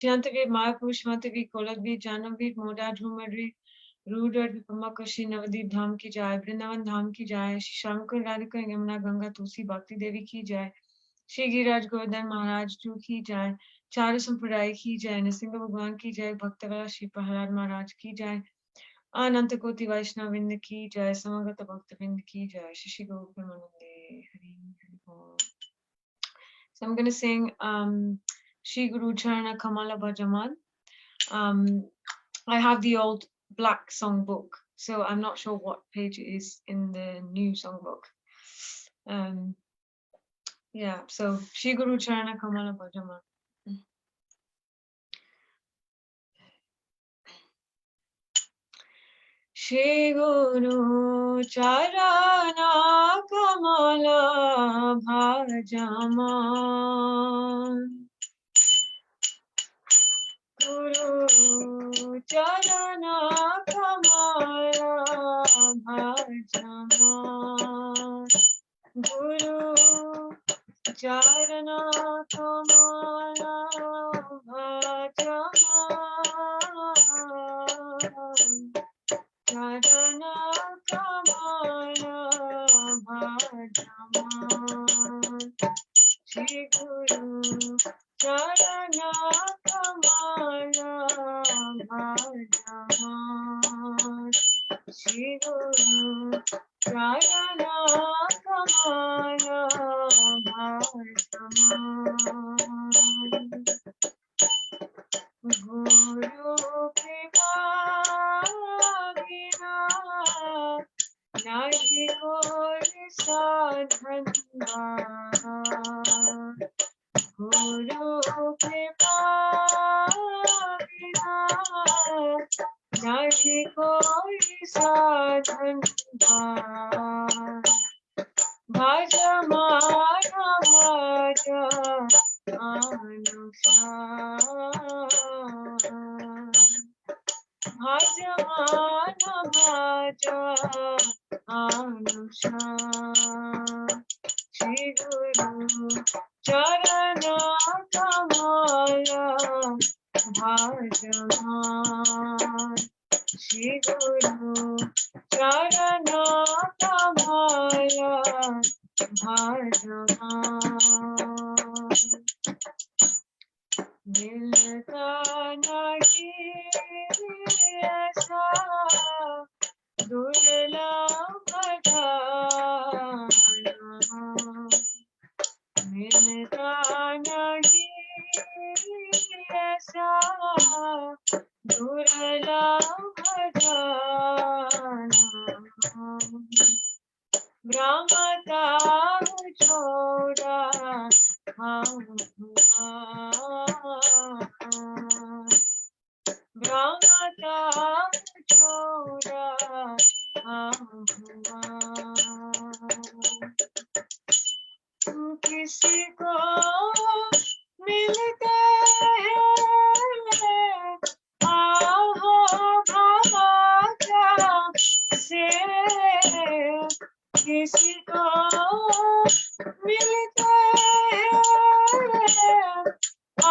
Shantavir, Mayapur, Shmatavi, Koladvi, Janavir, Moda, Dhumari, Rudar, Vipamakashi, Navadip Dham ki jai, Vrindavan Dham ki jai, Shankar Radhika, Yamuna Ganga, Tulsi, Bhakti Devi ki jai, Shri Giraj Govardhan Maharaj Ji ki jai, Chara Sampradaya ki jai, Nrsimha Bhagwan ki jai, Bhaktavara Shri Prahlad Maharaj ki jai, Ananta Koti Vaishnavind ki jai, Samagata Bhaktavind ki jai, Shri Gokul Manande, Hari Hari Bol. So I'm going to sing Shri Guru Charana Kamala Bhajaman. I have the old black songbook, so I'm not sure what page it is in the new songbook. Yeah, so Shri Guru Charana Kamala Bhajaman. Shri Guru Charana Kamala Bhajaman. Guru Charana Kamala Bhajaman. Guru Charana Kamala Bhajaman. Charana Kamala Bhajaman. Shri Guru Charana Kamala Bhajaman. Shri Guru Charana Kamala Bhajaman. Guru Kripa Vina Nahi Koi Sadhan Guru Kripa Vina Nahi Koi Sadhan Bhaja Mana Bhaja Anushan Bhaja Mana Bhaja Anushan Shri Guru Charana Kamala Bhajaman. Shri Guru Charana Kamala Bhajaman. Milta nahi aisa durlabh dhana. Milta nahi aisa durlabh dhana. Brahmata choda Brahmata choda किसी को मिलते हैं आहो भाग्य से किसी को मिलते हैं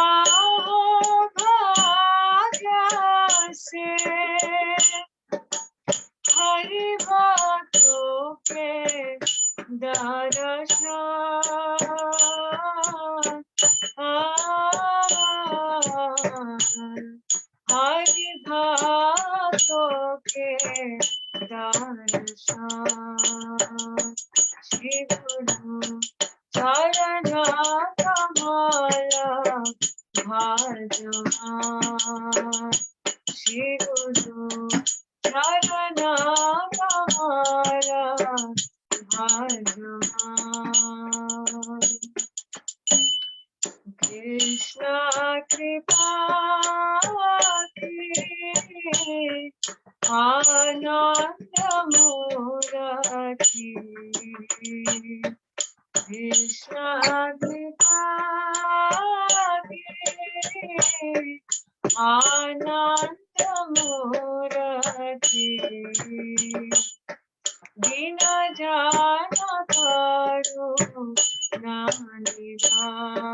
आहो भाग्य से हरि बातों पे दर्शन हरि बातों के दर्शन श्री गुरु चरणा कमला भजमान श्री गुरु चरणा कमला भजमान कृष्ण कृपा की आनंद मूर्ति कृष्ण कृपा की आनंद मूर्ति दिन जान करो नानिधान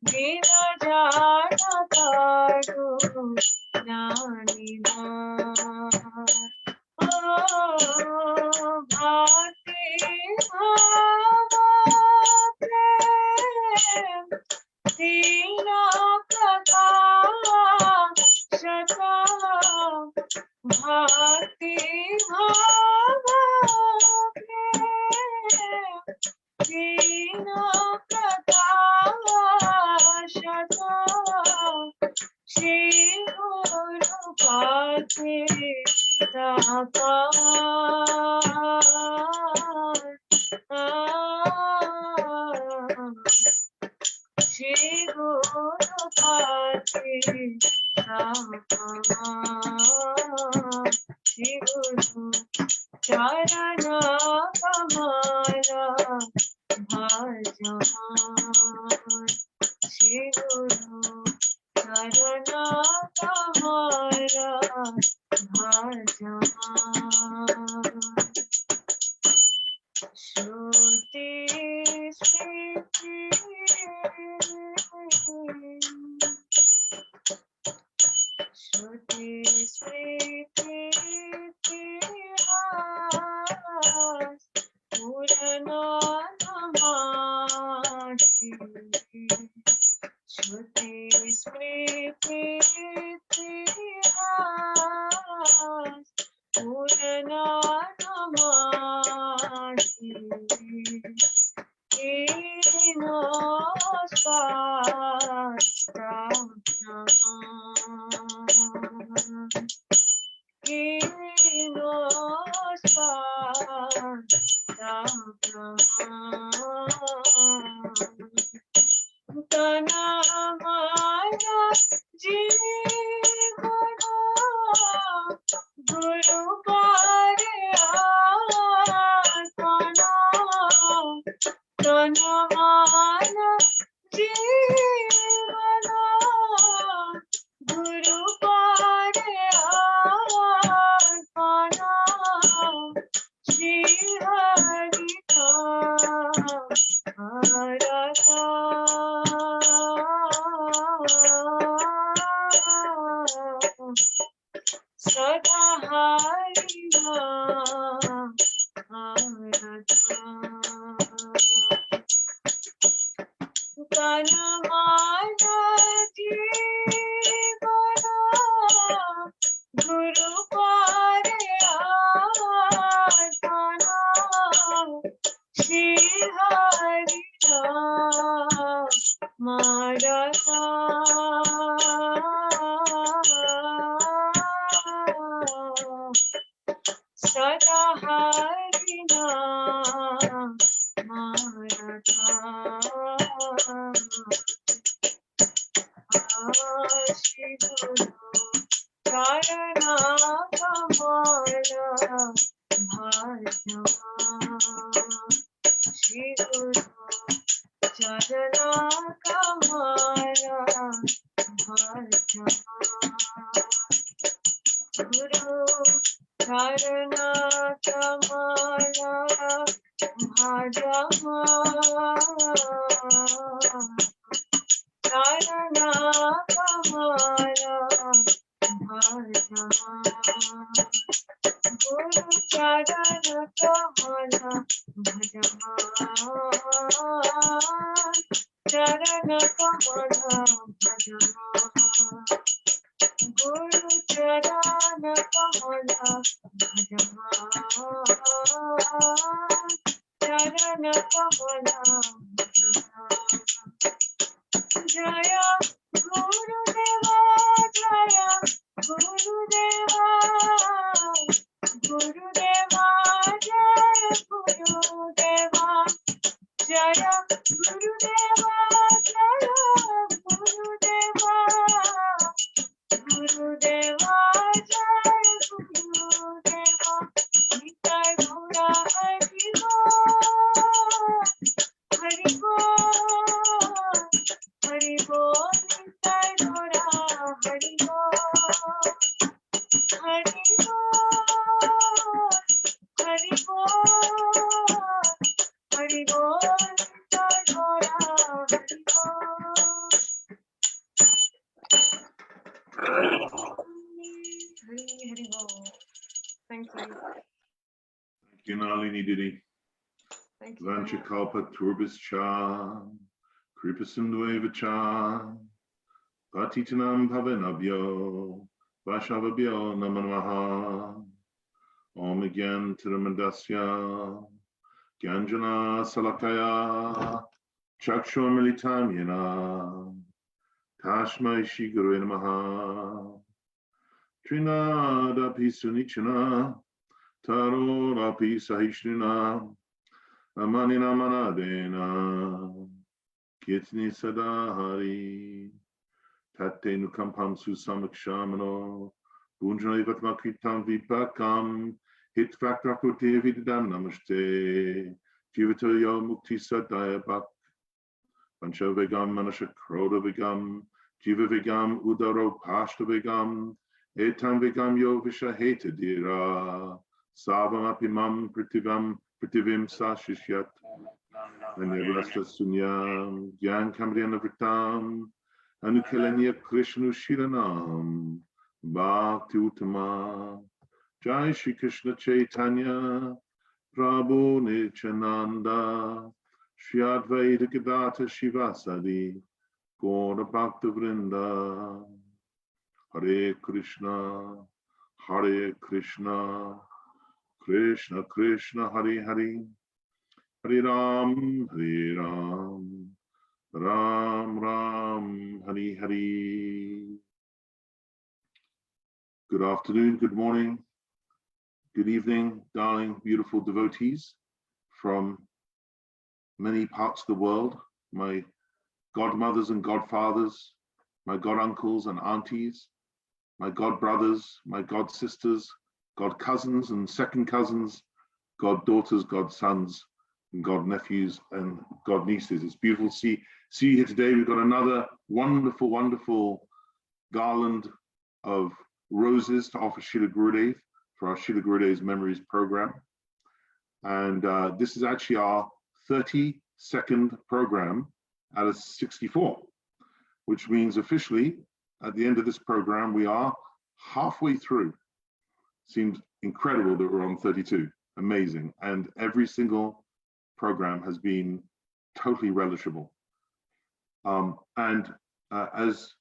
dina jana karu nanina. Oh, bhakti bhava prem dina prakashata. Bhakti bhava prem dina prakashata. Shri Guru Pate Shri Guru Pate Shri Guru Charana Kamala Bhajan. Shri Guru Charana Kamala Bhajan. Shruti Smriti Shruti Smriti Itihas Purana Namasti. Shruti Smriti Itihas Purana Namasti. Guru Tanamana Jivana Guru Pare Arpana Shri Hari Radha Sada Hari Tanamana Jivana Guru Pare Arpana Shri Hari Radha Sada Hari Shri Guru Charana Kamala Bhajan. Shri Guru Charana Kamala Bhajan. Guru Charana Kamala Bhajan. Charana Kamala Bhajan. Guru Charana Kamala Bhajan. Charana Kamala Bhajan. Guru Charana Kamala Bhajan. Charana Kamala Bhajan. Jaya Gurudeva Jaya Gurudeva Gurudeva Jaya Gurudeva Jaya Gurudeva Jaya Gurudeva Gurudeva Jaya Gurudeva Nitai Gaura Hari Bol Hari Bol Nitai Gaura Hari Bol Hari Bol Hari Bol Hari Bol Nitai Gaura Hari Bol Thank you. Thank you, Nalini Didi. Thank you. Vanchakalpa Turbischa, Kripasinduevacha, Patitanam Bhavanabhyo, Vashavabhyo Namamaha, Om Gyan Tiramandasya, Gyanjana Salakaya, Chakshurmilitam Yana, Tashmai Shiguru Namaha, Trinada Pisunichana, Taro Rapi Sahishnina, Amanina Manadena, Kitni Sadahari, Tate Nukampam Susamakshamano, Bunjana Vatmakritam Vipakam, Hit Faktakuti Vidam Namaste, Jivatoyo Mukti Sadaya Bak, Pancha Vegam Manasha Kroda Vegam, Jiva Vegam Udaro Pashta Vegam, Etam Vegam Yo Vishaheta Dira, Savam Apimam Pritivim Sashishyat, Anyavrasta Sunyam, Gyan Kamriana Vritam, Anukalanya Krishnu Shiranam, Bhakti Uttama, Jai Shri Krishna Chaitanya, Prabhu Nityananda, Shri Advaita Gadata Shivasadi, Gaura Bhakta Vrinda, Hare Krishna, Krishna Krishna, Hare Hare, Hare Ram, Ram Ram, Hare Hare. Good afternoon, good morning, good evening, darling, beautiful devotees from many parts of the world, my godmothers and godfathers, my goduncles and aunties, my godbrothers, my godsisters, god cousins and second cousins, god daughters, god sons, and god nephews and god nieces. It's beautiful to see you here today. We've got another wonderful, wonderful garland of roses to offer Srila Gurudev for our Srila Gurudev's Memories program. And this is actually our 32nd program out of 64, which means officially at the end of this program, we are halfway through. Seems incredible that we're on 32, amazing. And every single program has been totally relishable. As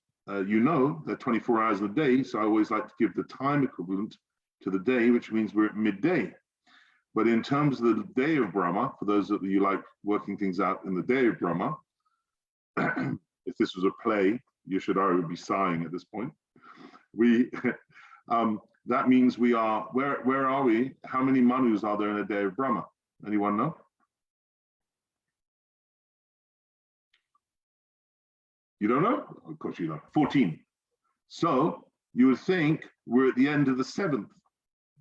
you know, there are 24 hours in a day, so I always like to give the time equivalent to the day, which means we're at midday. But in terms of the day of Brahma, for those of you like working things out in the day of Brahma, if this was a play, Yashodhara would be sighing at this point. That means we are, where are we? How many Manus are there in a day of Brahma? Anyone know? You don't know? Of course you don't. 14. So you would think we're at the end of the 7th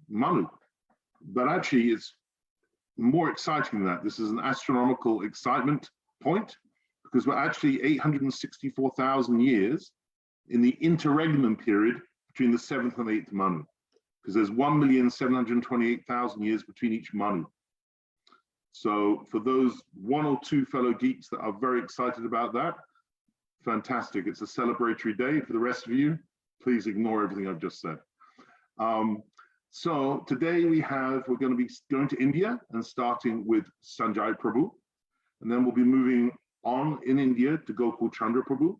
Manu, but actually it's more exciting than that. This is an astronomical excitement point because we're actually 864,000 years in the interregnum period between the 7th and 8th Manu, because there's 1,728,000 years between each Manu. So for those one or two fellow geeks that are very excited about that, fantastic. It's a celebratory day. For the rest of you, please ignore everything I've just said. So today we're going to be going to India and starting with Sanjay Prabhu. And then we'll be moving on in India to Gokul Chandra Prabhu.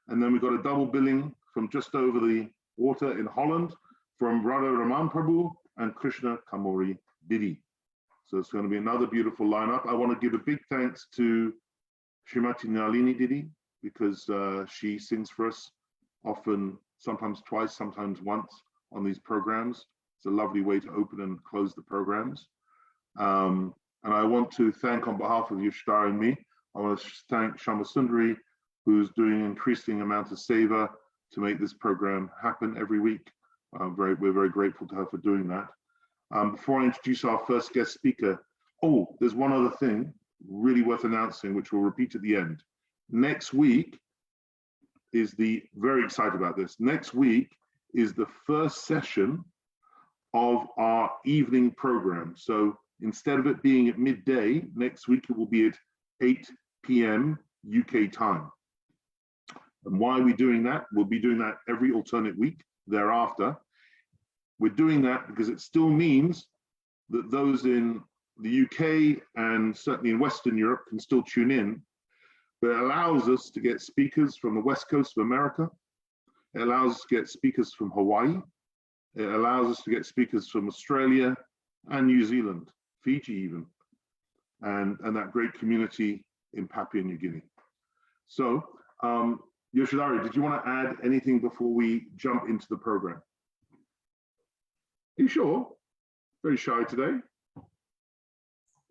And then we've got a double billing from just over the water in Holland from Radha Ramana Prabhu and Krishna Kamori Didi. So it's going to be another beautiful lineup. I want to give a big thanks to Srimati Nalini Didi because she sings for us often, sometimes twice, sometimes once on these programs. It's a lovely way to open and close the programs. And I want to thank on behalf of Yashodhara and me, I want to thank Shama Sundari, who's doing an increasing amount of seva to make this program happen every week. We're very grateful to her for doing that. Before I introduce our first guest speaker, there's one other thing really worth announcing, which we'll repeat at the end. Next week is very excited about this. Next week is the first session of our evening program. So instead of it being at midday, next week it will be at 8 p.m. UK time. And why are we doing that? We'll be doing that every alternate week thereafter. We're doing that because it still means that those in the UK and certainly in Western Europe can still tune in, but it allows us to get speakers from the West Coast of America. It allows us to get speakers from Hawaii. It allows us to get speakers from Australia and New Zealand, Fiji even, and that great community in Papua New Guinea. So, Yoshidari, did you want to add anything before we jump into the program? Are you sure? Very shy today.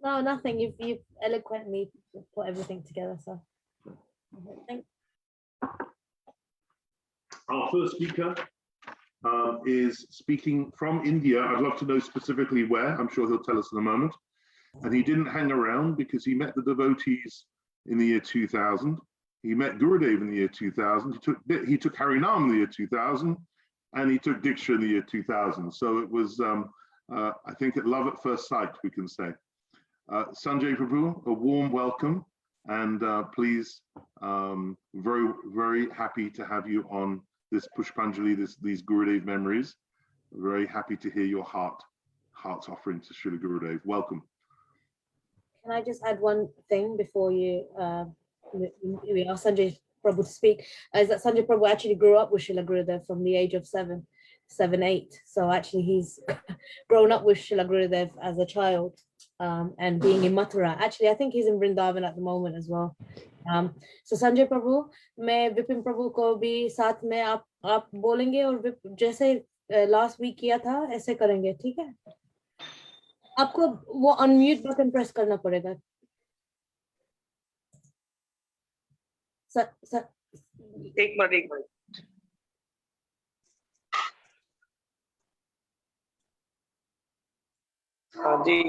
No, nothing. You've eloquently put everything together. So, thank you. Our first speaker is speaking from India. I'd love to know specifically where. I'm sure he'll tell us in a moment. And he didn't hang around because he met the devotees in the year 2000. He met Gurudeva in the year 2000. He took Harinam in the year 2000, and he took Diksha in the year 2000. So it was, I think, at love at first sight, we can say. Sanjay Prabhu, a warm welcome, and please, very, very happy to have you on this Pushpanjali, these Gurudeva Memories. Very happy to hear your heart's offering to Srila Gurudev. Welcome. Can I just add one thing before you we ask Sanjay Prabhu to speak? Is that Sanjay Prabhu actually grew up with Srila Gurudev from the age of 7, 8. So actually he's grown up with Srila Gurudev as a child and being in Mathura. Actually, I think he's in Vrindavan at the moment as well. So Sanjay Prabhu, मैं विपिन प्रभु को भी साथ में आप बोलेंगे और जैसे last week किया था ऐसे करेंगे, ठीक है? आपको वो अनम्यूट बटन प्रेस करना पड़ेगा। एक मिनट हाँ जी,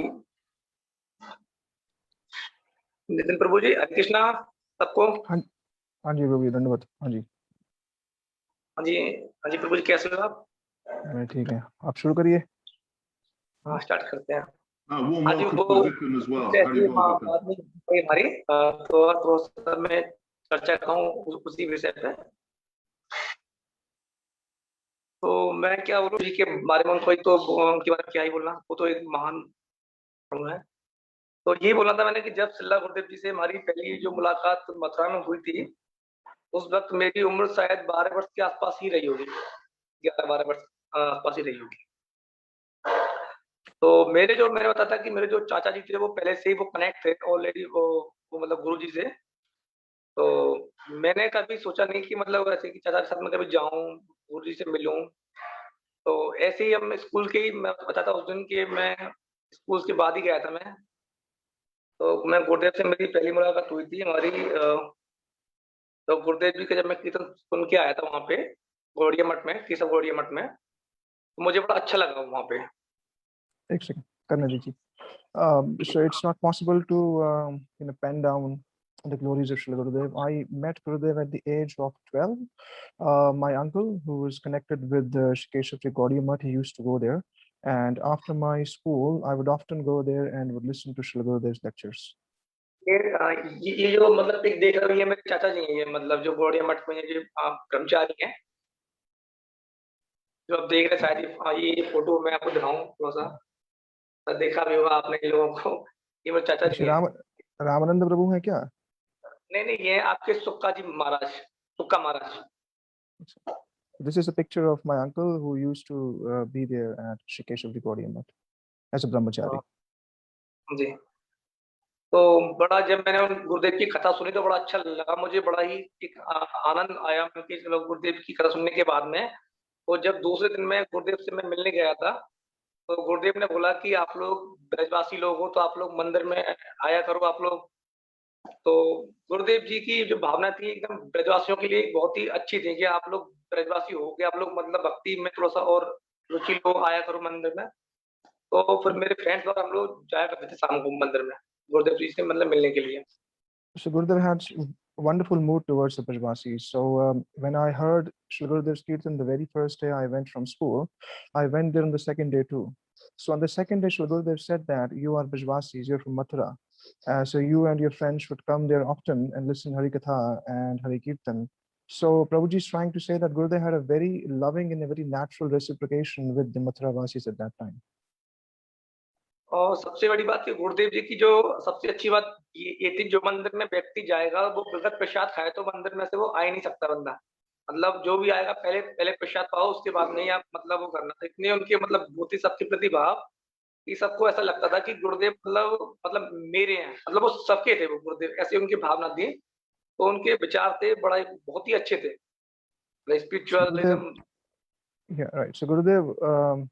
नितिन प्रभु जी, हरे कृष्णा सबको। हाँ जी प्रभु जी, धन्यवाद। हाँ जी प्रभु जी, कैसे हो आप? मैं ठीक है, आप शुरू करिए। हाँ, स्टार्ट करते हैं। Warm welcome to Vikram as well. हमारी तो मैं चर्चा कहूँ उसी विषय पे। तो मैं क्या बोलूँ जी के बारे में, कोई तो उनके बारे में क्या ही बोलना, वो तो एक महान है। तो ये बोलना था मैंने कि जब श्रीला गुरुदेव जी से हमारी पहली जो मुलाकात मथुरा में हुई थी, उस वक्त मेरी उम्र शायद 12 वर्ष के आसपास ही रही होगी, 11-12 वर्ष आसपास ही रही होगी। तो मैंने बताया था कि मेरे जो चाचा जी थे वो पहले से ही वो कनेक्ट थे ऑलरेडी, वो मतलब गुरु जी से। तो मैंने कभी सोचा नहीं कि मतलब ऐसे कि चाचा के साथ में कभी जाऊं, गुरु जी से मिलूं। तो ऐसे ही हम स्कूल के ही, मैं बताता उस दिन के मैं स्कूल के बाद ही गया था मैं। तो मैं गुरुदेव से मेरी पहली मुलाकात हुई थी हमारी। तो गुरुदेव जी के जब मैं कीर्तन सुन के आया था वहाँ पे गौड़िया मठ में, केशव गौड़िया मठ में, तो मुझे बड़ा अच्छा लगा वहाँ पे। एक सेकंड करने दीजिए। So it's not possible to pen down the glories of Srila Gurudev. I met Gurudev at the age of 12. My uncle, who was connected with the Shikeshwari Gaudiya Math, he used to go there. And after my school, I would often go there and would listen to Srila Gurudev's lectures. ये जो मतलब एक देख रहे हो, ये मेरे चाचा जी हैं, ये मतलब जो गौड़िया मठ में जो कर्मचारी हैं, जो आप देख रहे शायद ये फोटो मैं आपको दिखाऊं थोड़ा सा, देखा भी होगा आपने इन लोगों को। ये मेरे चाचा जी रामानंद प्रभु है क्या? नहीं, ये आपके सुक्का जी महाराज, सुक्का महाराज। This is a picture of my uncle who used to be there at Shikeshwari Gaudiya Math as a brahmachari. जी, तो बड़ा जब मैंने गुरुदेव की कथा सुनी तो बड़ा अच्छा लगा मुझे, बड़ा ही एक आनंद आया क्योंकि गुरुदेव की कथा सुनने के बाद में। और जब दूसरे दिन में गुरुदेव से मैं मिलने गया था, तो गुरुदेव ने बोला कि आप लोग ब्रजवासी लोग हो तो आप लोग मंदिर में आया करो आप लोग। तो गुरुदेव जी की जो भावना थी एकदम ब्रजवासियों के लिए बहुत ही अच्छी थी कि आप लोग ब्रजवासी हो गए, आप लोग मतलब भक्ति में थोड़ा सा और रुचि लोग आया करो मंदिर में। तो फिर मेरे फ्रेंड्स और हम लोग जाया करते थे शाम को मंदिर में गुरुदेव जी से मतलब मिलने के लिए। So Gurudev had a wonderful mood towards the Brajvasis. So when I heard Shri Gurudev's Kirtan the very first day I went from school, I went there on the second day too. So on the second day, Shri Gurudev said that you are Brajvasis, you're from Mathura. So you and your friends should come there often and listen Hari Katha and Hari Kirtan. So Prabhuji is trying to say that Gurudev had a very loving and a very natural reciprocation with the Mathuravasis at that time. और सबसे बड़ी बात कि गुरुदेव जी की जो सबसे अच्छी बात ये थी, जो मंदिर में व्यक्ति जाएगा वो भगत प्रसाद खाए तो मंदिर में से वो आ ही नहीं सकता बंदा। मतलब जो भी आएगा पहले प्रसाद पाओ, उसके बाद नहीं आप मतलब वो करना। इतने उनके मतलब होती सबके प्रति भाव कि सबको ऐसा लगता था कि गुरुदेव मतलब मेरे हैं, मतलब वो सबके थे वो गुरुदेव, ऐसे उनकी भावना थी। तो उनके विचार थे बड़ा बहुत ही अच्छे थे, spiritualism. Yeah, right. So Gurudev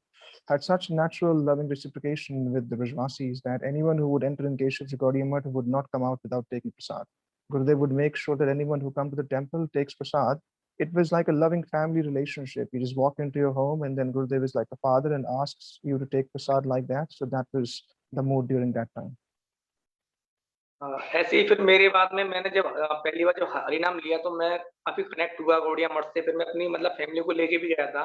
had such natural loving reciprocation with the Brajvasis that anyone who would enter in Keshav's Gaudiya Math would not come out without taking prasad. Gurudev would make sure that anyone who comes to the temple takes prasad. It was like a loving family relationship. You just walk into your home and then Gurudev is like a father and asks you to take prasad like that. So that was the mood during that time. ऐसे ही फिर मेरे बाद में मैंने जब पहली बार जब हरिनाम लिया तो मैं काफी कनेक्ट हुआ गौड़िया मठ से। फिर मैं अपनी मतलब फैमिली को लेके भी गया था,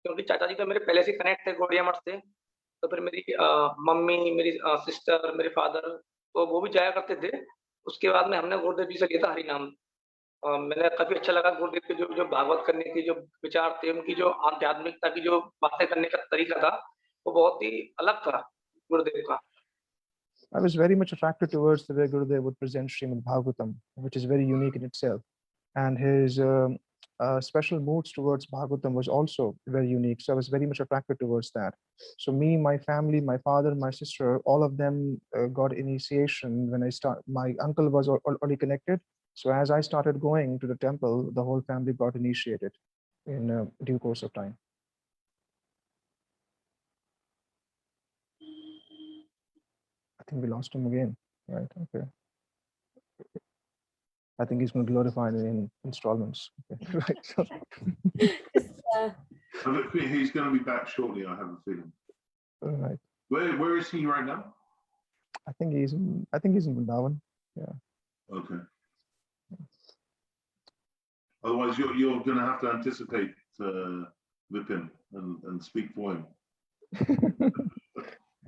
क्योंकि चाचा जी तो मेरे पहले से कनेक्ट थे गौड़िया मठ से। तो फिर मेरी मम्मी, मेरी सिस्टर, मेरे फादर, तो वो भी जाया करते थे। उसके बाद में हमने गुरुदेव जी से लिया था हरिनाम। मैंने काफी अच्छा लगा गुरुदेव के जो भागवत करने के जो विचार थे, उनकी जो आध्यात्मिकता की जो बातें करने का तरीका था वो बहुत ही अलग था गुरुदेव का। I was very much attracted towards the way Gurudev would present Srimad Bhagavatam, which is very unique in itself. And his special moods towards Bhagavatam was also very unique. So I was very much attracted towards that. So me, my family, my father, my sister, all of them got initiation when I started. My uncle was already connected. So as I started going to the temple, the whole family got initiated in due course of time. I think we lost him again, right? Okay. I think he's going to glorify in installments. Okay. Right. So. He's going to be back shortly, I have a feeling. All right. Where is he right now? I think he's in Vrindavan. Yeah. Okay. Otherwise, you're going to have to anticipate with him and speak for him.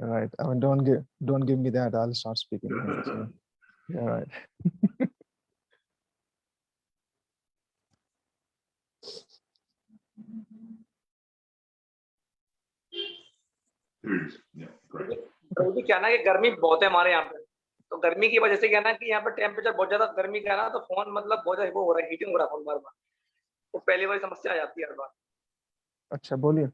All right. I mean, don't give me that. I'll start speaking. So, yeah, right. Yeah, great. तो क्या ना कि गर्मी बहुत है हमारे यहाँ पे, तो गर्मी की वजह से क्या ना कि यहाँ पे टेम्परेचर बहुत ज्यादा गर्मी का है ना, तो फोन मतलब बहुत ज्यादा वो हो रहा है, हीटिंग हो रहा है फोन बार-बार। तो पहली बार समस्या आ जाती है हर बार। अच्छा, बोलिए।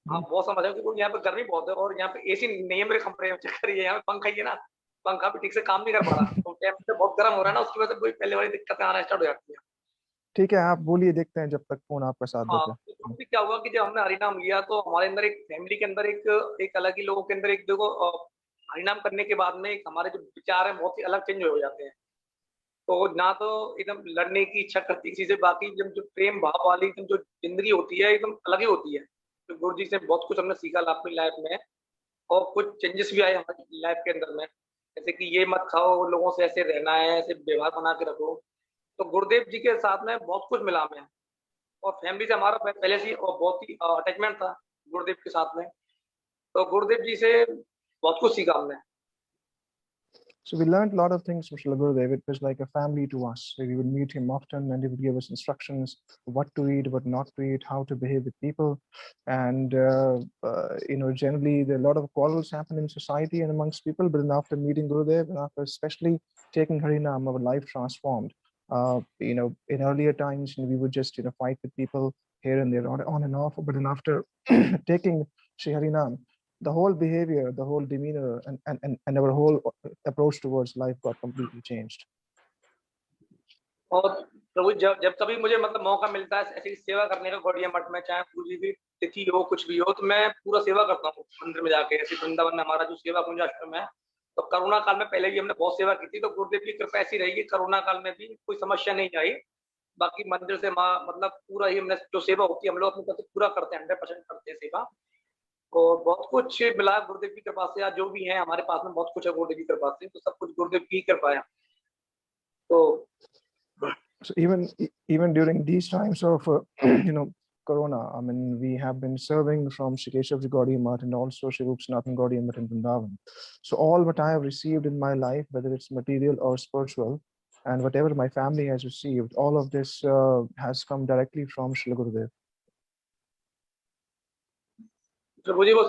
हाँ, बहुत समझ है क्योंकि यहाँ पे गर्मी बहुत है और यहाँ पे एसी नहीं है मेरे कमरे में, चक्कर ये है यहाँ पे पंखा ही है ना, पंखा भी ठीक से काम नहीं कर पा रहा। तो टेम्परेचर बहुत गर्म हो रहा है ना, उसकी वजह से कोई पहले वाली दिक्कतें आना स्टार्ट हो जाती है। ठीक है, आप बोलिए, देखते हैं जब तक फोन आपका साथ देता है। हाँ, क्या हुआ कि जब हमने हरिनाम लिया तो हमारे अंदर एक फैमिली के अंदर एक अलग ही लोगों के अंदर एक देखो हरिनाम करने के बाद में एक हमारे जो विचार है बहुत ही अलग चेंज हो जाते हैं। तो ना तो एकदम लड़ने की इच्छा करती किसी से, बाकी जब जो प्रेम भाव वाली एकदम जो जिंदगी होती है एकदम अलग ही होती है। तो गुरु जी से बहुत कुछ हमने सीखा अपनी लाइफ में और कुछ चेंजेस भी आए हमारी लाइफ के अंदर में, जैसे कि ये मत खाओ, लोगों से ऐसे रहना है, ऐसे व्यवहार बना के रखो। तो गुरुदेव जी के साथ में बहुत कुछ मिला हमें और फैमिली से हमारा पहले से और बहुत ही अटैचमेंट था गुरुदेव के साथ में। तो गुरुदेव जी से बहुत कुछ सीखा हमने। So we learned a lot of things from Srila Gurudev. It was like a family to us. We would meet him often and he would give us instructions, what to eat, what not to eat, how to behave with people. And, generally there are a lot of quarrels happen in society and amongst people, but then after meeting Gurudev and after especially taking Harinam, our life transformed. In earlier times, we would just, fight with people here and there on and off, but then after taking Shri Harinam, the whole behavior, the whole demeanor, and our whole approach towards life got completely changed. और प्रभु जब कभी मुझे मतलब मौका मिलता है ऐसी सेवा करने का गौड़िया मठ में, चाहे पूजी की तिथि हो कुछ भी हो, तो मैं पूरा सेवा करता हूँ मंदिर में जाके। ऐसे वृंदावन में हमारा जो सेवा कुंज आश्रम है, तो कोरोना काल में पहले भी हमने बहुत सेवा की थी। तो गुरुदेव की कृपा ऐसी रही, कोरोना काल में भी कोई समस्या नहीं आई। बाकी मंदिर से मतलब पूरा ही हमने जो सेवा होती है हम लोग अपनी पूरा करते हैं, 100% करते हैं सेवा। और बहुत कुछ मिला गुरुदेव की कृपा से। आज जो भी है हमारे पास में बहुत कुछ है गुरुदेव की कृपा से, तो सब कुछ गुरुदेव की कृपा है। तो So even during these times of Corona, I mean, we have been serving from Shri Keshavji Gaudiya Math and also Shri Rupsanathan Gaudiya Math in Vrindavan. So all what I have received in my life, whether it's material or spiritual, And whatever my family has received, all of this has come directly from Srila Gurudev. प्रभु जी वो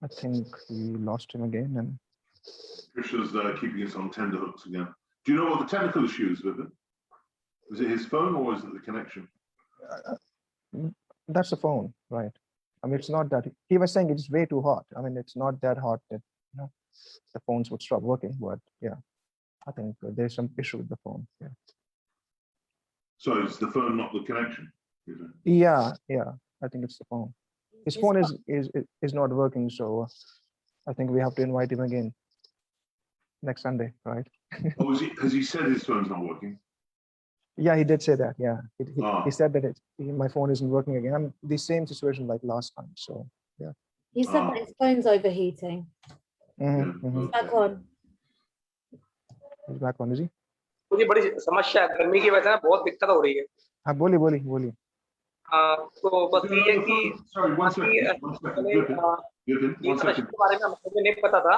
I think we lost him again. And Krishna's keeping us on tender hooks again. Do you know what the technical issue is with it? Is it his phone or is it the connection? that's the phone, right? I mean, it's not that he was saying it's way too hot. I mean, it's not that hot that the phones would stop working. But yeah, I think there's some issue with the phone. Yeah. So it's the phone, not the connection. Is it? Yeah, I think it's the phone. His phone is not working, so I think we have to invite him again next Sunday, right? Oh, has he said his phone's not working? Yeah, he did say that. Yeah, Ah. he said that my phone isn't working again. I'm the same situation like last time. So yeah. He said that his phone's overheating. Mhm. He's back on. He's back on, is he? मुझे बड़ी समस्या है गर्मी की वजह से ना बहुत दिक्कत हो रही है हाँ, बोलिए. तो बस ये है कि Sorry, one second. One Ekadashi second. के बारे में मुझे नहीं पता था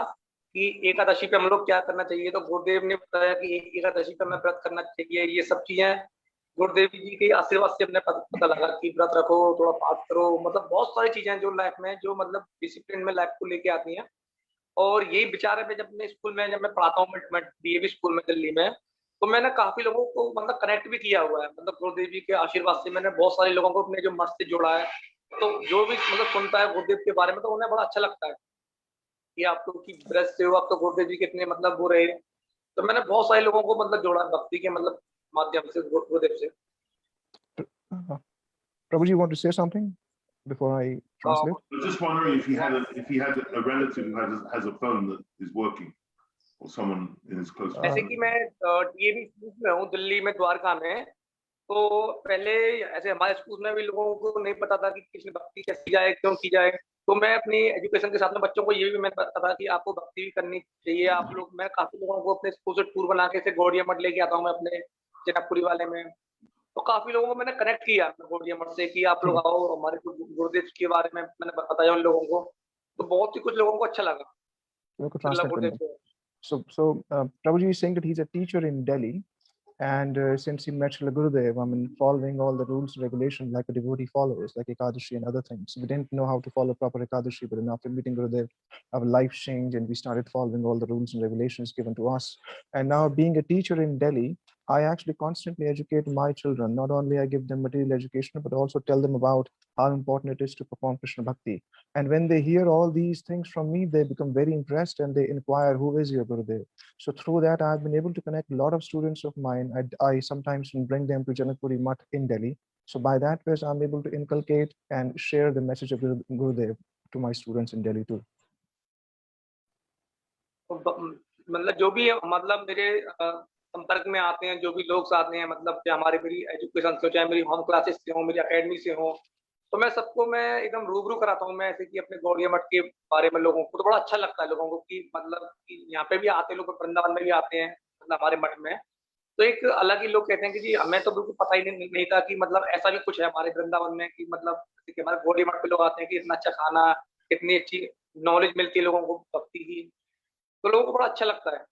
कि एकादशी पे हम लोग क्या करना चाहिए, तो गुरुदेव ने बताया कि एकादशी पे हमें व्रत करना चाहिए। ये सब चीजें गुरुदेव जी के आशीर्वाद से हमने पता लगा कि व्रत रखो, थोड़ा पाठ करो, मतलब बहुत सारी चीजें जो लाइफ में जो मतलब डिसिप्लिन में लाइफ को लेके आती हैं। और यही विचार है जब मैं स्कूल में जब मैं पढ़ाता हूँ, मैं डीएवी स्कूल में दिल्ली में, तो मैंने काफी लोगों को मतलब कनेक्ट भी किया हुआ है। मतलब गुरुदेव जी के आशीर्वाद से मैंने बहुत सारे लोगों को अपने जो मठ से जोड़ा है। तो जो भी मतलब सुनता है गुरुदेव के बारे में तो उन्हें बड़ा अच्छा लगता है कि आप लोग की ब्रज से हो, आप तो गुरुदेव जी कितने मतलब वो रहे। तो मैंने बहुत सारे लोगों को मतलब जोड़ा भक्ति के मतलब माध्यम से गुरुदेव से। Prabhu, you want to say something before I translate? I was just wondering if he had a relative who has a phone that is working, or someone in his close family. ऐसे कि मैं DAV school में हूँ दिल्ली में द्वारका में, तो पहले ऐसे हमारे स्कूल में भी लोगों को नहीं पता था कि कृष्ण भक्ति कैसे की जाए, क्यों की जाए। तो मैं अपनी एजुकेशन के साथ में बच्चों को ये भी मैंने बताया था कि आपको भक्ति भी करनी चाहिए। आप लोग, मैं काफी लोगों को अपने स्कूल से टूर बना के गौड़िया मठ लेके आता हूँ मैं अपने जनकपुरी वाले में। तो काफी लोगों को मैंने कनेक्ट किया गौड़िया मठ से कि आप लोग आओ, हमारे गुरुदेव के बारे में मैंने बताया उन लोगों को, तो बहुत ही कुछ लोगों को अच्छा लगा। So Prabhuji is saying that he's a teacher in Delhi, and since he met Srila Gurudev, I mean, following all the rules and regulations like a devotee follows, like Ekadashi and other things. We didn't know how to follow proper Ekadashi, but then after meeting Gurudev, our life changed and we started following all the rules and regulations given to us. And now being a teacher in Delhi, I actually constantly educate my children. Not only I give them material education, but also tell them about how important it is to perform Krishna Bhakti. And when they hear all these things from me, they become very impressed and they inquire, who is your Gurudev? So through that, I've been able to connect a lot of students of mine. I sometimes bring them to Janakpuri Mutt in Delhi. So by that way, I'm able to inculcate and share the message of Gurudev to my students in Delhi too. मतलब जो भी मतलब मेरे संपर्क में आते हैं, जो भी लोग आते हैं, मतलब चाहे हमारे मेरी एजुकेशन से हो, चाहे मेरी होम क्लासेस से हो, मेरी एकेडमी से हो, तो मैं सबको मैं एकदम रूबरू कराता हूँ। मैं ऐसे कि अपने गौड़िया मठ के बारे में लोगों को तो बड़ा अच्छा लगता है लोगों को कि मतलब कि यहाँ पे भी आते लोग, वृंदावन में भी आते हैं मतलब हमारे मठ में, तो एक अलग ही लोग कहते हैं कि जी हमें तो बिल्कुल पता ही नहीं था कि मतलब ऐसा भी कुछ है हमारे वृंदावन में, कि मतलब हमारे गौड़िया मठ पे लोग आते हैं कि इतना अच्छा खाना, इतनी अच्छी नॉलेज मिलती है लोगों को भक्ति की, तो लोगों को बड़ा अच्छा लगता है।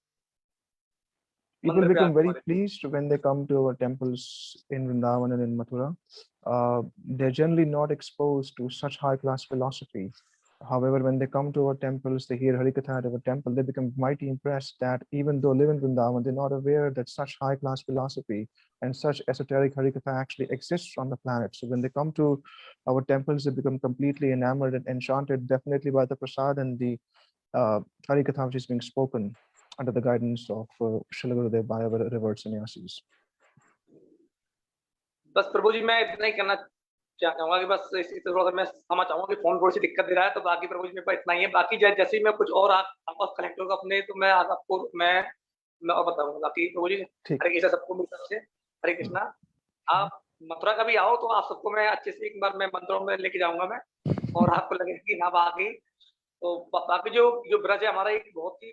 People become very pleased when they come to our temples in Vrindavan and in Mathura. They're generally not exposed to such high-class philosophy. However, when they come to our temples, they hear Harikatha at our temple, they become mighty impressed that even though they live in Vrindavan, they're not aware that such high-class philosophy and such esoteric Harikatha actually exists on the planet. So when they come to our temples, they become completely enamored and enchanted, definitely by the prasad and the Harikatha which is being spoken under the guidance of Srila Gurudev by our revered sannyasis. बस प्रभु जी मैं इतना ही कहना चाहूंगा कि बस इस थोड़ा सा मैं समझ चाहूंगा कि फोन थोड़ी सी दिक्कत दे रहा है, तो बाकी प्रभु जी मेरे पास इतना ही है। बाकी जैसे ही मैं कुछ और आपस कनेक्ट होगा अपने, तो मैं आपको मैं और बताऊंगा। बाकी प्रभु जी हरे कृष्णा सबको मेरी तरफ से हरे कृष्णा। आप मथुरा कभी आओ तो आप सबको मैं अच्छे से एक बार मैं मंत्रों में लेके जाऊंगा मैं, और आपको लगेगा कि हाँ बाकी तो बाकी जो ब्रज है हमारा एक बहुत ही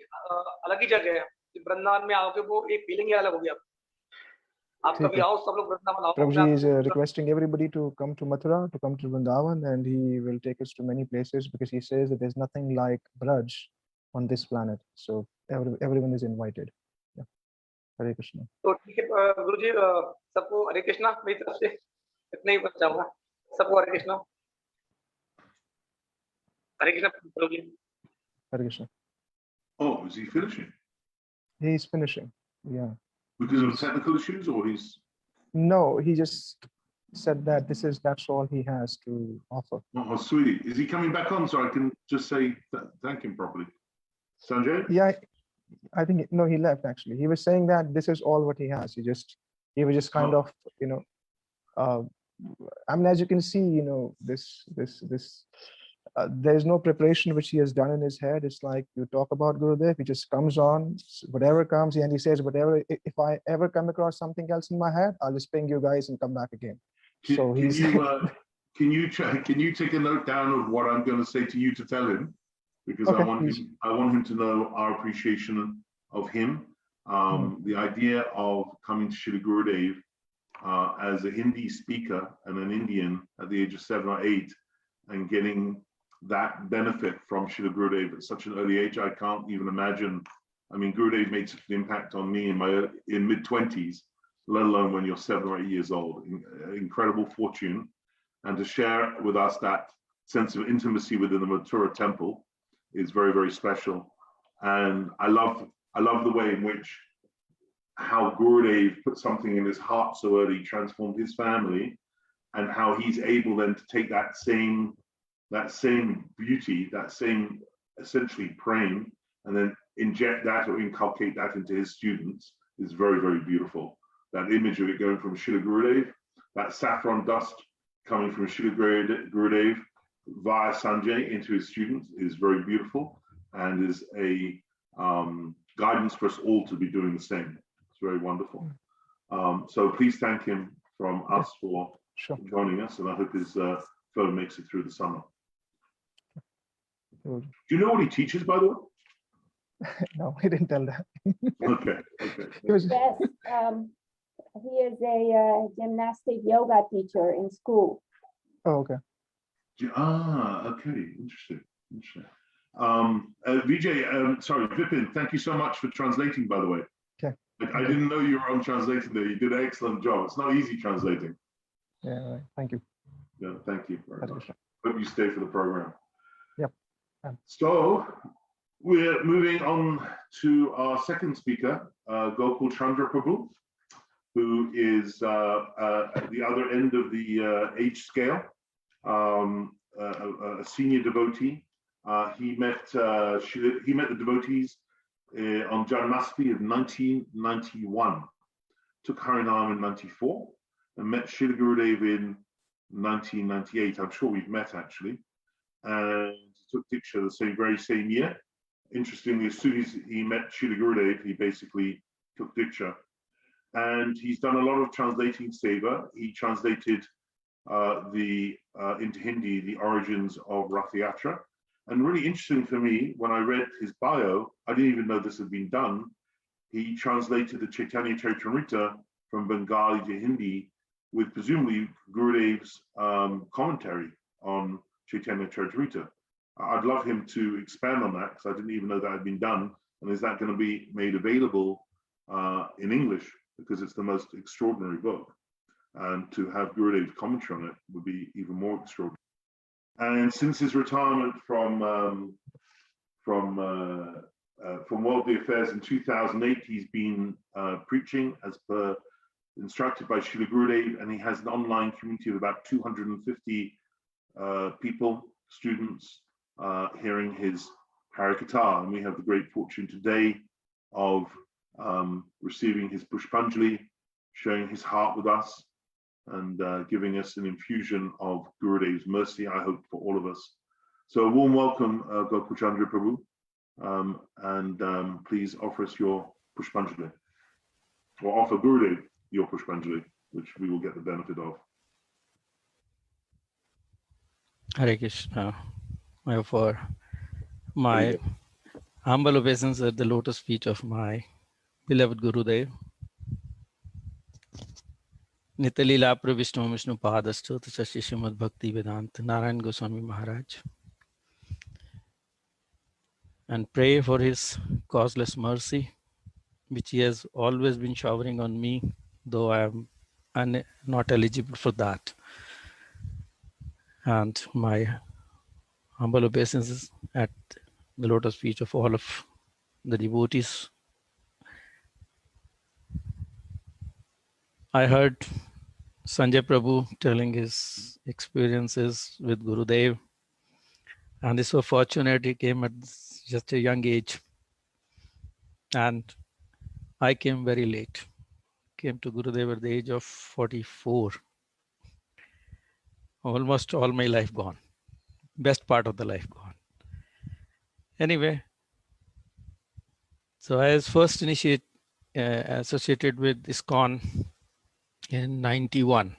अलग ही जगह है। वृंदावन में आओगे वो एक फीलिंग ही अलग होगी। आप कभी आओ, सब लोग वृंदावन आओ। Prabhuji is requesting everybody to come to Mathura, to come to Vrindavan, and he will take us to many places because he says that there's nothing like Braj on this planet. So everyone is invited. Yeah. Hare Krishna. तो ठीक है गुरुजी, सबको हरे कृष्णा मेरी तरफ से, इतना ही बता चाहूंगा। सबको हरे कृष्णा। हरे कृष्णा प्रभु जी। Hare Krishna. Oh, is he finishing? He's finishing. Yeah. Because of technical issues, or he's... No, he just said that that's all he has to offer. Oh, sweetie. Is he coming back on so I can just say thank him properly? Sanjay? Yeah, I think no, he left actually. He was saying that this is all what he has. He was just kind of, I mean, as you can see, this there's no preparation which he has done in his head. It's like you talk about Gurudev, he just comes on, whatever comes, and he says whatever. If I ever come across something else in my head, I'll just ping you guys and come back again. So he's. Can you take a note down of what I'm going to say to you to tell him? Because okay, I want him to know our appreciation of him. The idea of coming to Shri Gurudev as a Hindi speaker and an Indian at the age of 7 or 8 and getting that benefit from Shri Gurudev at such an early age, I can't even imagine. I mean, Gurudev made such an impact on me in mid-20s, let alone when you're 7 or 8 years old. Incredible fortune. And to share with us that sense of intimacy within the Mathura temple is very, very special. And I love the way in which how Gurudev put something in his heart so early, transformed his family, and how he's able then to take that same beauty, that same essentially praying, and then inject that or inculcate that into his students is very, very beautiful. That image of it going from Shri Gurudev, that saffron dust coming from Shri Gurudev via Sanjay into his students is very beautiful and is a guidance for us all to be doing the same. It's very wonderful. So please thank him from us for joining us, and I hope his fellow makes it through the summer. Do you know what he teaches, by the way? No, he didn't tell that. Okay. Yes, he is a gymnastic yoga teacher in school. Oh, okay. Okay, interesting. Vijay, sorry, Vipin, thank you so much for translating, by the way. Okay. I didn't know you were on translating there. You did an excellent job. It's not easy translating. Yeah, right. Thank you. Yeah, thank you very much. Sure. Hope you stay for the program. Yep. So we're moving on to our second speaker, Gokul Chandra Prabhu, who is at the other end of the age scale, a senior devotee. He met the devotees on Janmashtami of 1991, took Harinam in 94, and met Shri Gurudev in 1998. I'm sure we've met actually, and took Diksha the very same year. Interestingly, as soon as he met Shri Gurudev, he basically took Diksha. And he's done a lot of translating seva. He translated into Hindi the origins of Rath Yatra. And really interesting for me, when I read his bio, I didn't even know this had been done. He translated the Chaitanya Charitamrita from Bengali to Hindi with presumably Gurudev's commentary on Chaitanya Charitamrita. I'd love him to expand on that because I didn't even know that had been done. And is that going to be made available in English? Because it's the most extraordinary book. And to have Gurudev's commentary on it would be even more extraordinary. And since his retirement from worldly affairs in 2008, he's been preaching as per instructed by Srila Gurudev, and he has an online community of about 250 people, students, hearing his Harikatha. And we have the great fortune today of receiving his Pushpanjali, sharing his heart with us, and giving us an infusion of Gurudev's mercy, I hope, for all of us. So a warm welcome, Gokul Chandra Prabhu, and please offer us your Pushpanjali, or offer Gurudev your Pushpanjali, which we will get the benefit of. Hare Krishna. I offer my humble obeisance at the lotus feet of my beloved Gurudev. Nitalila Pravishnu Vishnu Padastu Tashi Srimad Bhakti Vedanta Narayan Goswami Maharaj. and pray for his causeless mercy, which he has always been showering on me, though I am not eligible for that. And my humble obeisances at the lotus feet of all of the devotees. I heard Sanjay Prabhu telling his experiences with Gurudev, and he's so fortunate he came at just a young age, and I came very late. Came to Gurudev at the age of 44. Almost all my life gone. Best part of the life gone. Anyway, so I was first associated with ISKCON in 91.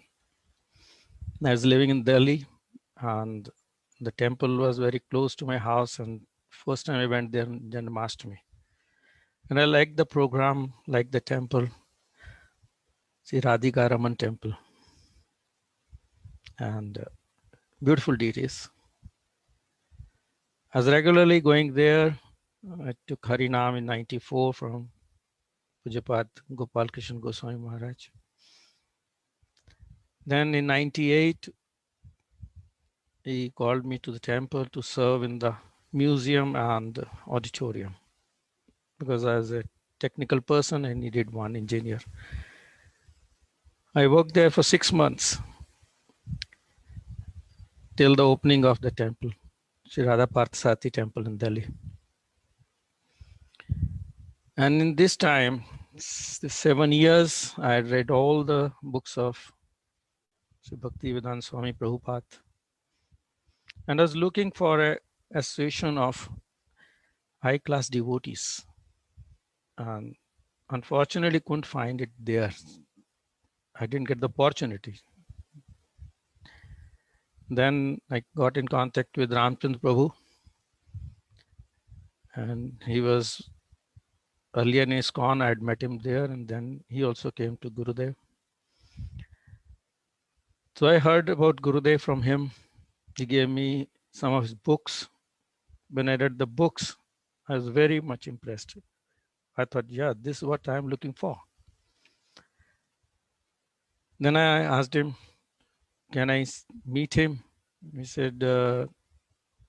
I was living in Delhi, and the temple was very close to my house, and first time I went there in Janmashtami. And I liked the program, like the temple, see Radhika Raman temple, and beautiful deities. I was regularly going there. I took Harinam in 94 from Pujapat Gopal Krishna Goswami Maharaj. Then in 98, he called me to the temple to serve in the museum and auditorium, because I was a technical person, I needed one engineer. I worked there for 6 months till the opening of the temple, Sri Radha Parthasati temple in Delhi. And in this time, 7 years, I had read all the books of Sri Bhaktivedanta Swami Prabhupada. And I was looking for an association of high-class devotees. And unfortunately, couldn't find it there. I didn't get the opportunity. Then I got in contact with Ramchandra Prabhu. And he was earlier in ISKCON, I had met him there, and then he also came to Gurudev. So I heard about Gurudev from him. He gave me some of his books. When I read the books, I was very much impressed. I thought, yeah, this is what I'm looking for. Then I asked him, can I meet him? He said,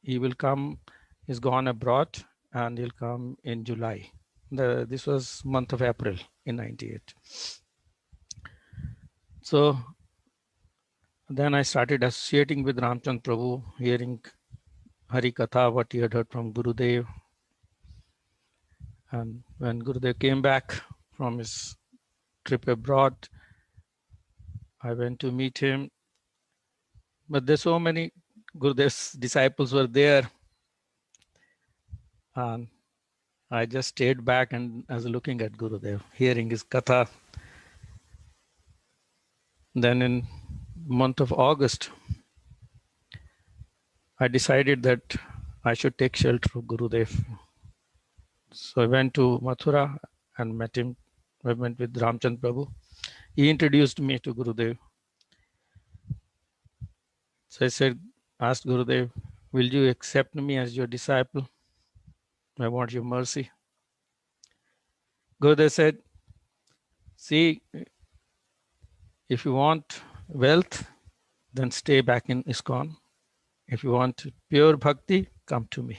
he will come, he's gone abroad, and he'll come in July. This was month of April in 98. So then I started associating with Ramchandra Prabhu, hearing Hari Katha, what he had heard from Gurudev. And when Gurudev came back from his trip abroad, I went to meet him. But there's so many Gurudev's disciples were there. And I just stayed back and I was looking at Gurudev, hearing his Katha. Then in month of August, I decided that I should take shelter of Gurudev. So I went to Mathura and met him. I went with Ramchandra Prabhu. He introduced me to Gurudev. So I asked Gurudev, will you accept me as your disciple? I want your mercy. Gurudev said, see, if you want wealth, then stay back in ISKCON. If you want pure bhakti, come to me.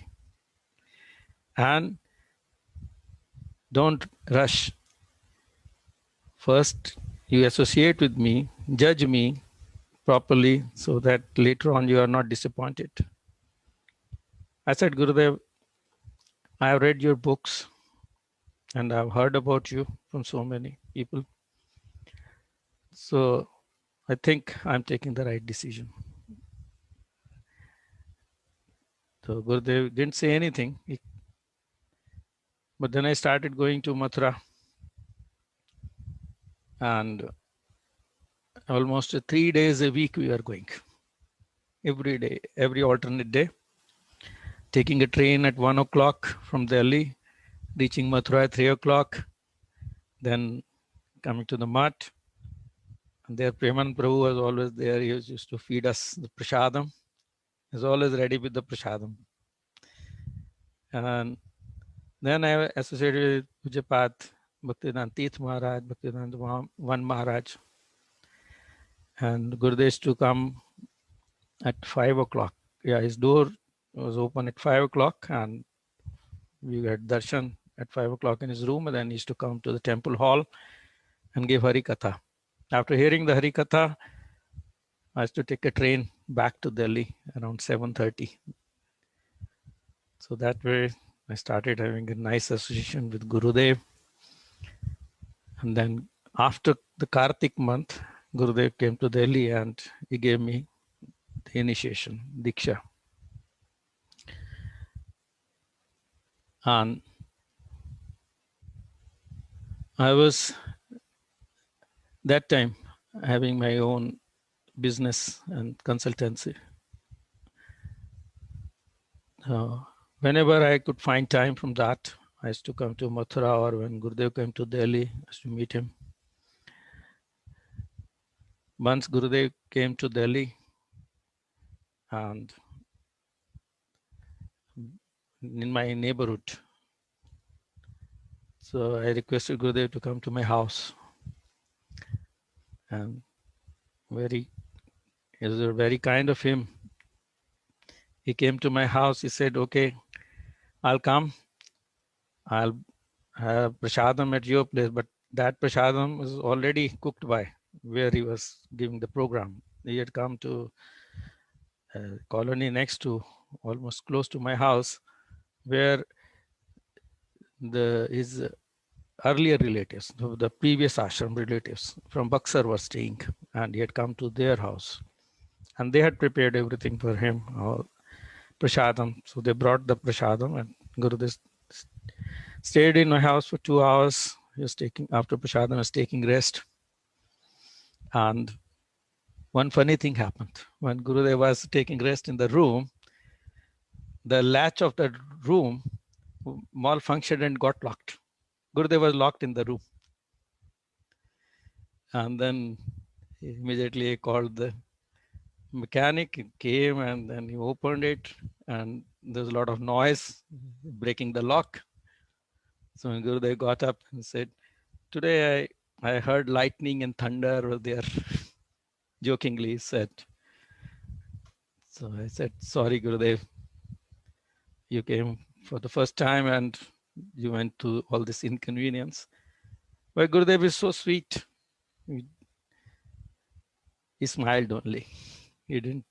And don't rush. First, you associate with me, judge me properly so that later on you are not disappointed. I said, Gurudev, I have read your books and I've heard about you from so many people. So I think I'm taking the right decision. So Gurudev didn't say anything. But then I started going to Mathura, and almost 3 days a week we were going. Every day, every alternate day, taking a train at 1 o'clock from Delhi, reaching Mathura at 3 o'clock, then coming to the Math. And there Preman Prabhu was always there. He used to feed us the prasadam. He was always ready with the prasadam. And Then I associated with Pujapat, Bhaktivedanta Tirth Maharaj, Bhaktivedanta Van Maharaj. And Gurudev used to come at 5 o'clock. Yeah, his door was open at 5 o'clock and we had darshan at 5 o'clock in his room, and then he used to come to the temple hall and give Hari Katha. After hearing the Hari Katha, I used to take a train back to Delhi around 7:30. So that way I started having a nice association with Gurudev. And then after the Kartik month, Gurudev came to Delhi and he gave me the initiation, Diksha. And I was that time having my own business and consultancy. Whenever I could find time from that, I used to come to Mathura, or when Gurudev came to Delhi, I used to meet him. Once Gurudev came to Delhi and in my neighborhood, so I requested Gurudev to come to my house. And it was very kind of him. He came to my house. He said, "Okay, I'll come. I'll have prasadam at your place." But that prasadam was already cooked by where he was giving the program. He had come to a colony next to, almost close to my house, where his earlier relatives, the previous ashram relatives from Buxar were staying, and he had come to their house. And they had prepared everything for him, prasadam. So they brought the prasadam, and Gurudev stayed in my house for 2 hours. He was after prasadam, was taking rest. And one funny thing happened. When Gurudev was taking rest in the room, the latch of the room malfunctioned and got locked. Gurudev was locked in the room. And then immediately he called the mechanic. He came and then he opened it, and there's a lot of noise breaking the lock. So when Gurudev got up and said, "Today I heard lightning and thunder were there," jokingly said. So I said, "Sorry, Gurudev, you came for the first time and you went to all this inconvenience." But Gurudev is so sweet. He smiled only. He didn't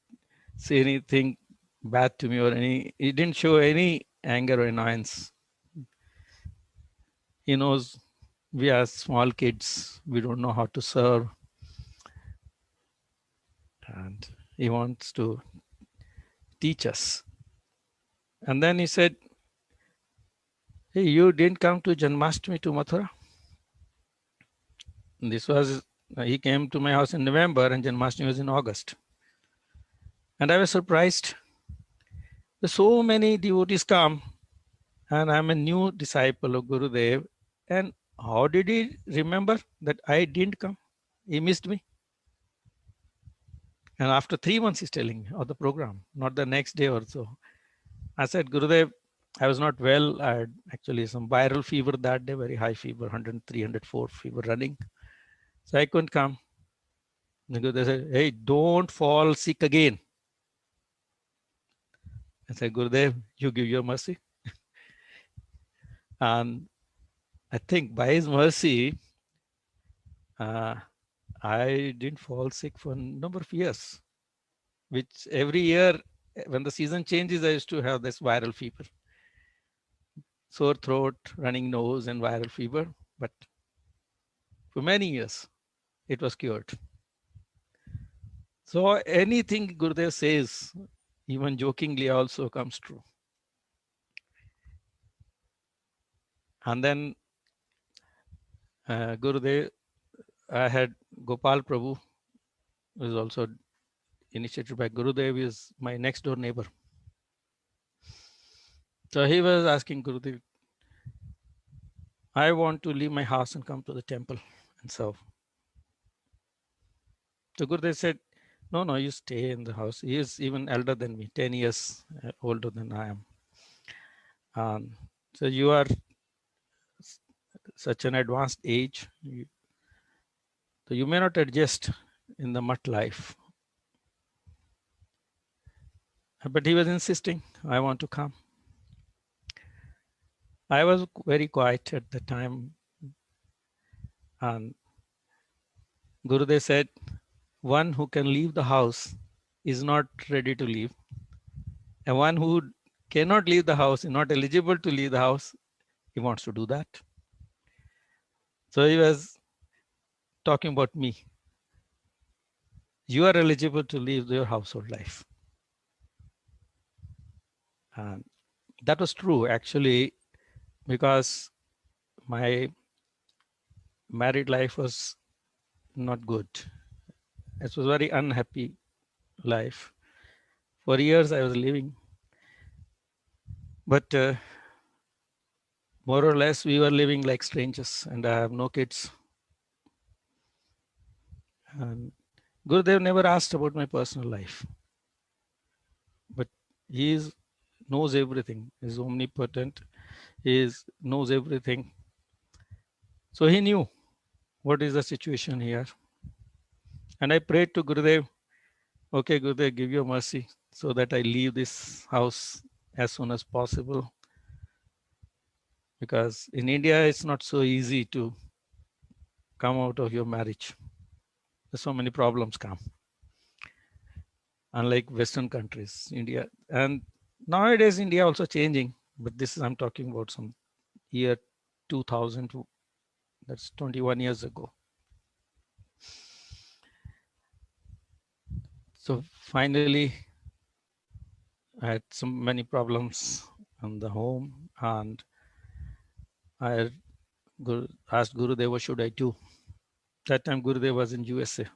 say anything bad to me, or he didn't show any anger or annoyance. He knows we are small kids. We don't know how to serve. And he wants to teach us. And then he said, "Hey, you didn't come to Janmashtami to Mathura?" This was, he came to my house in November and Janmashtami was in August. And I was surprised. So many devotees come, and I'm a new disciple of Gurudev. And how did he remember that I didn't come? He missed me. And after 3 months, he's telling me of the program, not the next day or so. I said, "Gurudev, I was not well. I had actually some viral fever that day, very high fever, 103, 104 fever running. So I couldn't come." And Gurudev said, "Hey, don't fall sick again." I said, "Gurudev, you give your mercy." And I think by his mercy, I didn't fall sick for a number of years, which every year when the season changes, I used to have this viral fever, sore throat, running nose, and viral fever. But for many years, it was cured. So anything Gurudev says, even jokingly, also comes true. And then Gurudev, I had Gopal Prabhu, who is also initiated by Gurudev, is my next door neighbor. So he was asking Gurudev, "I want to leave my house and come to the temple and serve." So Gurudev said, no, you stay in the house. He is even elder than me, 10 years older than I am. So you are such an advanced age, so you may not adjust in the mutt life. But he was insisting, I want to come. I was very quiet at the time, and Gurudev said, one who can leave the house is not ready to leave, and one who cannot leave the house, is not eligible to leave the house, he wants to do that. So he was talking about me. You are eligible to leave your household life. And that was true, actually, because my married life was not good. It was a very unhappy life. For years I was living, but more or less we were living like strangers, and I have no kids. And Gurudev never asked about my personal life, but he knows everything. He's omnipotent. He knows everything. So he knew what is the situation here. And I prayed to Gurudev, okay, Gurudev, give your mercy so that I leave this house as soon as possible. Because in India, it's not so easy to come out of your marriage. There's so many problems come. Unlike Western countries, India. And nowadays, India also changing. But this is, I'm talking about some year 2000, that's 21 years ago. So finally, I had many problems in the home, and I asked Gurudev, what should I do? That time Gurudev was in USA.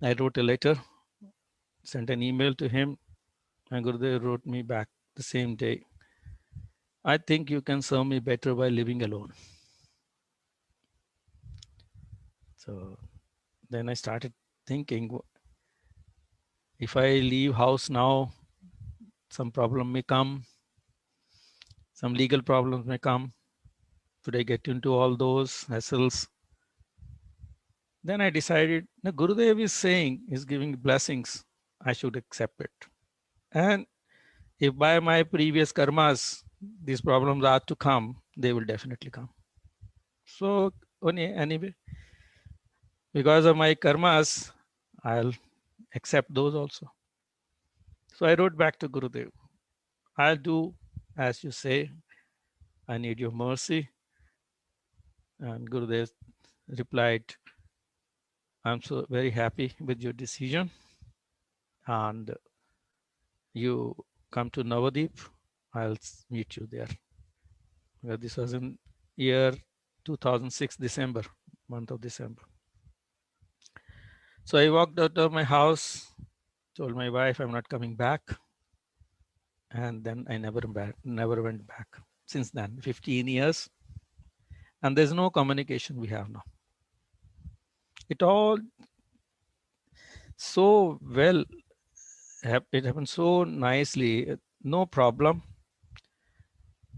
I wrote a letter, sent an email to him, and Gurudev wrote me back the same day. I think you can serve me better by living alone. So then I started thinking, if I leave house now, some problem may come, some legal problems may come. Should I get into all those hassles? Then I decided, no, Gurudev is saying, is giving blessings, I should accept it. And if by my previous karmas, these problems are to come, they will definitely come. So anyway, because of my karmas, I'll accept those also. So I wrote back to Gurudev, I'll do as you say, I need your mercy. And Gurudev replied, I'm so very happy with your decision. And you come to Navadip, I'll meet you there. Well, this was in year 2006, December, month of December. So I walked out of my house, told my wife I'm not coming back. And then I never went back. Since then, 15 years. And there's no communication we have now. It all so well, it happened so nicely, no problem,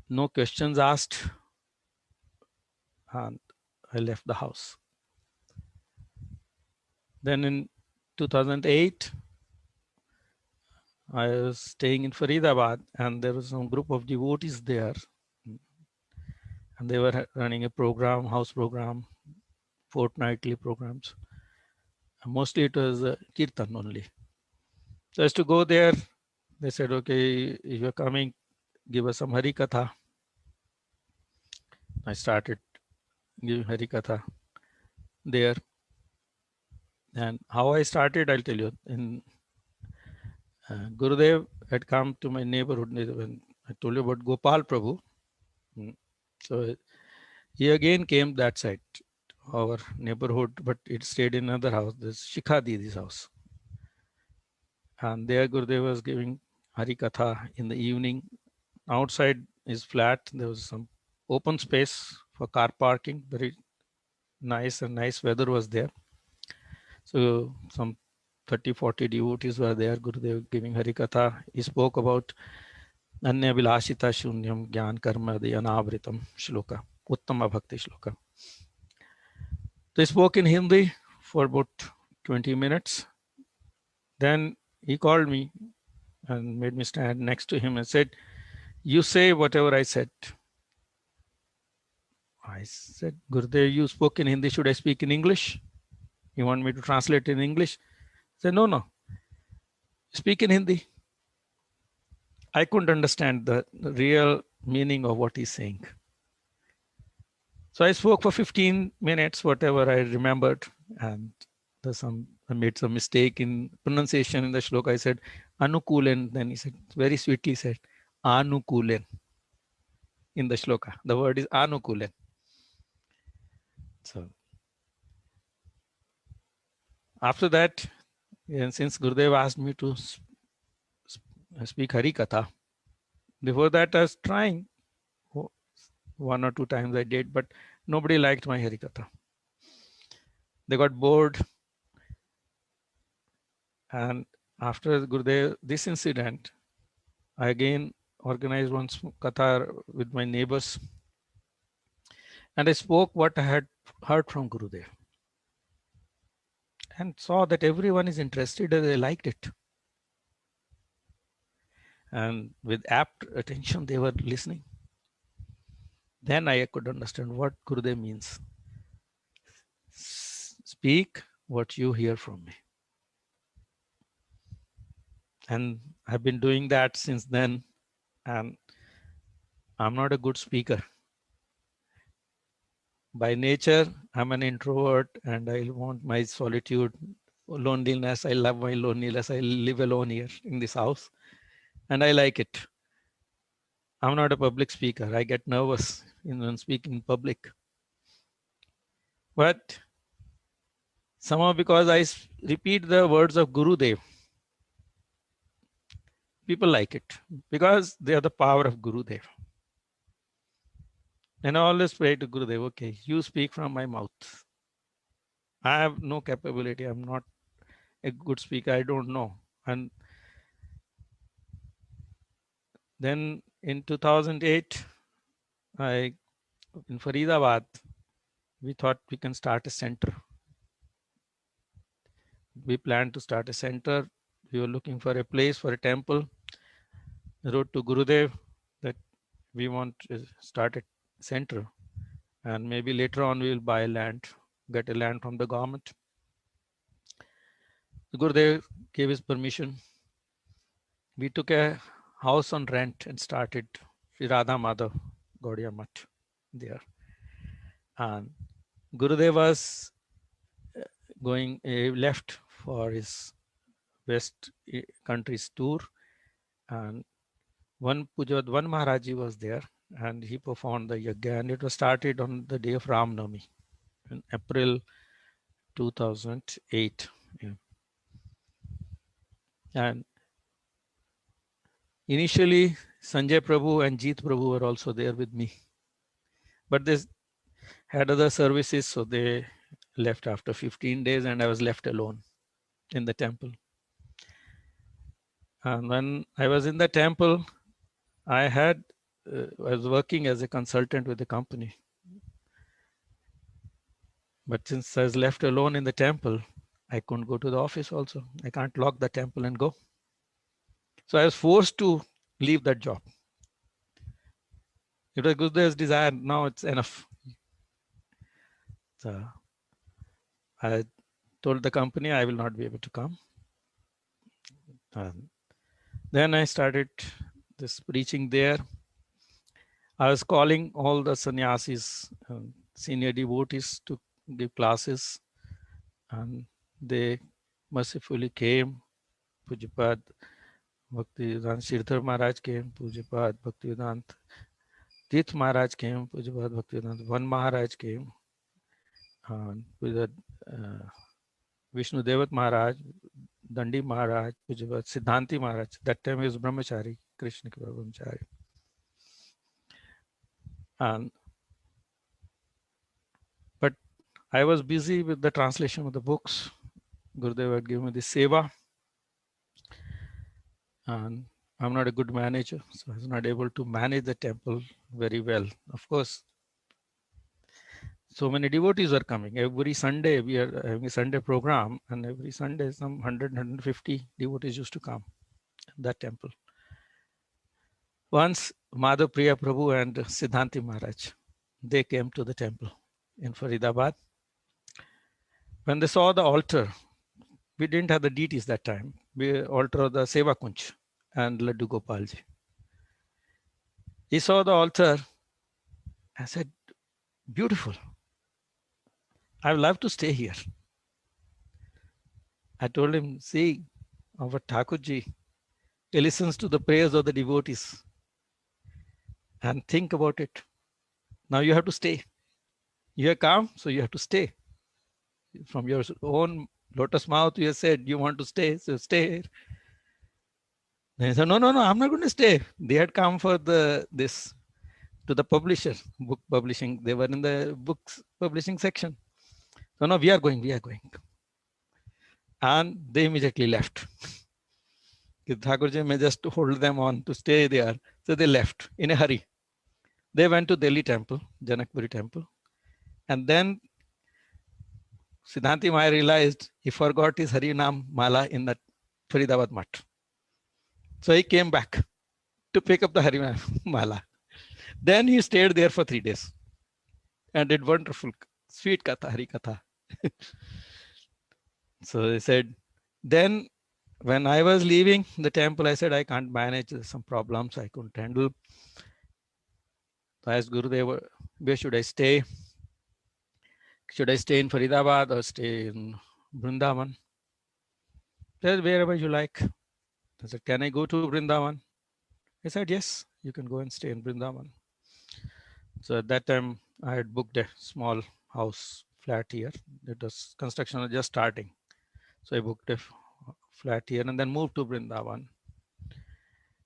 no questions asked. And I left the house. Then in 2008, I was staying in Faridabad, and there was some group of devotees there. And they were running a program, house program, fortnightly programs. And mostly it was Kirtan only. So as to go there, they said, okay, if you're coming, give us some Hari Katha. I started giving Hari Katha there. And how I started, I'll tell you. In Gurudev had come to my neighborhood when I told you about Gopal Prabhu. So he again came that side, our neighborhood, but it stayed in another house. This Shikha Didi's house. And there Gurudev was giving Hari Katha in the evening. Outside is flat. There was some open space for car parking. Very nice, and nice weather was there. So some 30, 40 devotees were there. Gurudev giving Hari Katha. He spoke about Anyavilashita Shunyam Gyan Karma the Anavritam Shloka, Uttama Bhakti Shloka. They spoke in Hindi for about 20 minutes. Then he called me and made me stand next to him and said, "You say whatever I said." I said, "Gurudev, you spoke in Hindi. Should I speak in English? You want me to translate in English?" He said, "No. Speak in Hindi." I couldn't understand the real meaning of what he's saying. So I spoke for 15 minutes, whatever I remembered. And I made some mistake in pronunciation in the shloka. I said, Anukulen. Then he said, very sweetly said, Anukulen in the shloka. The word is Anukulen. So after that, and since Gurudev asked me to speak Hari Katha, before that I was trying. 1 or 2 times I did, but nobody liked my Hari Katha. They got bored. And after Gurudev, this incident, I again organized one katha with my neighbors. And I spoke what I had heard from Gurudev. And saw that everyone is interested and they liked it. And with apt attention, they were listening. Then I could understand what Gurudev means. Speak what you hear from me. And I've been doing that since then. And I'm not a good speaker. By nature, I'm an introvert and I want my solitude, loneliness. I love my loneliness. I live alone here in this house and I like it. I'm not a public speaker. I get nervous when speaking in public. But somehow because I repeat the words of Gurudev, people like it because they are the power of Gurudev. And I always pray to Gurudev, okay, you speak from my mouth. I have no capability. I'm not a good speaker. I don't know. And then in 2008, in Faridabad, we thought we can start a center. We planned to start a center. We were looking for a place for a temple. I wrote to Gurudev that we want to start a center. And maybe later on we will buy land, get a land from the government. Gurudev gave his permission. We took a house on rent and started Radha Madhav Gaudiya Math there. And Gurudev was left for his West countries tour. And one Maharaji was there and he performed the yajna, and it was started on the day of Ramnami in April 2008. Yeah. And initially, Sanjay Prabhu and Jeet Prabhu were also there with me. But they had other services, so they left after 15 days and I was left alone in the temple. And when I was in the temple, I was working as a consultant with the company. But since I was left alone in the temple, I couldn't go to the office also. I can't lock the temple and go. So I was forced to leave that job. It was Gurudev's desire. Now it's enough. So I told the company I will not be able to come. And then I started this preaching there. I was calling all the sannyasis, senior devotees to give classes, and they mercifully came. Pujapad Bhaktivedanta Sirdhar Maharaj came, Pujapad Bhaktivedanta Tirth Maharaj came, Pujapad Bhaktivedanta Van Maharaj came, and Pujapad Vishnu Devat Maharaj, Dandi Maharaj, Pujapad Siddhanti Maharaj. That time he was Brahmachari, Krishna Brahmachari. But I was busy with the translation of the books. Gurudev had given me the seva. And I'm not a good manager, so I was not able to manage the temple very well. Of course, so many devotees are coming. Every Sunday, we are having a Sunday program, and every Sunday, some 100, 150 devotees used to come at that temple. Once, Madhav Priya Prabhu and Siddhanti Maharaj, they came to the temple in Faridabad. When they saw the altar, we didn't have the deities that time. We altar of the Seva Kunj and Laddu Gopalji. He saw the altar. I said, beautiful. I would love to stay here. I told him, see, our Thakurji, he listens to the prayers of the devotees. And think about it. Now you have to stay. You have come, so you have to stay. From your own lotus mouth, you have said you want to stay, so stay here. Then he said, no, I'm not going to stay. They had come for this to the publisher, book publishing. They were in the books publishing section. So no, we are going. And they immediately left. Thakurji may just hold them on to stay there. So they left in a hurry. They went to Delhi temple, Janakpuri temple. And then Siddhanti Maya realized he forgot his Harinam Mala in the Faridabad Math. So he came back to pick up the Harinam Mala. Then he stayed there for 3 days and did wonderful, sweet Katha, Hari Katha. So they said, then when I was leaving the temple, I said, I can't manage, there's some problems I couldn't handle. So I asked Gurudeva, where should I stay? Should I stay in Faridabad or stay in Vrindavan? He said, wherever you like. I said, can I go to Vrindavan? He said, yes, you can go and stay in Vrindavan. So at that time, I had booked a small house flat here. It was construction was just starting. So I booked a flat here and then moved to Vrindavan.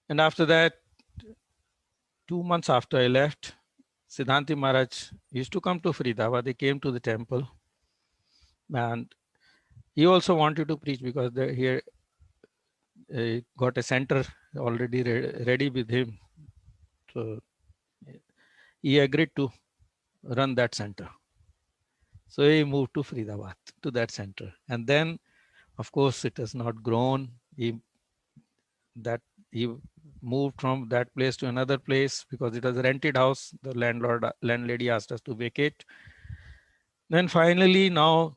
And after that, 2 months after I left, Siddhanti Maharaj used to come to Faridabad. They came to the temple. And he also wanted to preach because here got a center already ready with him. So he agreed to run that center. So he moved to Faridabad, to that center. And then, of course, it has not grown. He moved from that place to another place because it was a rented house. The landlady asked us to vacate. Then finally, now,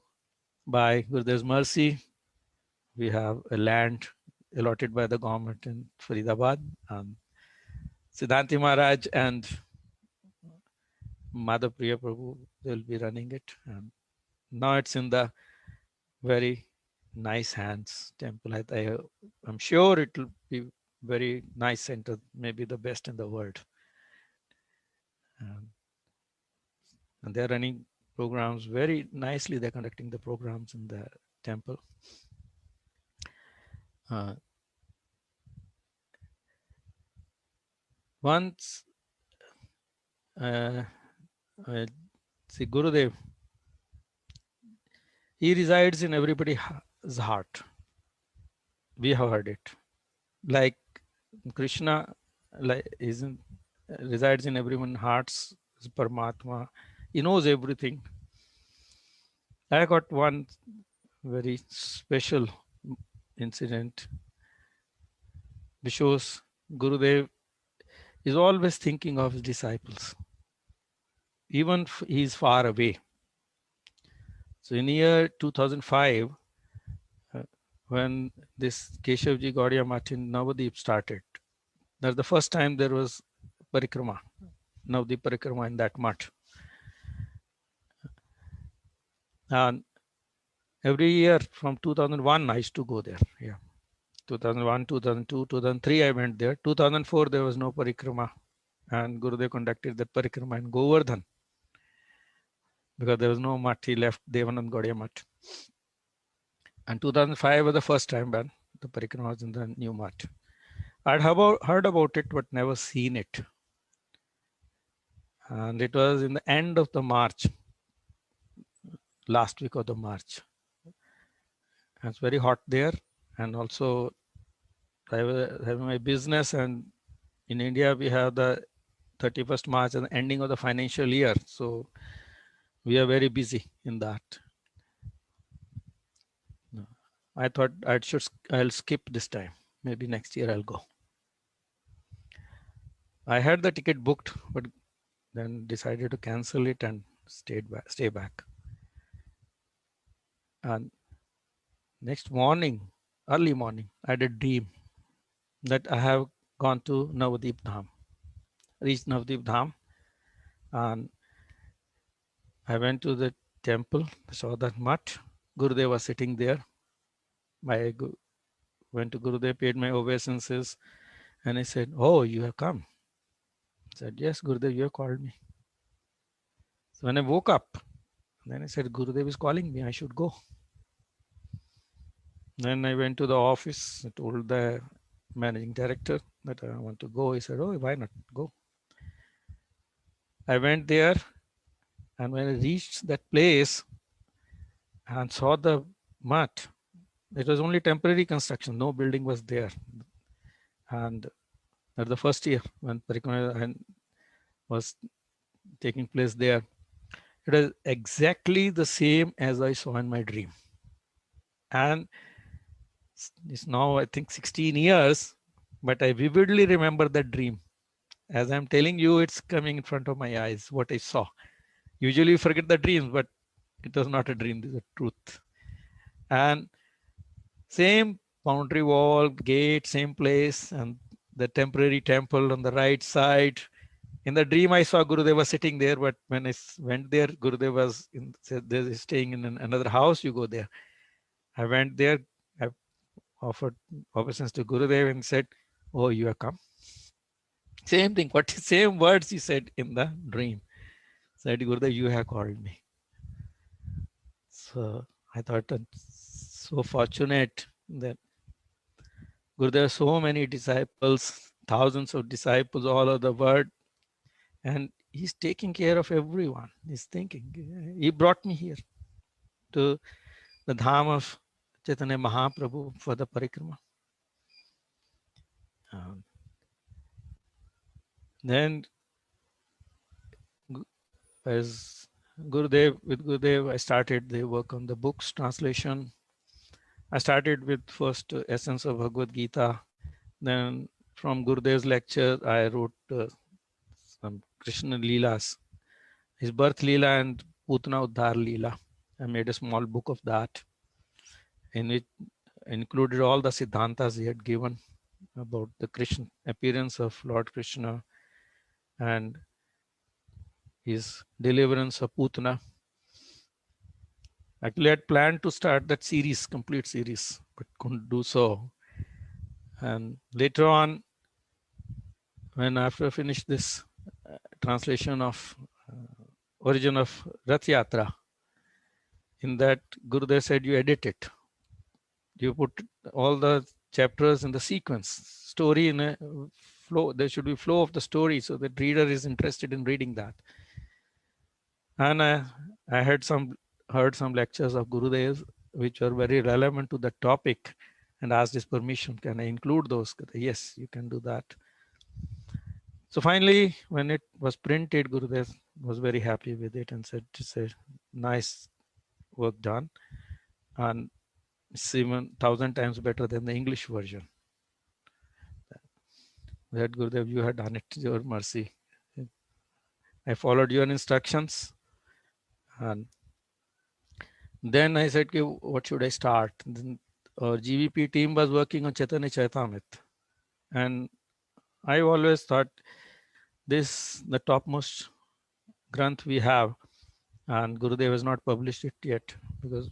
by Gurudev's mercy, we have a land allotted by the government in Faridabad. Siddhanti Maharaj and Madhav Priya Prabhu, they will be running it. And now it's in the very nice hands temple. I'm sure it will be very nice center, maybe the best in the world. And they're running programs very nicely. They're conducting the programs in the temple. Once, see Gurudev, he resides in everybody's heart. We have heard it. Like Krishna resides in everyone's hearts, is Paramatma. He knows everything. I got one very special incident which shows Gurudev is always thinking of his disciples, even if he is far away. So in year 2005, when this Keshavji Gaudiya Math in Navadip started, that's the first time there was parikrama, Navadip parikrama in that math. And every year from 2001, I used to go there. Yeah, 2001, 2002, 2003, I went there. 2004, there was no parikrama, and Gurudev conducted that parikrama in Govardhan because there was no math. He left Devanand Gaudiya Math. And 2005 was the first time when the parikrama was in the new math. I'd heard about it, but never seen it. And it was in the end of the March, last week of the March. It's very hot there. And also I was having my business, and in India we have the 31st March and the ending of the financial year. So we are very busy in that. I thought I'll skip this time. Maybe next year I'll go. I had the ticket booked, but then decided to cancel it and stay back. And next morning, early morning, I had a dream that I have gone to Navadip Dham, reached Navadip Dham, and I went to the temple, saw that mutt. Gurudeva was sitting there. I went to Gurudev, paid my obeisances, and I said, "Oh, you have come." I said, "Yes, Gurudev, you have called me." So when I woke up, then I said, "Gurudev is calling me, I should go." Then I went to the office, I told the managing director that I want to go. He said, "Oh, why not go?" I went there, and when I reached that place and saw the mutt, it was only temporary construction, no building was there. And at the first year when Parikrama was taking place there, it was exactly the same as I saw in my dream. And it's now, I think, 16 years, but I vividly remember that dream. As I'm telling you, it's coming in front of my eyes, what I saw. Usually you forget the dreams, but it was not a dream, this is a truth. And same boundary wall, gate, same place, and the temporary temple on the right side. In the dream, I saw Gurudeva sitting there, but when I went there, Gurudeva was said they're staying in another house, you go there. I went there, I offered obeisance to Gurudev and said, "Oh, you have come." Same thing, what same words he said in the dream. Said, "Gurudev, you have called me." So I thought, so fortunate that Gurudev has so many disciples, thousands of disciples all over the world, and he's taking care of everyone. He's thinking. He brought me here to the Dham of Chaitanya Mahaprabhu for the Parikrama. Then as with Gurudev, I started the work on the books translation. I started with first Essence of Bhagavad Gita. Then from Gurudev's lecture, I wrote some Krishna Leelas, his birth Leela and Putana Uddhar Leela. I made a small book of that, in it included all the Siddhantas he had given about the Krishna appearance of Lord Krishna and his deliverance of Putana. Actually, I had planned to start that series, complete series, but couldn't do so. And later on, when after I finished this translation of origin of Rath Yatra, in that Gurudev said, you edit it. You put all the chapters in the sequence, story in a flow. There should be flow of the story so that reader is interested in reading that. And I heard some lectures of Gurudev's which are very relevant to the topic, and asked his permission, can I include those? Yes, you can do that. So finally, when it was printed, Gurudev was very happy with it and said, it's a nice work done, and it's even 1,000 times better than the English version. That Gurudev, you had done it, your mercy. I followed your instructions. And then I said, okay, what should I start? Then our GVP team was working on Chaitanya Charitamrita. And I always thought this, the topmost granth we have, and Gurudev has not published it yet, because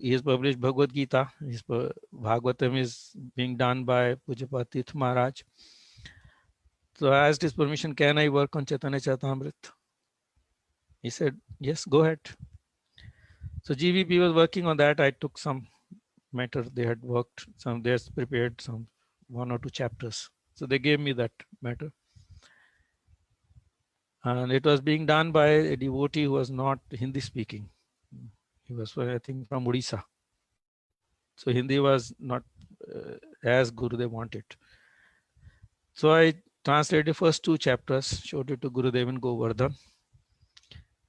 he has published Bhagavad Gita. His Bhagavatam is being done by Pujapati Tirth Maharaj. So I asked his permission, can I work on Chaitanya Charitamrita? He said, yes, go ahead. So GVP was working on that. I took some matter they had worked, they had prepared some 1 or 2 chapters. So they gave me that matter. And it was being done by a devotee who was not Hindi speaking. He was, I think, from Odisha. So Hindi was not as Gurudev wanted. So I translated the first 2 chapters, showed it to Gurudev in Govardhan.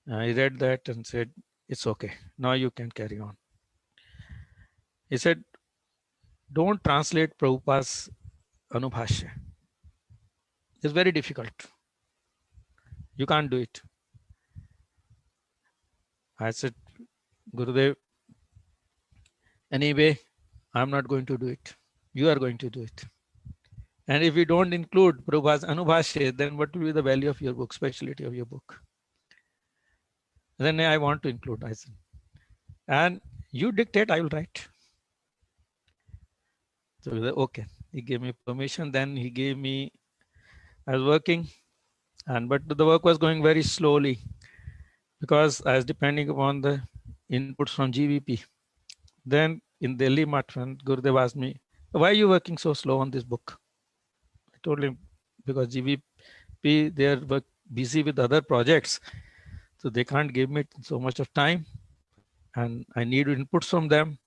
I read that and said, it's okay. Now you can carry on. He said, don't translate Prabhupada's Anubhashya. It's very difficult. You can't do it. I said, Gurudev, anyway, I'm not going to do it. You are going to do it. And if you don't include Prabhupada's Anubhashya, then what will be the value of your book, speciality of your book? Then I want to include, I said. And you dictate, I will write. So he said, okay. He gave me permission. Then he gave me, I was working, but the work was going very slowly because I was depending upon the inputs from GVP. Then in Delhi, Matvan, Gurudev asked me, why are you working so slow on this book? I told him, because GVP, they are busy with other projects. So they can't give me so much of time. And I need inputs from them.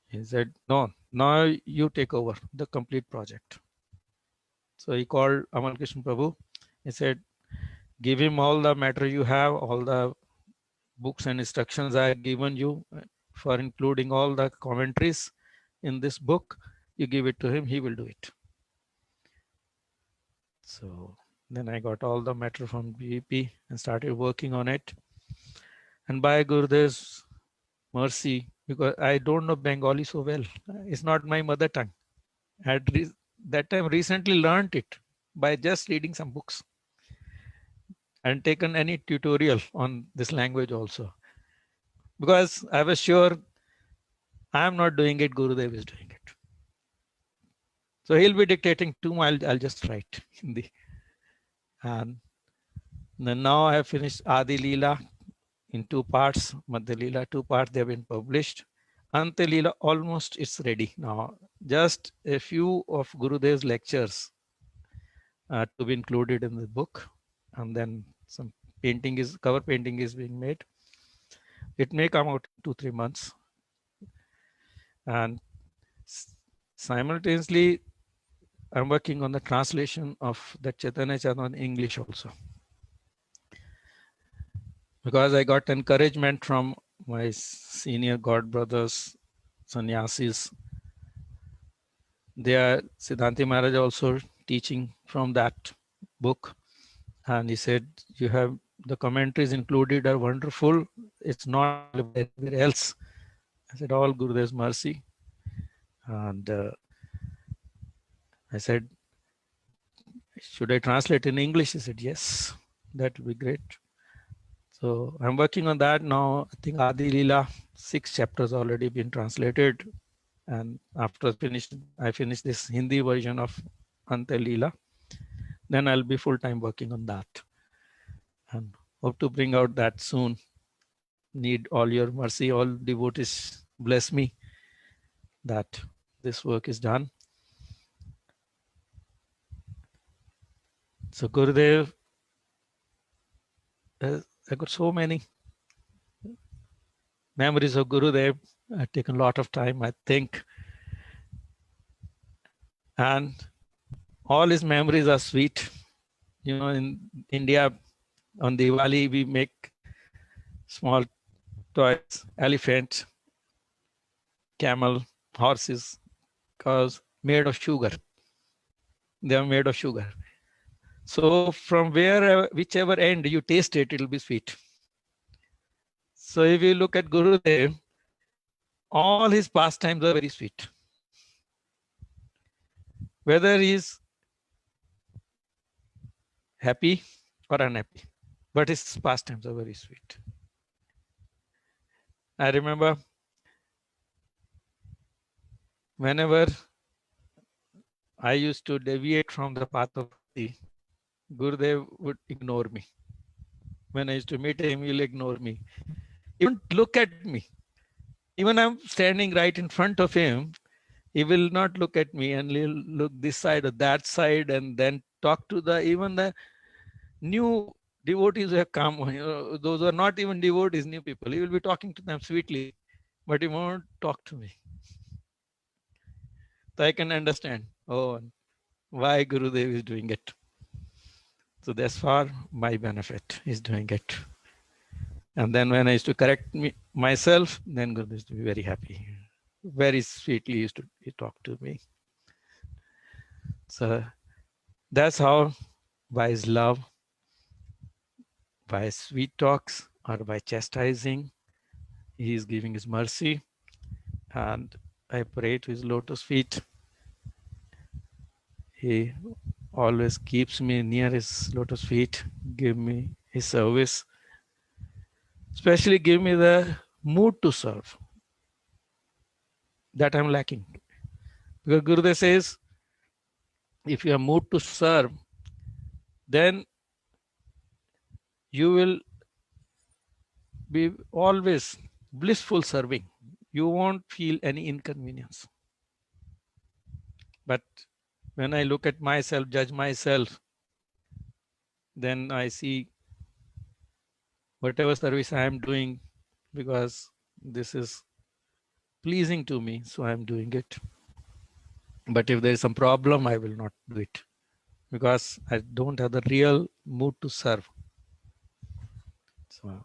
He said, no, now you take over the complete project. So he called Amal Krishna Prabhu. He said, give him all the matter you have, all the books and instructions I have given you for including all the commentaries in this book. You give it to him, he will do it. So then I got all the matter from GP and started working on it. And by Gurudev's mercy, because I don't know Bengali so well, it's not my mother tongue. I had that time recently learned it by just reading some books and taken any tutorial on this language also. Because I was sure I am not doing it, Gurudev is doing it. So he'll be dictating to me, I'll just write Hindi. And then now I have finished Adi Leela in 2 parts, Madhya Leela 2 parts, they have been published. Ante Leela almost it's ready now. Just a few of Gurudev's lectures to be included in the book. And then some cover painting is being made. It may come out in 2-3 months. And simultaneously, I'm working on the translation of the Chaitanya Charitamrita in English also. Because I got encouragement from my senior God brothers, sannyasis. They are, Siddhanti Maharaj also teaching from that book. And he said, you have the commentaries included are wonderful. It's not anywhere else. I said, all Gurudev's mercy. And I said, should I translate in English? He said, yes, that would be great. So I'm working on that now. I think Adi Leela, 6 chapters already been translated. And after I finish this Hindi version of Ante Leela, then I'll be full-time working on that. And hope to bring out that soon. Need all your mercy, all devotees bless me that this work is done. So Gurudev, I got so many memories of Gurudev. I've taken a lot of time, I think. And all his memories are sweet. You know, in India, on Diwali, we make small toys, elephant, camel, horses, cows, made of sugar. They are made of sugar. So from whichever end you taste it, it'll be sweet. So if you look at Gurudev, all his pastimes are very sweet. Whether he's happy or unhappy, but his pastimes are very sweet. I remember whenever I used to deviate from the path of bhakti, Gurudev would ignore me. When I used to meet him, he'll ignore me. He won't look at me. Even I'm standing right in front of him, he will not look at me and he'll look this side or that side and then talk to even the new devotees who have come, those who are not even devotees, new people. He will be talking to them sweetly, but he won't talk to me. So I can understand, oh, why Gurudev is doing it. So that's for my benefit, he's doing it. And then when I used to correct myself, then Gurudev used to be very happy. Very sweetly used to talk to me. So that's how, by his love, by sweet talks, or by chastising, he is giving his mercy. And I pray to his lotus feet. He always keeps me near his lotus feet, give me his service, especially give me the mood to serve that I'm lacking. Because Gurudev says, if you have mood to serve, then you will be always blissful serving. You won't feel any inconvenience. But when I look at myself, judge myself, then I see whatever service I am doing, because this is pleasing to me, so I'm doing it. But if there is some problem, I will not do it, because I don't have the real mood to serve. So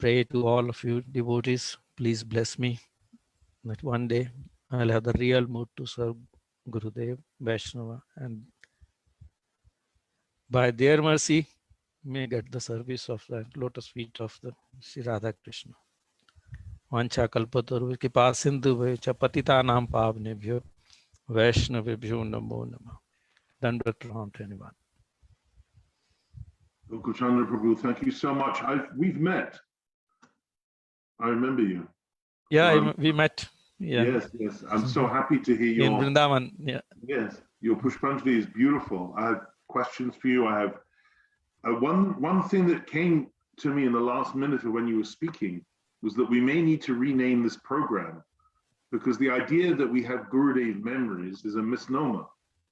pray to all of you devotees, please bless me that one day I'll have the real mood to serve Gurudev, Vaishnava, and by their mercy may get the service of the lotus feet of the Sri Radha Krishna. Vancha kalpataru kripa sindhu vecha patitanam pavnebhyo Vaishnavebhyo namo namah. Dandavat pranam to anyone. Gokul Chandra Prabhu, thank you so much. We've met. I remember you. Yeah, we met. Yeah. Yes. I'm so happy to hear your... In Vrindavan, yeah. Yes, your Pushpanjali is beautiful. I have questions for you. I have one thing that came to me in the last minute of when you were speaking was that we may need to rename this program, because the idea that we have Gurudeva Memories is a misnomer,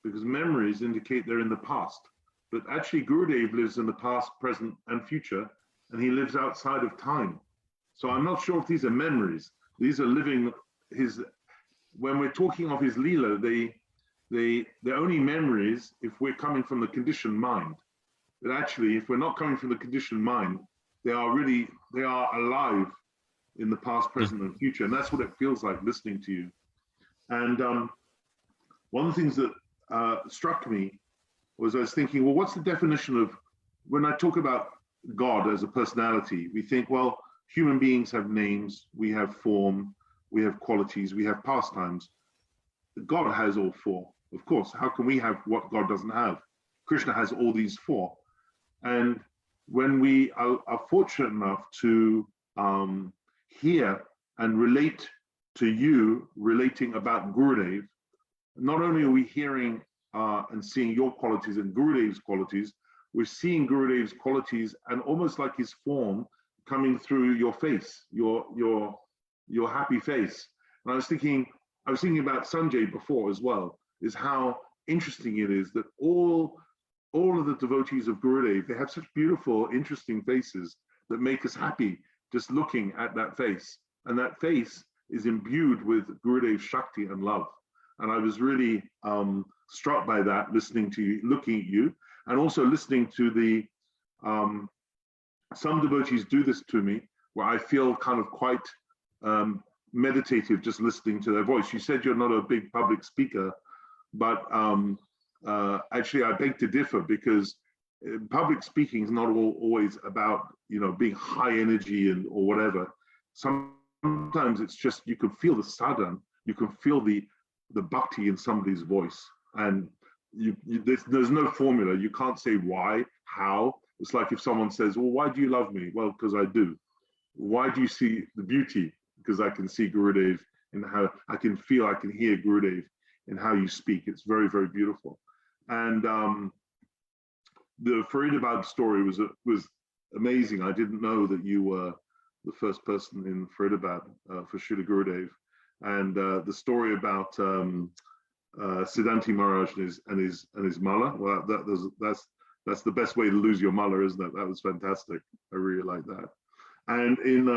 because memories indicate they're in the past. But actually Gurudev lives in the past, present, and future, and he lives outside of time. So I'm not sure if these are memories. These are living when we're talking of his Leela, they're only memories if we're coming from the conditioned mind. But actually, if we're not coming from the conditioned mind, they are alive in the past, present, and future. And that's what it feels like listening to you. And one of the things that struck me was I was thinking, well, what's the definition of, when I talk about God as a personality, we think, well, human beings have names, we have form, we have qualities, we have pastimes. God has all four. Of course, how can we have what God doesn't have? Krishna has all these four. And when we are fortunate enough to hear and relate to you relating about Gurudev, not only are we hearing and seeing your qualities and Gurudev's qualities, we're seeing Gurudev's qualities and almost like his form coming through your face, your happy face. And I was thinking about Sanjay before as well, is how interesting it is that all of the devotees of Gurudev, they have such beautiful, interesting faces that make us happy just looking at that face. And that face is imbued with Gurudev's Shakti and love. And I was really struck by that, listening to you, looking at you, and also listening to the, some devotees do this to me, where I feel kind of quite meditative just listening to their voice. You said you're not a big public speaker, but actually I beg to differ, because public speaking is not always about, being high energy or whatever. Sometimes it's just, you can feel the sadhan, you can feel the bhakti in somebody's voice, and there's no formula. You can't say why, how. It's like if someone says, well, why do you love me? Well, because I do. Why do you see the beauty? Because I can see Gurudev in how I can feel, I can hear Gurudev in how you speak. It's very, very beautiful. And the Faridabad story was amazing. I didn't know that you were the first person in Faridabad for Srila Gurudev. And the story about Siddhanti Maharaj and his mala. Well, that's the best way to lose your mala, isn't it? That was fantastic. I really like that. And and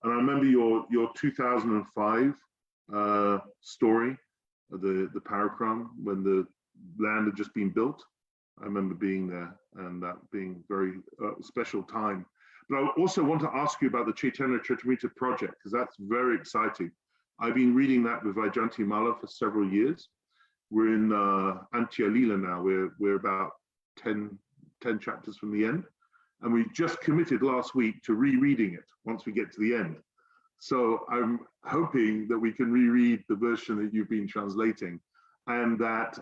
I remember your 2005 story, the Parakram, when the land had just been built. I remember being there and that being very special time. But I also want to ask you about the Chaitanya Charitamrita project, because that's very exciting. I've been reading that with Vaijayanti Mala for several years. We're in Antya Lila now. We're about 10 chapters from the end. And we just committed last week to rereading it once we get to the end. So I'm hoping that we can reread the version that you've been translating, and that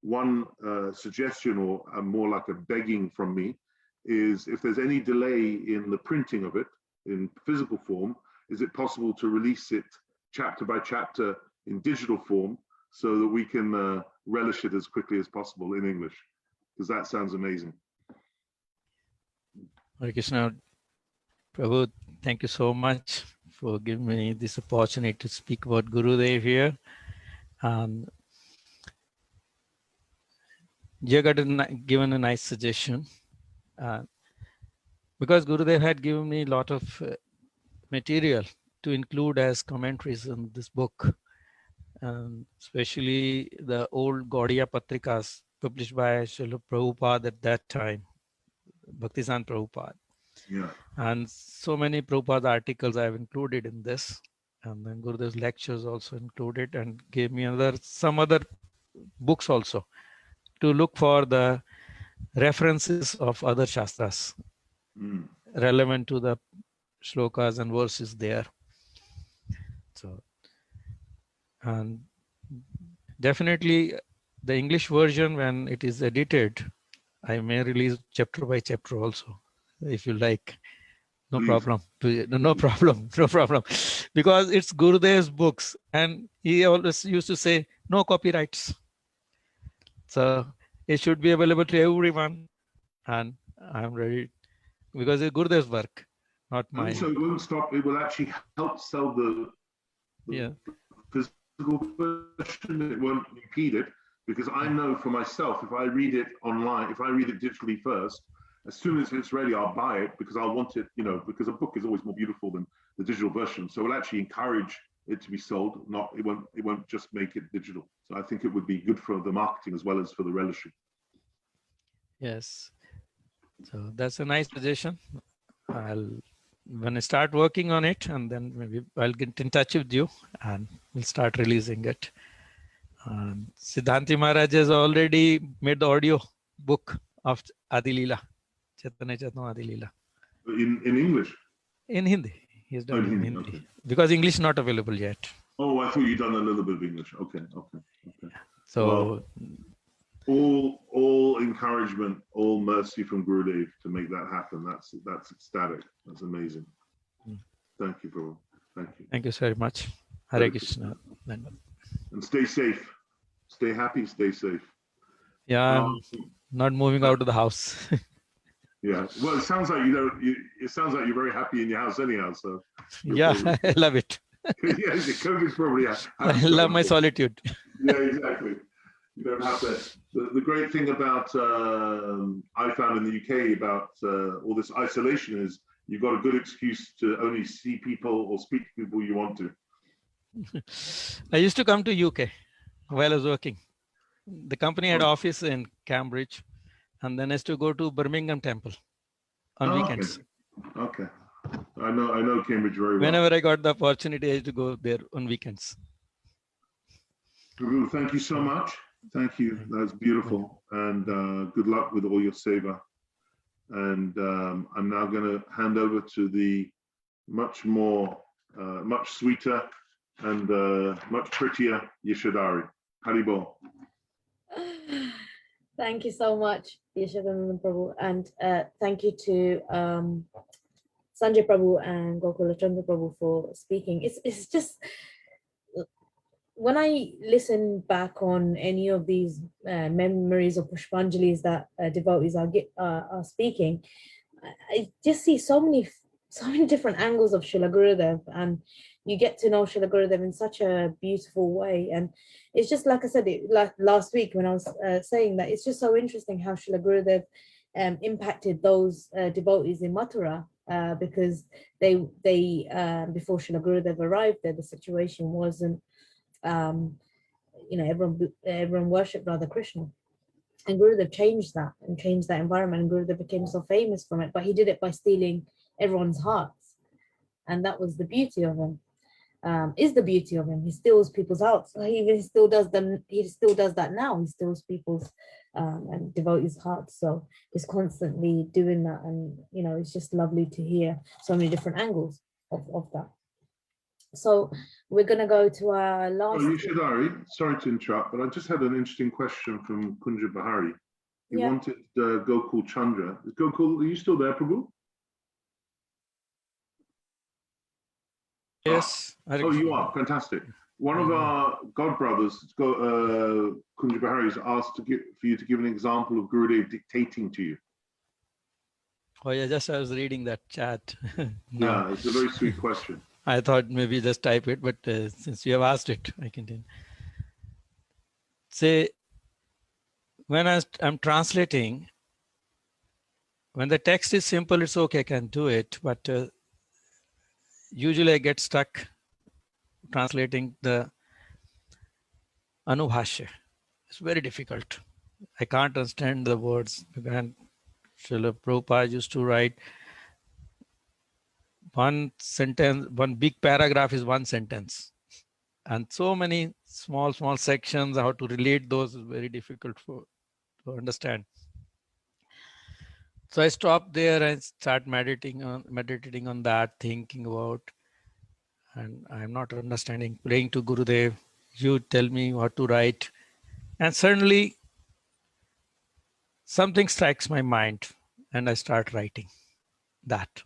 one suggestion, or more like a begging from me, is if there's any delay in the printing of it in physical form, is it possible to release it chapter by chapter in digital form so that we can relish it as quickly as possible in English? Because that sounds amazing. Hare Krishna. Prabhu, thank you so much for giving me this opportunity to speak about Gurudev here. You got given a nice suggestion, because Gurudev had given me a lot of material to include as commentaries in this book, especially the old Gaudiya Patrikas published by Srila Prabhupada at that time, Bhaktisant Prabhupada. Yeah. And so many Prabhupada articles I've included in this, and then Gurudev's lectures also included, and gave me some other books also to look for the references of other Shastras relevant to the shlokas and verses there. So, and definitely the English version, when it is edited, I may release chapter by chapter also, if you like. No Please. problem. No problem. No problem. Because it's Gurudev's books, and he always used to say, no copyrights. So it should be available to everyone. And I'm ready, because it's Gurudev's work, not mine. So it won't stop. It will actually help sell the physical version. It won't impede it, because I know for myself, if I read it online, if I read it digitally first, as soon as it's ready, I'll buy it, because I'll want it, because a book is always more beautiful than the digital version. So it'll actually encourage it to be sold. It won't just make it digital. So I think it would be good for the marketing as well as for the relishing. Yes. So that's a nice suggestion. When I start working on it, and then maybe I'll get in touch with you and we'll start releasing it. Siddhanti Maharaj has already made the audio book of Adi Leela, Chaitanya Charitamrita Adi Leela. In English? In Hindi. He's done in Hindi. Okay. Because English is not available yet. Oh, I thought you'd done a little bit of English. Okay. So all encouragement, all mercy from Gurudev to make that happen. That's ecstatic. That's amazing. Thank you, Prabhu. Thank you. Thank you very much. Hare Krishna. And stay safe. Stay happy, stay safe. Yeah, I'm not moving out of the house. Yeah. Well, it sounds like it sounds like you're very happy in your house anyhow. So yeah, I love it. Yeah, the COVID's probably. I love my solitude. Yeah, exactly. You don't have to. The great thing about I found in the UK about all this isolation is you've got a good excuse to only see people or speak to people you want to. I used to come to UK while I was working. The company had office in Cambridge, and then I used to go to Birmingham Temple on weekends. Okay. I know Cambridge very well. Whenever I got the opportunity, I used to go there on weekends. Prabhu, thank you so much. Thank you. That's beautiful. And good luck with all your seva. And I'm now going to hand over to the much sweeter and much prettier Yashodhari. Haribol. Thank you so much, Yashodhara Prabhu. And thank you to Sanjay Prabhu and Gokul Chandra Prabhu for speaking. It's just, when I listen back on any of these memories or Pushpanjalis that devotees are speaking, I just see so many different angles of Srila Gurudev, and you get to know Srila Gurudev in such a beautiful way. And it's just like I said like last week when I was saying that it's just so interesting how Srila Gurudev impacted those devotees in Mathura because they before Srila Gurudev arrived there, the situation wasn't, everyone worshipped Radha Krishna. And Gurudev changed that and changed that environment, and Gurudev became so famous from it, but he did it by stealing everyone's hearts. And that was the beauty of him, is the beauty of him. He steals people's hearts. He still does them. He still does that now. He steals people's and devotees' hearts. So he's constantly doing that. And, it's just lovely to hear so many different angles of that. So we're going to go to our last. Oh, Yashadari, sorry to interrupt, but I just had an interesting question from Kunja Bahari. He wanted Gokul Chandra. Gokul, are you still there, Prabhu? Yes. Oh, you are. Fantastic. One of our god brothers, Kunja Bahari, has asked for you to give an example of Gurudev dictating to you. Oh yeah, just I was reading that chat. Yeah, it's a very sweet question. I thought maybe just type it, but since you have asked it, I can say, when I'm translating, when the text is simple, it's okay, I can do it. But usually I get stuck translating the Anubhashya. It's very difficult. I can't understand the words. And Srila Prabhupada used to write one sentence, one big paragraph is one sentence. And so many small sections, how to relate those is very difficult to understand. So I stopped there and start meditating on that, thinking about, and I'm not understanding, praying to Gurudev, you tell me what to write. And suddenly something strikes my mind and I start writing that.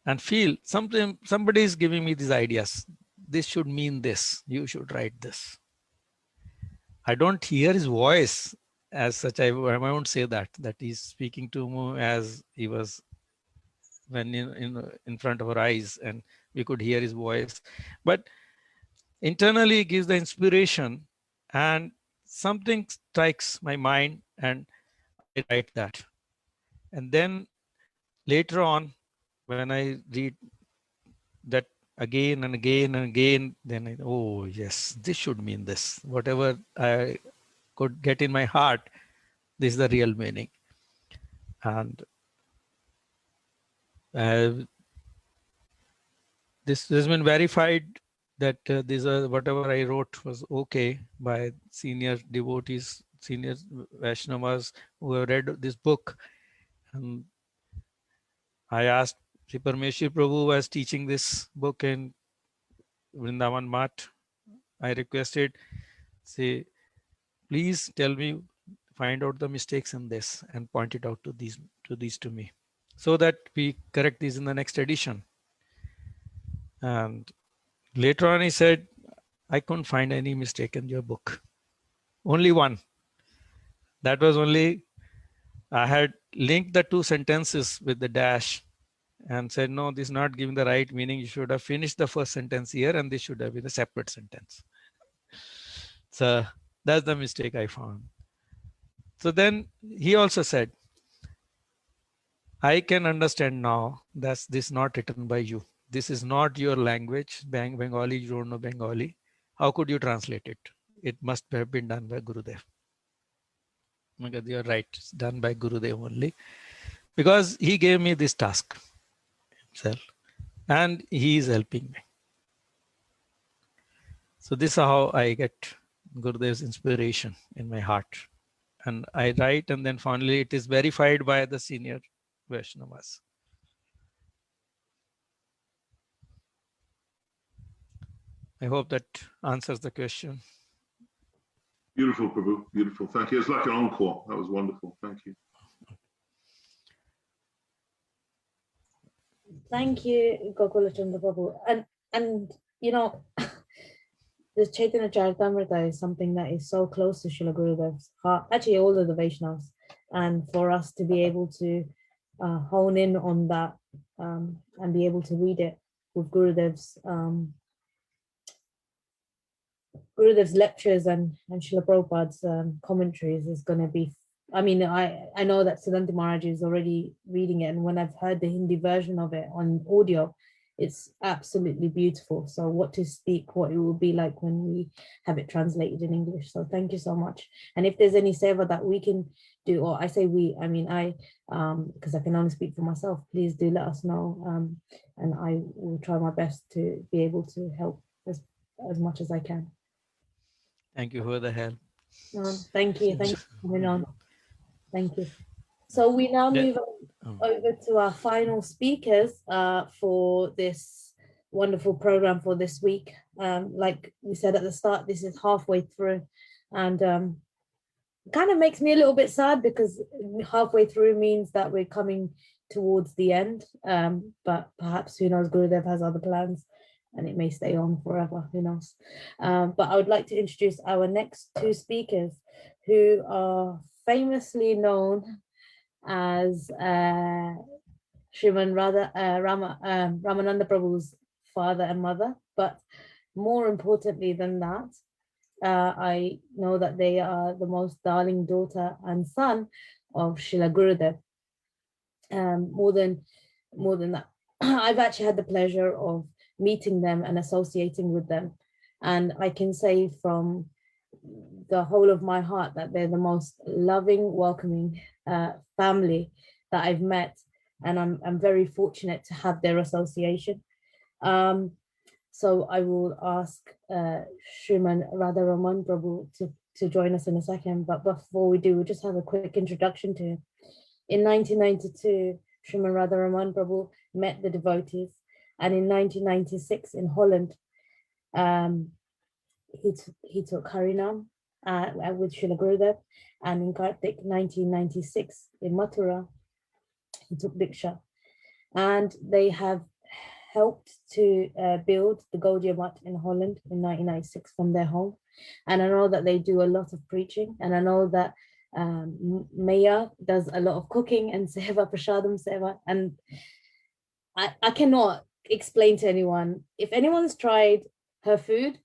And feel somebody is giving me these ideas. This should mean this. You should write this. I don't hear his voice as such. I won't say that he's speaking to me as he was when in front of our eyes, and we could hear his voice. But internally, it gives the inspiration, and something strikes my mind, and I write that. And then later on, when I read that again and again and again, then oh yes, this should mean this. Whatever I could get in my heart, this is the real meaning. And this has been verified that these are whatever I wrote was okay by senior devotees, senior Vaishnavas who have read this book. And I asked Sri Parmeshwar Prabhu was teaching this book in Vrindavan Mat. I requested, say, please tell me, find out the mistakes in this and point it out to these to me, so that we correct these in the next edition. And later on he said, I couldn't find any mistake in your book. Only one. That was only, I had linked the two sentences with the dash and said, no, this is not giving the right meaning. You should have finished the first sentence here and this should have been a separate sentence. So that's the mistake I found. So then he also said, I can understand now that this is not written by you. This is not your language, Bengali, you don't know Bengali. How could you translate it? It must have been done by Gurudev. You're right, it's done by Gurudev only. Because he gave me this task himself and he is helping me. So this is how I get Gurudev's inspiration in my heart. And I write, and then finally it is verified by the senior Vaishnavas. I hope that answers the question. Beautiful, Prabhu. Beautiful. Thank you. It's like an encore. That was wonderful. Thank you. Thank you, Gokul Chandra Prabhu. And the Chaitanya Charitamrita is something that is so close to Srila Gurudev's heart, actually all of the Vaishnavas, and for us to be able to hone in on that and be able to read it with Gurudev's lectures and Srila Prabhupada's commentaries is going to be I mean, I know that Siddhanta Maharaj is already reading it, and when I've heard the Hindi version of it on audio, it's absolutely beautiful. So what to speak, what it will be like when we have it translated in English. So thank you so much. And if there's any seva that we can do, or I say we, I mean I, because I can only speak for myself, please do let us know. And I will try my best to be able to help as much as I can. Thank you for the help. Thank you. Thank you for coming on. Thank you. So we now move over to our final speakers for this wonderful program for this week. Like we said at the start, this is halfway through, and kind of makes me a little bit sad because halfway through means that we're coming towards the end. But perhaps, who knows, Gurudev has other plans and it may stay on forever, who knows. But I would like to introduce our next two speakers, who are famously known as Sriman Radha, Ramananda Prabhu's father and mother. But more importantly than that, I know that they are the most darling daughter and son of Srila Gurudev. More than that, I've actually had the pleasure of meeting them and associating with them. And I can say from the whole of my heart that they're the most loving, welcoming family that I've met. And I'm very fortunate to have their association. So I will ask Sriman Radha Raman Prabhu to join us in a second. But before we do, we'll just have a quick introduction to him. In 1992, Sriman Radha Raman Prabhu met the devotees. And in 1996 in Holland, he took Harinam with Srila Gurudev. And in Kartik 1996 in Mathura, he took Diksha. And they have helped to build the Gaudiya Math in Holland in 1996 from their home. And I know that they do a lot of preaching. And I know that Maya does a lot of cooking and seva, prasadam seva. And I cannot explain to anyone. If anyone's tried her food,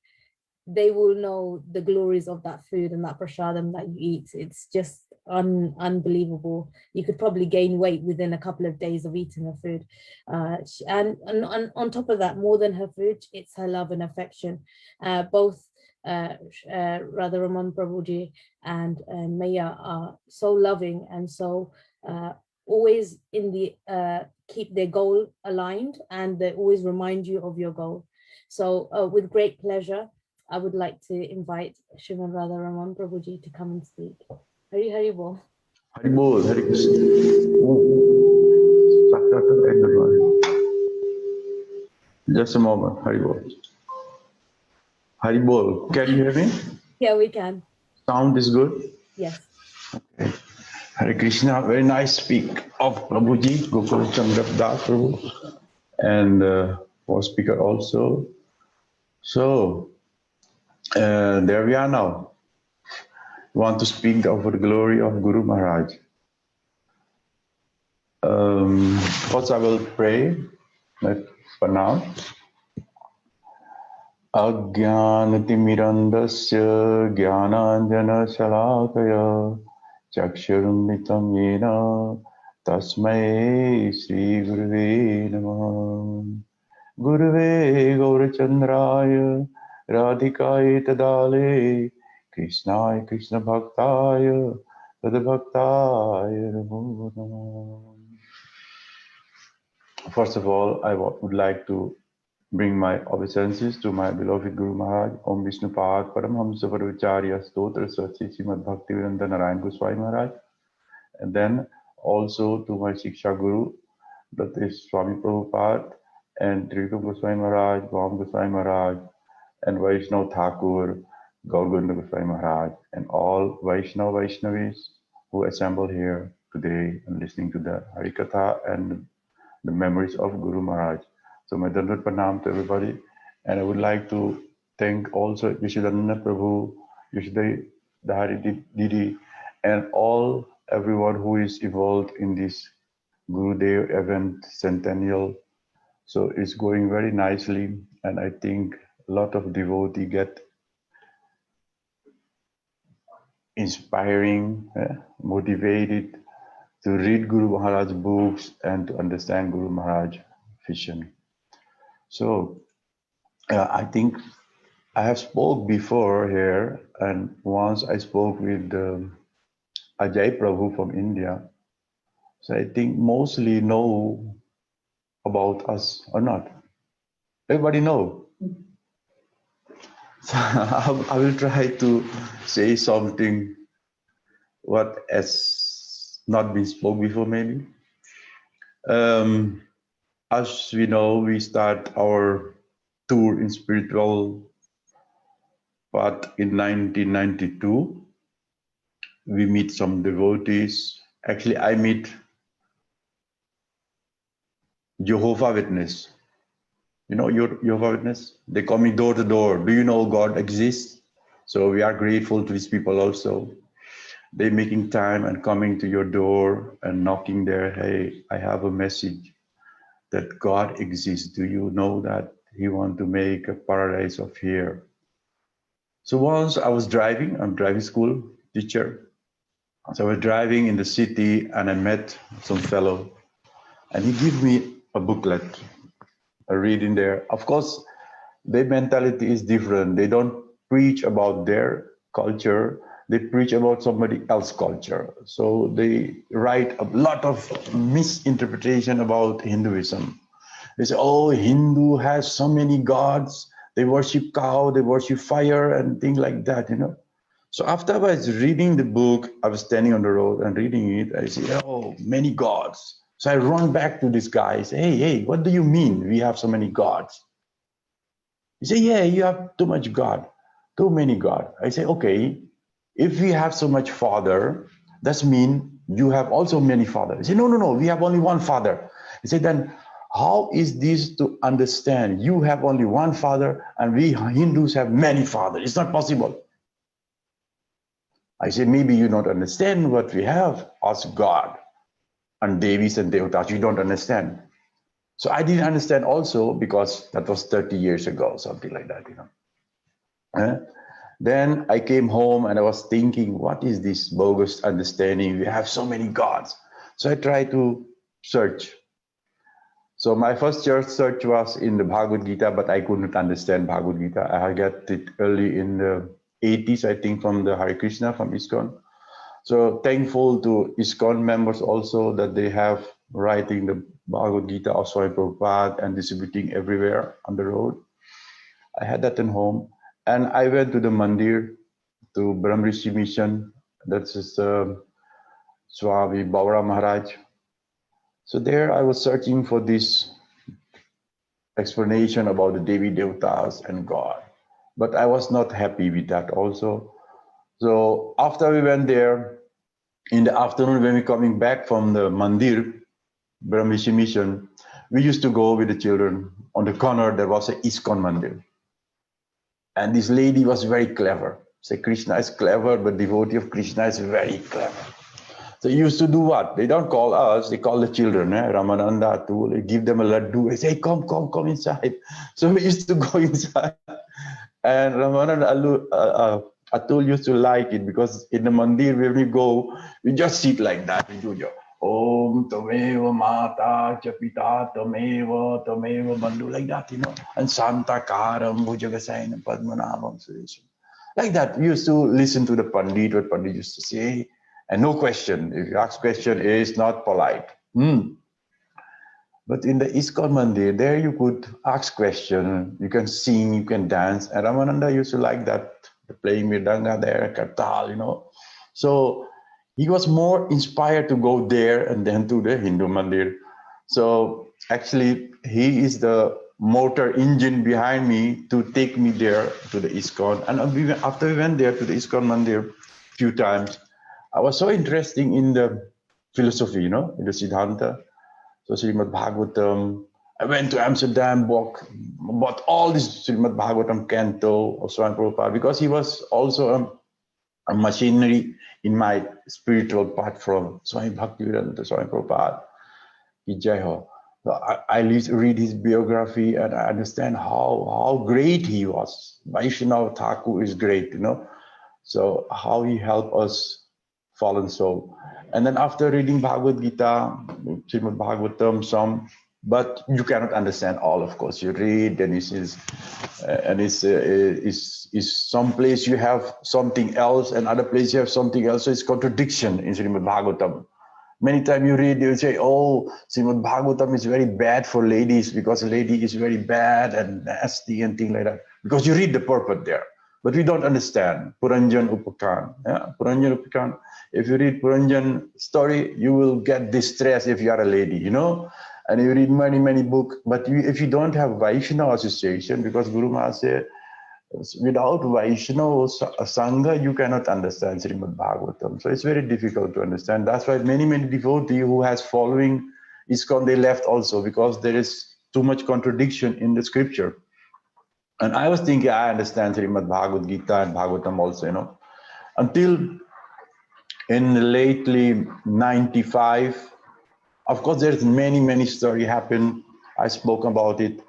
they will know the glories of that food and that prasadam that you eat. It's just unbelievable. You could probably gain weight within a couple of days of eating her food. And on top of that, more than her food, it's her love and affection. Both Radha Raman Prabhuji and Maya are so loving and so always in the keep their goal aligned, and they always remind you of your goal. So with great pleasure, I would like to invite Sriman Radha Raman Prabhuji to come and speak. Hari Hari Bol. Hari Bol, Hari Krishna. Just a moment, Hari Bol. Hari Bol, can you hear me? Yeah, we can. Sound is good? Yes. Okay. Hare Krishna, very nice speak of Prabhuji, Gokul Chandra Prabhu, and for speaker also. So, there we are now. We want to speak of the glory of Guru Maharaj. First I will pray for now. Ajnanatimirandasya jnananjana shalakaya chakshurumritam yena tasmai Shri Gurave Namah. Gurave Gaurachandraya Radhikaya Tadale Krishnaya Krishna Bhaktaya Tadabhaktaya Namo Namah. First of all, I would like to bring my obeisances to my beloved Guru Maharaj, Om Vishnu Pad Paramhamsa Parvacharya Stotra Swati Srimad Bhaktivedanta Narayan Goswami Maharaj, and then also to my Shiksha Guru, that is Swami Prabhupada, and Trivikram Goswami Maharaj, Vam Goswami Maharaj, and Vaishnav Thakur, Gaurganda Goswami Maharaj, and all Vaishnavis who assemble here today and listening to the Harikatha and the memories of Guru Maharaj. So my Dandavat Pranam to everybody. And I would like to thank also Yashodananda Prabhu, Yashodhari Didi, and everyone who is involved in this Gurudev event centennial. So it's going very nicely, and I think a lot of devotee get inspiring, motivated to read Guru Maharaj's books and to understand Guru Maharaj's vision. So I think I have spoke before here, and once I spoke with Ajay Prabhu from India. So I think mostly know about us or not. Everybody know. So I will try to say something what has not been spoke before maybe. As we know, we start our tour in spiritual path in 1992. We meet some devotees. Actually, I meet Jehovah Witness. You know Jehovah Witness? They call me door to door. Do you know God exists? So we are grateful to these people also. They making time and coming to your door and knocking there. Hey, I have a message that God exists. Do you know that He want to make a paradise of here? So once I was driving, I'm driving school teacher. So I was driving in the city and I met some fellow and he gave me a booklet, a reading there. Of course, their mentality is different. They don't preach about their culture. They preach about somebody else's culture. So they write a lot of misinterpretation about Hinduism. They say, oh, Hindu has so many gods. They worship cow, they worship fire and things like that, you know. So after I was reading the book, I was standing on the road and reading it. I say, oh, many gods. So I run back to this guy. I say, hey, what do you mean we have so many gods? He say, yeah, you have too much God, too many God. I say, okay, if we have so much father, that means you have also many fathers. He say, no, we have only one father. He said, then how is this to understand? You have only one father and we Hindus have many fathers. It's not possible. I say, maybe you don't understand what we have as God and Devis and Devatas. You don't understand. So I didn't understand also because that was 30 years ago, something like that, you know. Then I came home and I was thinking, what is this bogus understanding? We have so many gods. So I tried to search. So my first search was in the Bhagavad Gita, but I couldn't understand Bhagavad Gita. I got it early in the 80s, I think, from the Hare Krishna, from ISKCON. So thankful to ISKCON members also that they have writing the Bhagavad Gita of Swami Prabhupada and distributing everywhere on the road. I had that in home. And I went to the mandir, to Brahmrishi Mission. That's Swami Bhavara Maharaj. So there I was searching for this explanation about the Devi Devatas and God. But I was not happy with that also. So after we went there, in the afternoon when we coming back from the mandir, Brahmrishi Mission, we used to go with the children. On the corner, there was a ISKCON mandir. And this lady was very clever. Say Krishna is clever, but devotee of Krishna is very clever. So he used to do what? They don't call us, they call the children, Ramananda, they give them a laddu. They say, hey, come inside. So we used to go inside. And Ramananda Atul used to like it because in the mandir, when we go, we just sit like that. We do Om Tameva Mata Chapita Tameva Bandhu, like that, you know. And Santa Karam Bhujagasainam Padmanabam Suresh. Like that. We used to listen to the Pandit, what Pandit used to say. And no question. If you ask question, is not polite. But in the ISKCON Mandir, there you could ask question, you can sing, you can dance. And Ramananda used to like that, playing Mridanga there, Kartal, you know. So he was more inspired to go there and then to the Hindu Mandir. So actually, he is the motor engine behind me to take me there to the ISKCON. And after we went there to the ISKCON Mandir a few times, I was so interested in the philosophy, you know, in the Siddhanta. So Srimad Bhagavatam. I went to Amsterdam, bought all this Srimad Bhagavatam canto of Swami Prabhupada because he was also a machinery in my spiritual path from Swami Bhaktivedanta Swami Prabhupada. So I read his biography and I understand how great he was. Vaishnava Thakur is great, you know. So how he helped us fallen soul. And then after reading Bhagavad Gita, Srimad Bhagavatam, some, but you cannot understand all, of course. You read and it's some place you have something else and other place you have something else. So it's contradiction in Srimad Bhagavatam. Many times you read, you say, oh, Srimad Bhagavatam is very bad for ladies because a lady is very bad and nasty and things like that. Because you read the purport there. But we don't understand. Puranjan Upakan. Yeah? Puranjan Upakan. If you read Puranjan story, you will get distressed if you are a lady, you know. And you read many books. But if you don't have Vaishnava association, because Guru Maharaj said, without Vaishnava Sangha, you cannot understand Srimad Bhagavatam. So it's very difficult to understand. That's why many devotees who has following ISKCON, they left also, because there is too much contradiction in the scripture. And I was thinking, I understand Srimad Bhagavad Gita and Bhagavatam also, you know, until in lately 95. Of course, there's many stories happen. I spoke about it.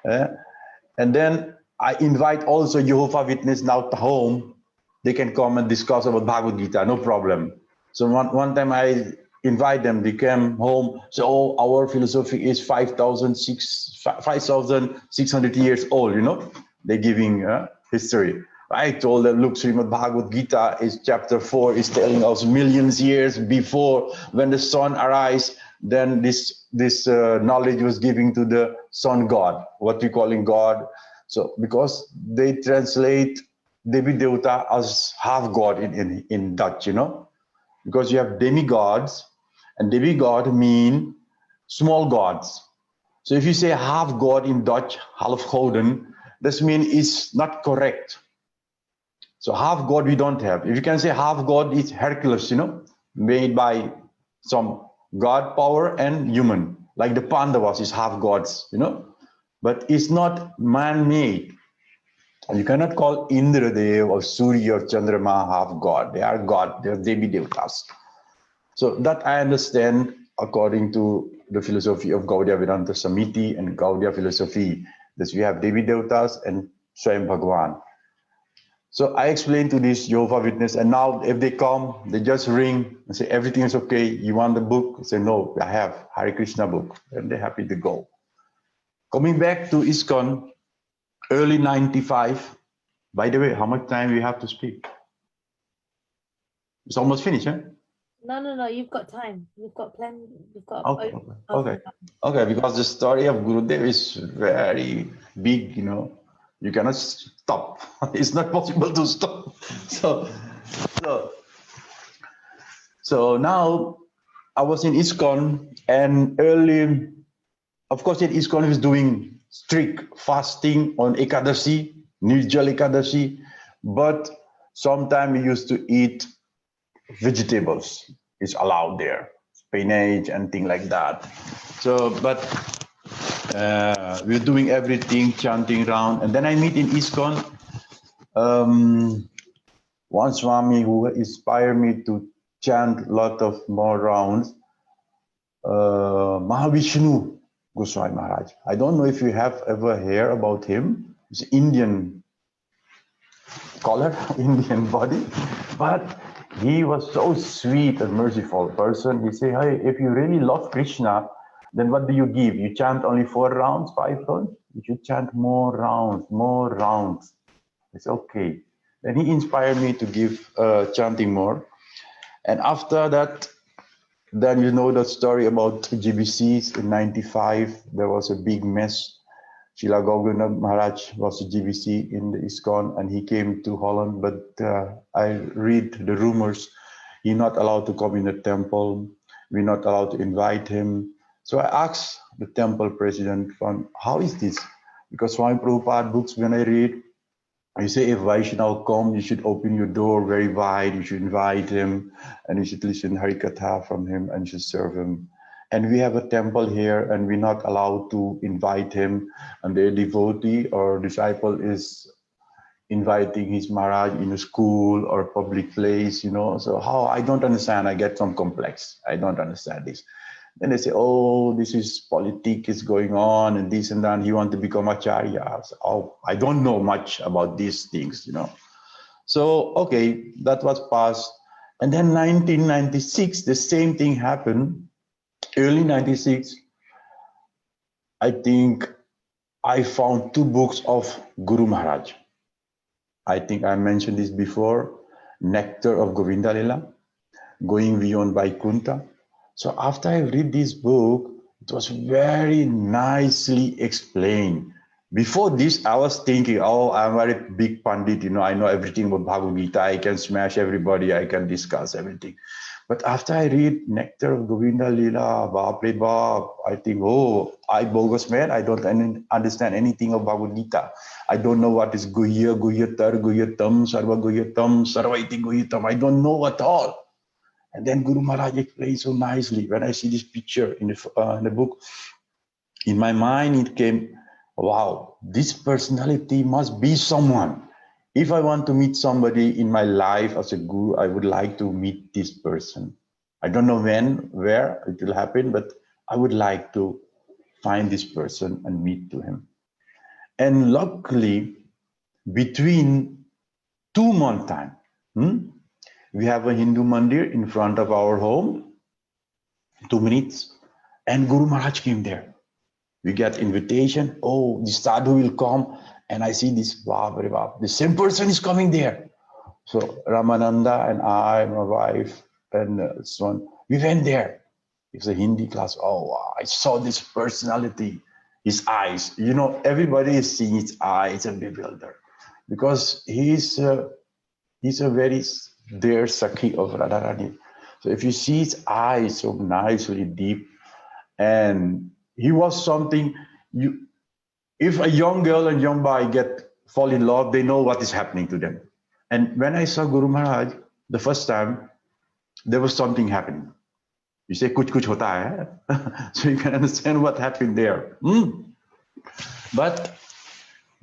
And then I invite also Jehovah Witness now to home. They can come and discuss about Bhagavad Gita, no problem. So one time I invite them, they came home. So oh, our philosophy is 5,600 years old, you know. They're giving history. I told them, look, Srimad Bhagavad Gita is chapter 4 is telling us millions years before when the sun arises, then this knowledge was given to the sun god, what we calling God. So because they translate Devi Devata as half god in Dutch, you know, because you have demigods and demigod mean small gods. So if you say half god in Dutch, half Holland, this means it's not correct. So half god we don't have. If you can say half god is Hercules, you know, made by some god power and human, like the Pandavas is half gods, you know, but it's not man-made. You cannot call Indradev or Surya or Chandrama half god. They are god, they are Devi Devatas. So that I understand according to the philosophy of Gaudiya Vedanta Samiti and Gaudiya philosophy. That we have Devi Devatas and Swayam Bhagavan. So I explained to this Jehovah Witness, and now if they come, they just ring and say, everything is okay. You want the book? I say, no, I have Hare Krishna book. And they're happy to go. Coming back to ISKCON, early 95. By the way, how much time we have to speak? It's almost finished, huh? No, you've got time. You've got plenty. You've got Okay, because the story of Gurudev is very big, you know. You cannot stop. It's not possible to stop. So now I was in ISKCON, and early, of course, in ISKCON was doing strict fasting on Ekadashi, Nirjal Ekadashi, but sometimes we used to eat vegetables. It's allowed there, spinach and things like that. So, but we're doing everything, chanting around. And then I meet in ISKCON one Swami who inspired me to chant a lot of more rounds, Mahavishnu Goswami Maharaj. I don't know if you have ever heard about him. He's an Indian color, Indian body, but he was so sweet and merciful person. He said, hey, if you really love Krishna, then what do you give? You chant only 4 rounds, 5 rounds? You should chant more rounds. It's okay. Then he inspired me to give chanting more. And after that, then you know the story about GBCs in 95. There was a big mess. Srila Gokul Maharaj was a GBC in the ISKCON, and he came to Holland, but I read the rumors. He's not allowed to come in the temple. We're not allowed to invite him. So I asked the temple president, how is this? Because Swami Prabhupada books, when I read, you say if Vaishnava come, you should open your door very wide, you should invite him, and you should listen Harikatha from him, and you should serve him. And we have a temple here, and we're not allowed to invite him, and the devotee or disciple is inviting his Maharaj in a school or public place, you know. So how? I don't understand. I get some complex. I don't understand this. Then they say, oh, this is politics is going on and this and that. He wants to become Acharya. So, oh, I don't know much about these things, you know. So, okay, that was past. And then 1996, the same thing happened. Early 96, I think I found 2 books of Guru Maharaj. I think I mentioned this before, Nectar of Govinda Lila, Going Beyond Vaikuntha. So after I read this book, it was very nicely explained. Before this, I was thinking, oh, I'm a very big Pandit, I know everything about Bhagavad Gita, I can smash everybody, I can discuss everything. But after I read Nectar of Govinda Lila, Baap Re Baap, I think, oh, I bogus man, I don't understand anything of Bhagavad Gita. I don't know what is Guhya, Guhyatar, Guhyatam, Sarva Guhyatam, Sarvaiti Guhyatam. I don't know at all. And then Guru Maharaj explained so nicely. When I see this picture in the book, in my mind it came, wow, this personality must be someone. If I want to meet somebody in my life as a guru, I would like to meet this person. I don't know when, where it will happen, but I would like to find this person and meet to him. And luckily, between 2 months time, we have a Hindu mandir in front of our home, 2 minutes, and Guru Maharaj came there. We get invitation, oh, the sadhu will come, and I see this, the same person is coming there. So Ramananda and I, my wife, and so on, we went there. It's a Hindi class. Oh, wow, I saw this personality, his eyes. Everybody is seeing his eyes and bewildered because he's a very dear Sakhi of Radharani. So if you see his eyes so nicely deep, and he was something, if a young girl and young boy fall in love, they know what is happening to them. And when I saw Guru Maharaj the first time, there was something happening. You say, kuch kuch hota hai. So you can understand what happened there. But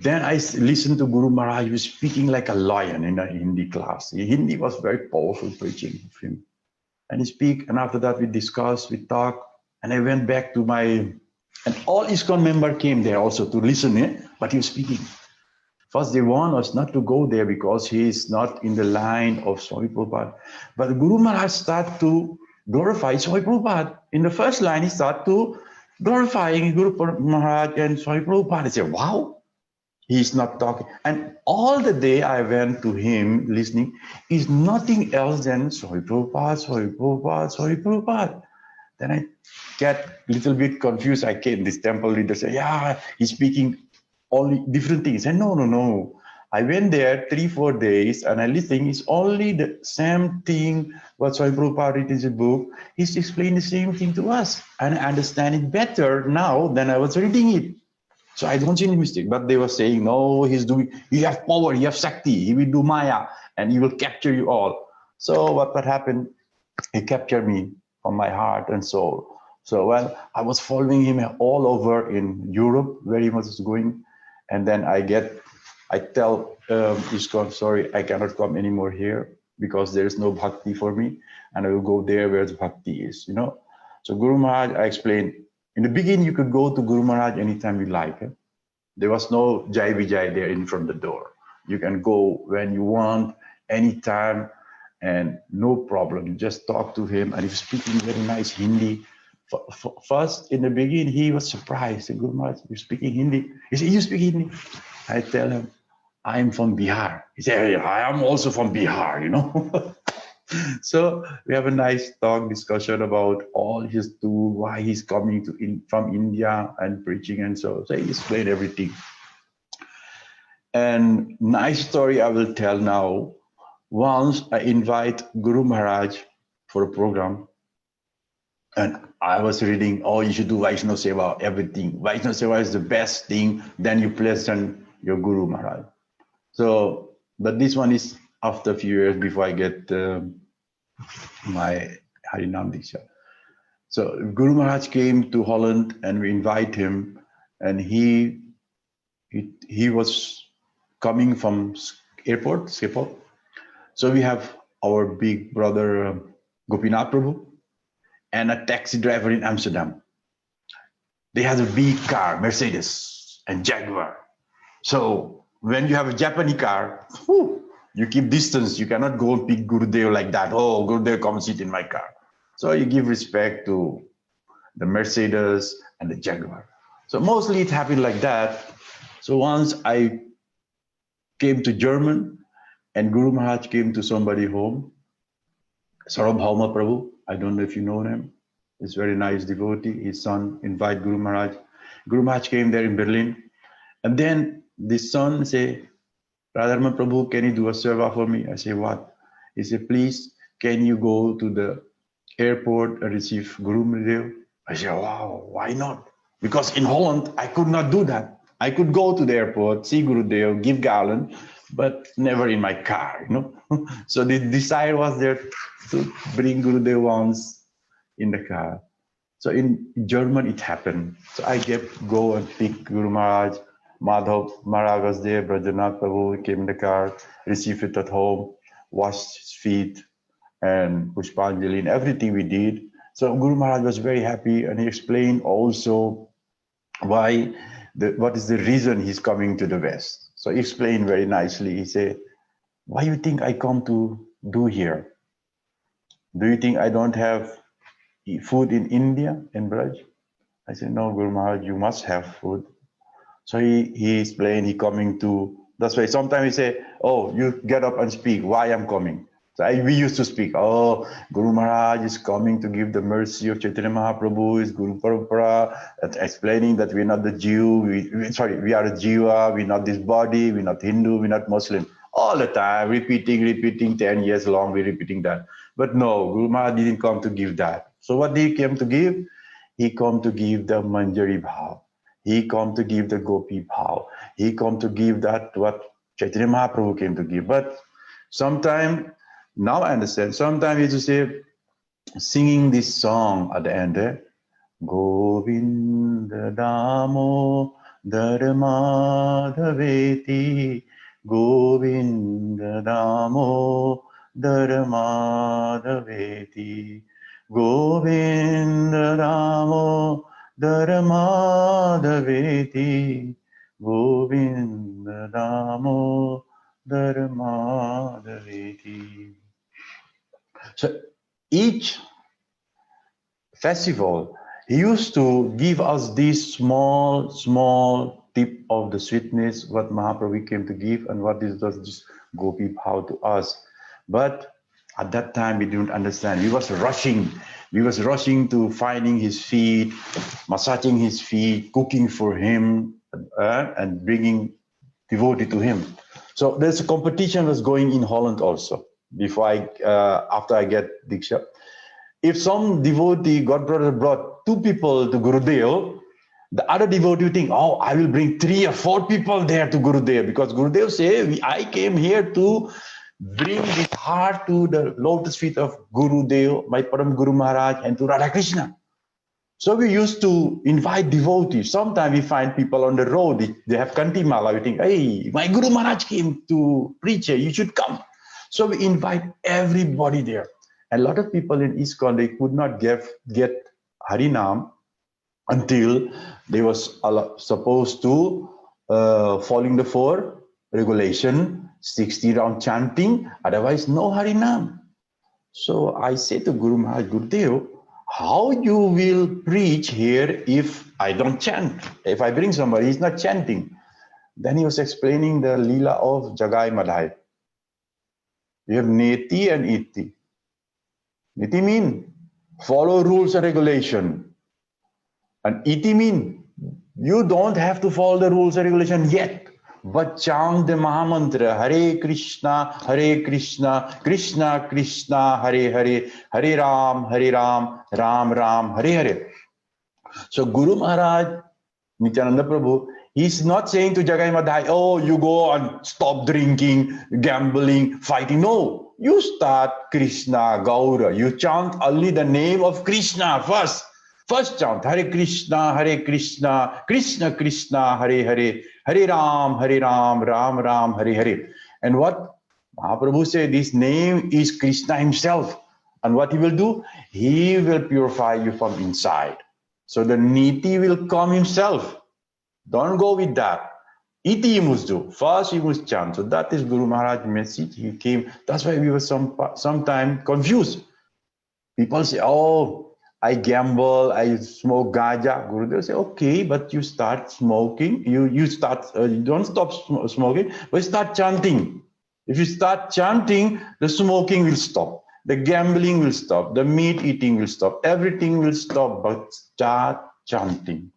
then I listened to Guru Maharaj. He was speaking like a lion in a Hindi class. Hindi was very powerful preaching of him. And he speak, and after that we discussed, we talked, and I went back to and all ISKCON member came there also to listen, but he was speaking. First, they warned us not to go there because he is not in the line of Swami Prabhupada. But Guru Maharaj started to glorify Swami Prabhupada. In the first line, he started to glorifying Guru Maharaj and Swami Prabhupada. I said, wow, he's not talking. And all the day I went to him listening is nothing else than Swami Prabhupada, Swami Prabhupada, Swami Prabhupada. Then I get a little bit confused. I came, this temple leader said, yeah, he's speaking only different things. And no. I went there 3-4 days and I listened. It's only the same thing what Swami Prabhupada wrote in his book. He's explaining the same thing to us. And I understand it better now than I was reading it. So I don't see any mistake. But they were saying, no, you have power, you have Shakti, he will do Maya, and he will capture you all. So what happened? He captured me from my heart and soul. So I was following him all over in Europe, where he was going. And then I tell ISKCON, sorry, I cannot come anymore here because there is no bhakti for me. And I will go there where the bhakti is, So Guru Maharaj, I explained, in the beginning, you could go to Guru Maharaj anytime you like. There was no Jai Vijay there in front of the door. You can go when you want, anytime, and no problem. You just talk to him, and he was speaking very nice Hindi. First, in the beginning, he was surprised. Guru Maharaj, you're speaking Hindi? He said, you speak Hindi? I tell him, I'm from Bihar. He said, I am also from Bihar, So we have a nice talk discussion about all his tool, why he's coming from India and preaching, and so he explained everything. And nice story I will tell now. Once I invite Guru Maharaj for a program, and I was reading, oh, you should do Vaishnava Seva, everything. Vaishnava Seva is the best thing. Then you present your Guru Maharaj. So, but this one is after a few years before I get my Harinam Diksha. So Guru Maharaj came to Holland and we invite him, and he was coming from airport, Schiphol. So we have our big brother Gopinath Prabhu and a taxi driver in Amsterdam. They have a big car, Mercedes and Jaguar. So when you have a Japanese car, You keep distance. You cannot go and pick Gurudev like that. Oh, Gurudev, come sit in my car. So you give respect to the Mercedes and the Jaguar. So mostly it happened like that. So once I came to German and Guru Maharaj came to somebody home, Sarabhauma Prabhu, I don't know if you know him. He's a very nice devotee. His son invited Guru Maharaj. Guru Maharaj came there in Berlin. And then this son say, Radharman Prabhu, can you do a seva for me? I say, what? He said, please, can you go to the airport and receive Guru Gurudev? I said, wow, why not? Because in Holland, I could not do that. I could go to the airport, see Gurudev, give garland, but never in my car, you know. So the desire was there to bring Gurudev once in the car. So in German, it happened. So I go and pick Guru Maharaj. Madhav Maharaj was there, Brajanath Prabhu came in the car, received it at home, washed his feet and Pushpanjali and everything we did. So Guru Maharaj was very happy and he explained also what is the reason he's coming to the West. So he explained very nicely. He said, what do you think I come to do here? Do you think I don't have food in India, in Braj? I said, no, Guru Maharaj, you must have food. So he explained he coming to, that's why sometimes he say, oh, you get up and speak, why I'm coming. So we used to speak, oh, Guru Maharaj is coming to give the mercy of Chaitanya Mahaprabhu, is Guru Parampara, explaining that we're not the Jew, we are a Jiva, we're not this body, we're not Hindu, we're not Muslim. All the time, repeating, 10 years long, we're repeating that. But no, Guru Maharaj didn't come to give that. So what did he come to give? He come to give the Manjari Bhav. He come to give the Gopi Bhav. He come to give that what Chaitanya Mahaprabhu came to give. But sometime, now I understand, sometimes he just say, singing this song at the end, Govinda Damo Dharmadhaveti, Govinda Damo Dharmadhaveti, Govinda Damo Dharmadhaveti, Govinda Damo Dharmadhaveti. So each festival, he used to give us this small tip of the sweetness, what Mahaprabhu came to give and what is this Gopi Bhav to us. But at that time, we didn't understand. We was rushing to finding his feet, massaging his feet, cooking for him, and bringing devotee to him. So there's a competition was going in Holland also. After I get Diksha. If some devotee, God brother brought 2 people to Gurudev, the other devotee think, oh, I will bring 3 or 4 people there to Gurudev, because Gurudev say, I came here to bring this heart to the lotus feet of Gurudev, my Param Guru Maharaj, and to Radha Krishna. So we used to invite devotees. Sometimes we find people on the road, they have Kantimala, we think, hey, my Guru Maharaj came to preach here, you should come. So we invite everybody there. A lot of people in ISKCON, they could not get Harinam until they was supposed to following the 4 regulation, 60 round chanting, otherwise no Harinam. So I say to Guru Maharaj, Gurudev, how you will preach here if I don't chant? If I bring somebody, he's not chanting. Then he was explaining the Leela of Jagai Madhai. You have Neti and Iti. Niti mean follow rules and regulation. And Iti mean you don't have to follow the rules and regulation yet, but chant the Mahamantra, Hare Krishna, Krishna Krishna, Hare Hare, Hare Ram, Ram Ram, Hare Hare. So Guru Maharaj, Nityananda Prabhu, he's not saying to Jagai Madhai, oh, you go and stop drinking, gambling, fighting. No. You start Krishna, Gaura. You chant only the name of Krishna first. First chant Hare Krishna, Krishna Krishna, Hare Hare, Hare Ram, Ram Ram, Hare Hare. And what Mahaprabhu said, this name is Krishna himself. And what he will do? He will purify you from inside. So the Niti will come himself. Don't go with that. Iti you must do. First you must chant. So that is Guru Maharaj's message. He came. That's why we were sometime confused. People say, oh, I gamble, I smoke gaja. Gurudev say, okay, but you start smoking. You don't stop smoking, but start chanting. If you start chanting, the smoking will stop. The gambling will stop. The meat eating will stop. Everything will stop, but start chanting.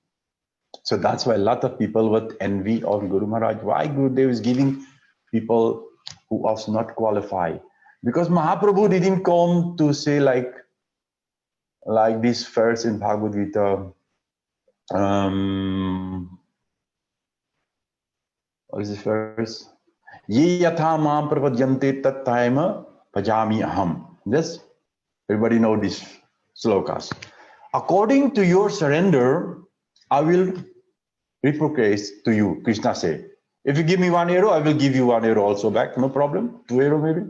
So that's why a lot of people would envy on Guru Maharaj. Why Gurudev is giving people who was not qualified? Because Mahaprabhu didn't come to say like this verse in Bhagavad Gita. What is this verse? Ye yatha mam prapadyante tat taima pajami aham. Yes, everybody know these slokas. According to your surrender, I will reciprocate to you, Krishna said. If you give me 1 arrow, I will give you 1 arrow also back, no problem. 2 arrow maybe.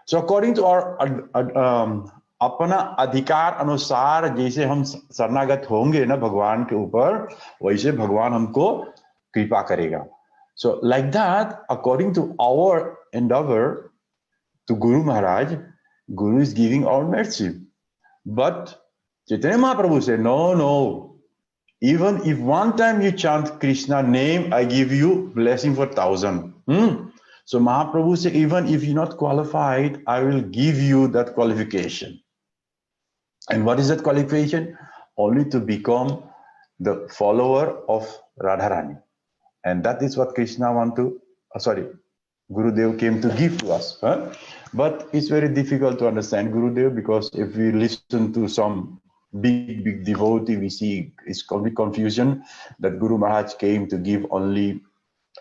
So according to our अपना अधिकार अनुसार जैसे हम शरणागत होंगे ना भगवान के ऊपर, वैसे भगवान हमको कृपा करेगा. So like that, according to our endeavor to Guru Maharaj, Guru is giving our mercy. But Chaitanya Mahaprabhu said, no. Even if one time you chant Krishna name, I give you blessing for 1,000. So Mahaprabhu said, even if you're not qualified, I will give you that qualification. And what is that qualification? Only to become the follower of Radharani. And that is what Krishna Gurudev came to give to us. But it's very difficult to understand Gurudev, because if we listen to some big devotee, we see it's complete confusion that Guru Maharaj came to give only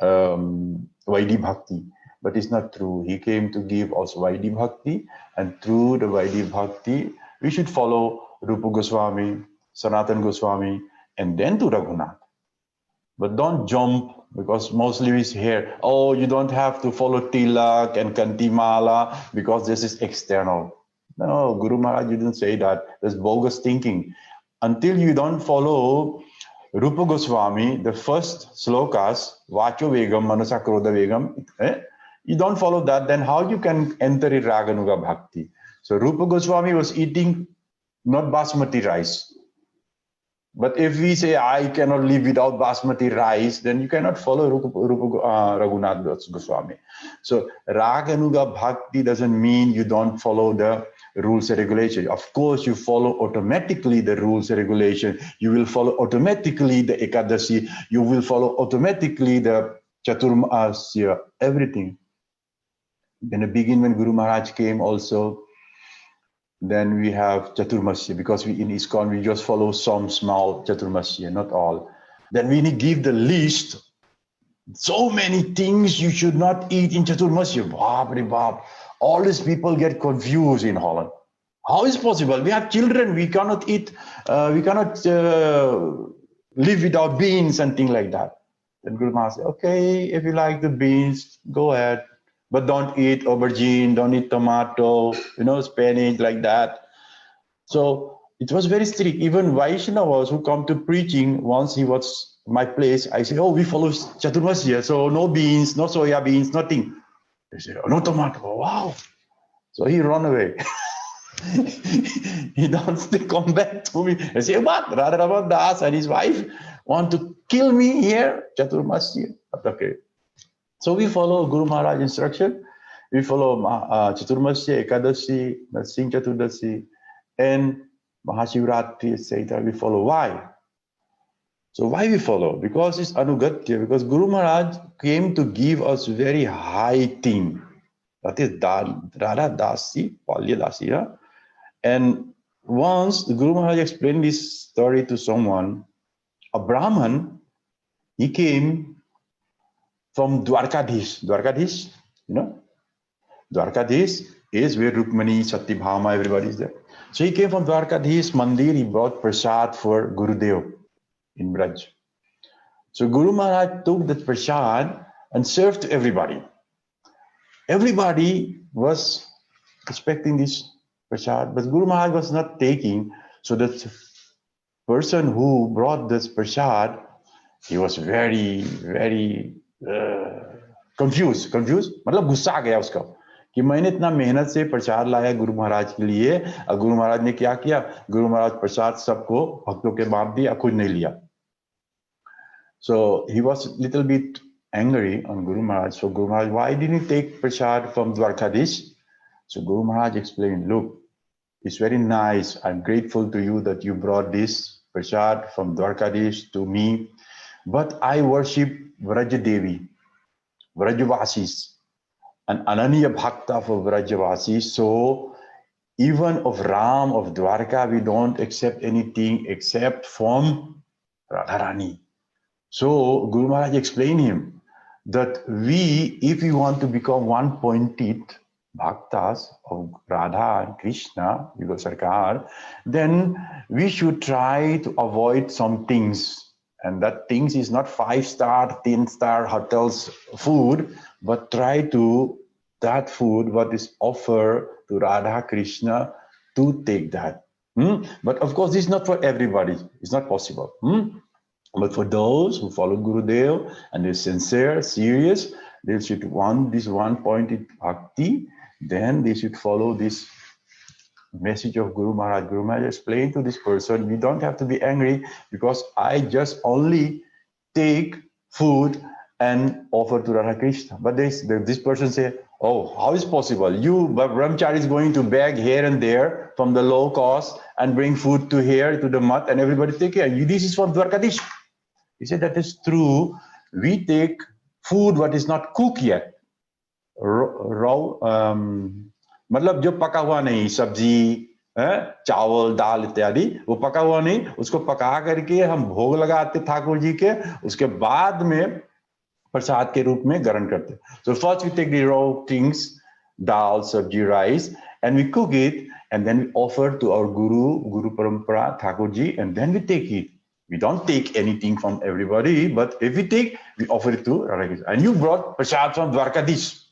Vaidhi Bhakti. But it's not true. He came to give also Vaidhi Bhakti, and through the Vaidhi Bhakti, we should follow Rupa Goswami, Sanatan Goswami, and then to Raghunath. But don't jump, because mostly we hear, oh, you don't have to follow Tilak and Kantimala because this is external. No, Guru Maharaj didn't say that. That's bogus thinking. Until you don't follow Rupa Goswami, the first slokas, Vacho Vegam, Manasa Krodha Vegam, you don't follow that, then how you can enter in Raganuga Bhakti? So Rupa Goswami was eating not basmati rice. But if we say, I cannot live without basmati rice, then you cannot follow Raghunath Goswami. So Raganuga Bhakti doesn't mean you don't follow the rules and regulations. Of course, you follow automatically the rules and regulations. You will follow automatically the Ekadasi. You will follow automatically the Chaturmasya, everything. In the beginning, when Guru Maharaj came also, then we have Chaturmasya, because in ISKCON we just follow some small Chaturmasya, not all. Then we give the list, so many things you should not eat in Chaturmasya. Bab. All these people get confused in Holland. How is possible? We have children, we cannot eat, we cannot live without beans and things like that. Then Guru Maharaj said, okay, if you like the beans, go ahead. But don't eat aubergine, don't eat tomato, spinach, like that. So it was very strict. Even Vaishnavas who come to preaching, once he was my place, I said, oh, we follow Chaturmasya, so no beans, no soya beans, nothing. They said, oh, no tomato, wow. So he ran away. He don't come back to me. I say, what? Radha Das and his wife want to kill me here? Chaturmasya. Okay. So we follow Guru Maharaj instruction. We follow Chaturmasya, Ekadasi, Narsingh Chaturdasi, and Mahashivratri, etc. We follow. Why? So why we follow? Because it's Anugatya. Because Guru Maharaj came to give us very high thing. That is Radha Dasi, Palya Dasi. Yeah? And once the Guru Maharaj explained this story to someone, a Brahman, he came from Dwarkadhish. Dwarkadhish, Dwarkadhish is where Rukmani, Satyabhama, everybody is there. So he came from Dwarkadhish Mandir, he brought prasad for Gurudev in Braj. So Guru Maharaj took that prasad and served to everybody. Everybody was expecting this prasad, but Guru Maharaj was not taking. So that person who brought this prasad, he was very confuse मतलब गुस्सा आ गया उसका कि मैंने इतना मेहनत से प्रसाद लाया गुरु महाराज के लिए और गुरु महाराज ने क्या किया, गुरु महाराज प्रसाद सबको भक्तों के बांट दिया, खुद नहीं लिया. So he was a little bit angry on Guru Maharaj. So Guru Maharaj, why didn't you take prasad from Dwarkadish? So Guru Maharaj explained, look, it's very nice. I'm grateful to you that you brought this prasad from Dwarkadish to me. But I worship Vrajadevi, Vrajavasis, an Ananya Bhakta for Vrajavasis. So even of Ram, of Dwarka, we don't accept anything except from Radharani. So Guru Maharaj explained him that if we want to become one-pointed bhaktas of Radha and Krishna, Sarkar, then we should try to avoid some things. And that things is not 5-star, 10-star hotels food, but try to that food what is offered to Radha Krishna to take that. But of course, this is not for everybody. It's not possible. But for those who follow Gurudev and they're sincere, serious, they should want this one-pointed bhakti, then they should follow this message of Guru Maharaj. Guru Maharaj explained to this person, you don't have to be angry because I just only take food and offer to Radha Krishna. But this person say, oh, how is possible? You, Brahmachari, is going to beg here and there from the low cost and bring food to here, to the mat, and everybody take care. This is from Dwarkadish. He said, that is true. We take food what is not cooked yet. Raw, मतलब जो पका हुआ नहीं, सब्जी, चावल, दाल इत्यादि, वो पका हुआ नहीं, उसको पका करके हम भोग लगाते ठाकुर जी के, उसके बाद में प्रसाद के रूप में ग्रहण करते. So first we take the raw things, dal, sabji, rice, and we cook it, and then we offer to our Guru Parampara, Thakur ji, and then we take it. We don't take anything from everybody, but if we take, we offer it to Radha Krishna. And you brought prasad from Dwarkadish,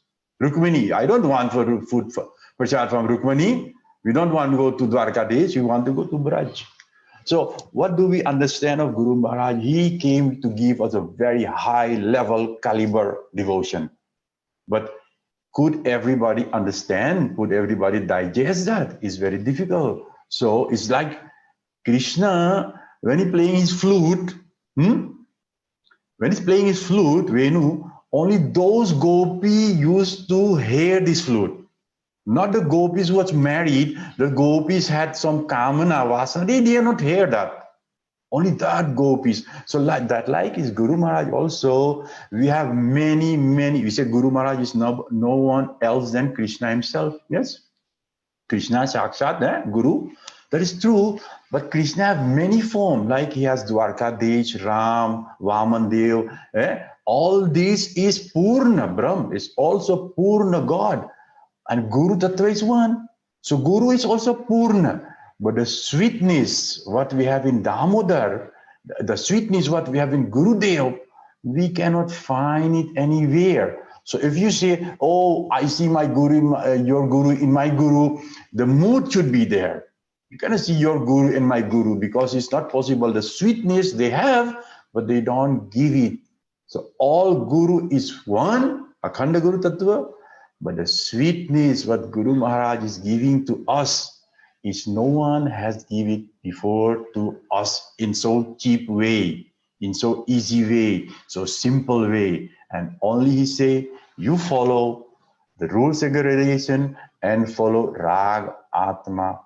Rukmini. I don't want food for prasad from Rukmini. We don't want to go to Dwarkadish. We want to go to Braj. So what do we understand of Guru Maharaj? He came to give us a very high level caliber devotion. But could everybody understand? Could everybody digest that? It's very difficult. So it's like Krishna, when he's playing his flute, when he's playing his flute, Venu, only those gopi used to hear this flute. Not the gopis who was married. The gopis had some kamana vasana. They did not hear that. Only that gopis. So like is Guru Maharaj also. We have many. We say Guru Maharaj is no one else than Krishna himself. Yes? Krishna Sakshat, Guru. That is true. But Krishna has many forms. Like he has Dwarkadish, Ram, Vaman Dev. All this is Purna Brahm. It's also Purna God. And Guru Tattva is one. So Guru is also Purna. But the sweetness, what we have in Damodar, the sweetness, what we have in Gurudev, we cannot find it anywhere. So if you say, oh, I see my Guru, your Guru in my Guru, the mood should be there. You cannot see your Guru in my Guru because it's not possible. The sweetness they have, but they don't give it. So all Guru is one, Akhanda Guru Tattva, but the sweetness what Guru Maharaj is giving to us is no one has given it before to us in so cheap way, in so easy way, so simple way. And only he say, you follow the rules and regulation and follow Rag Atma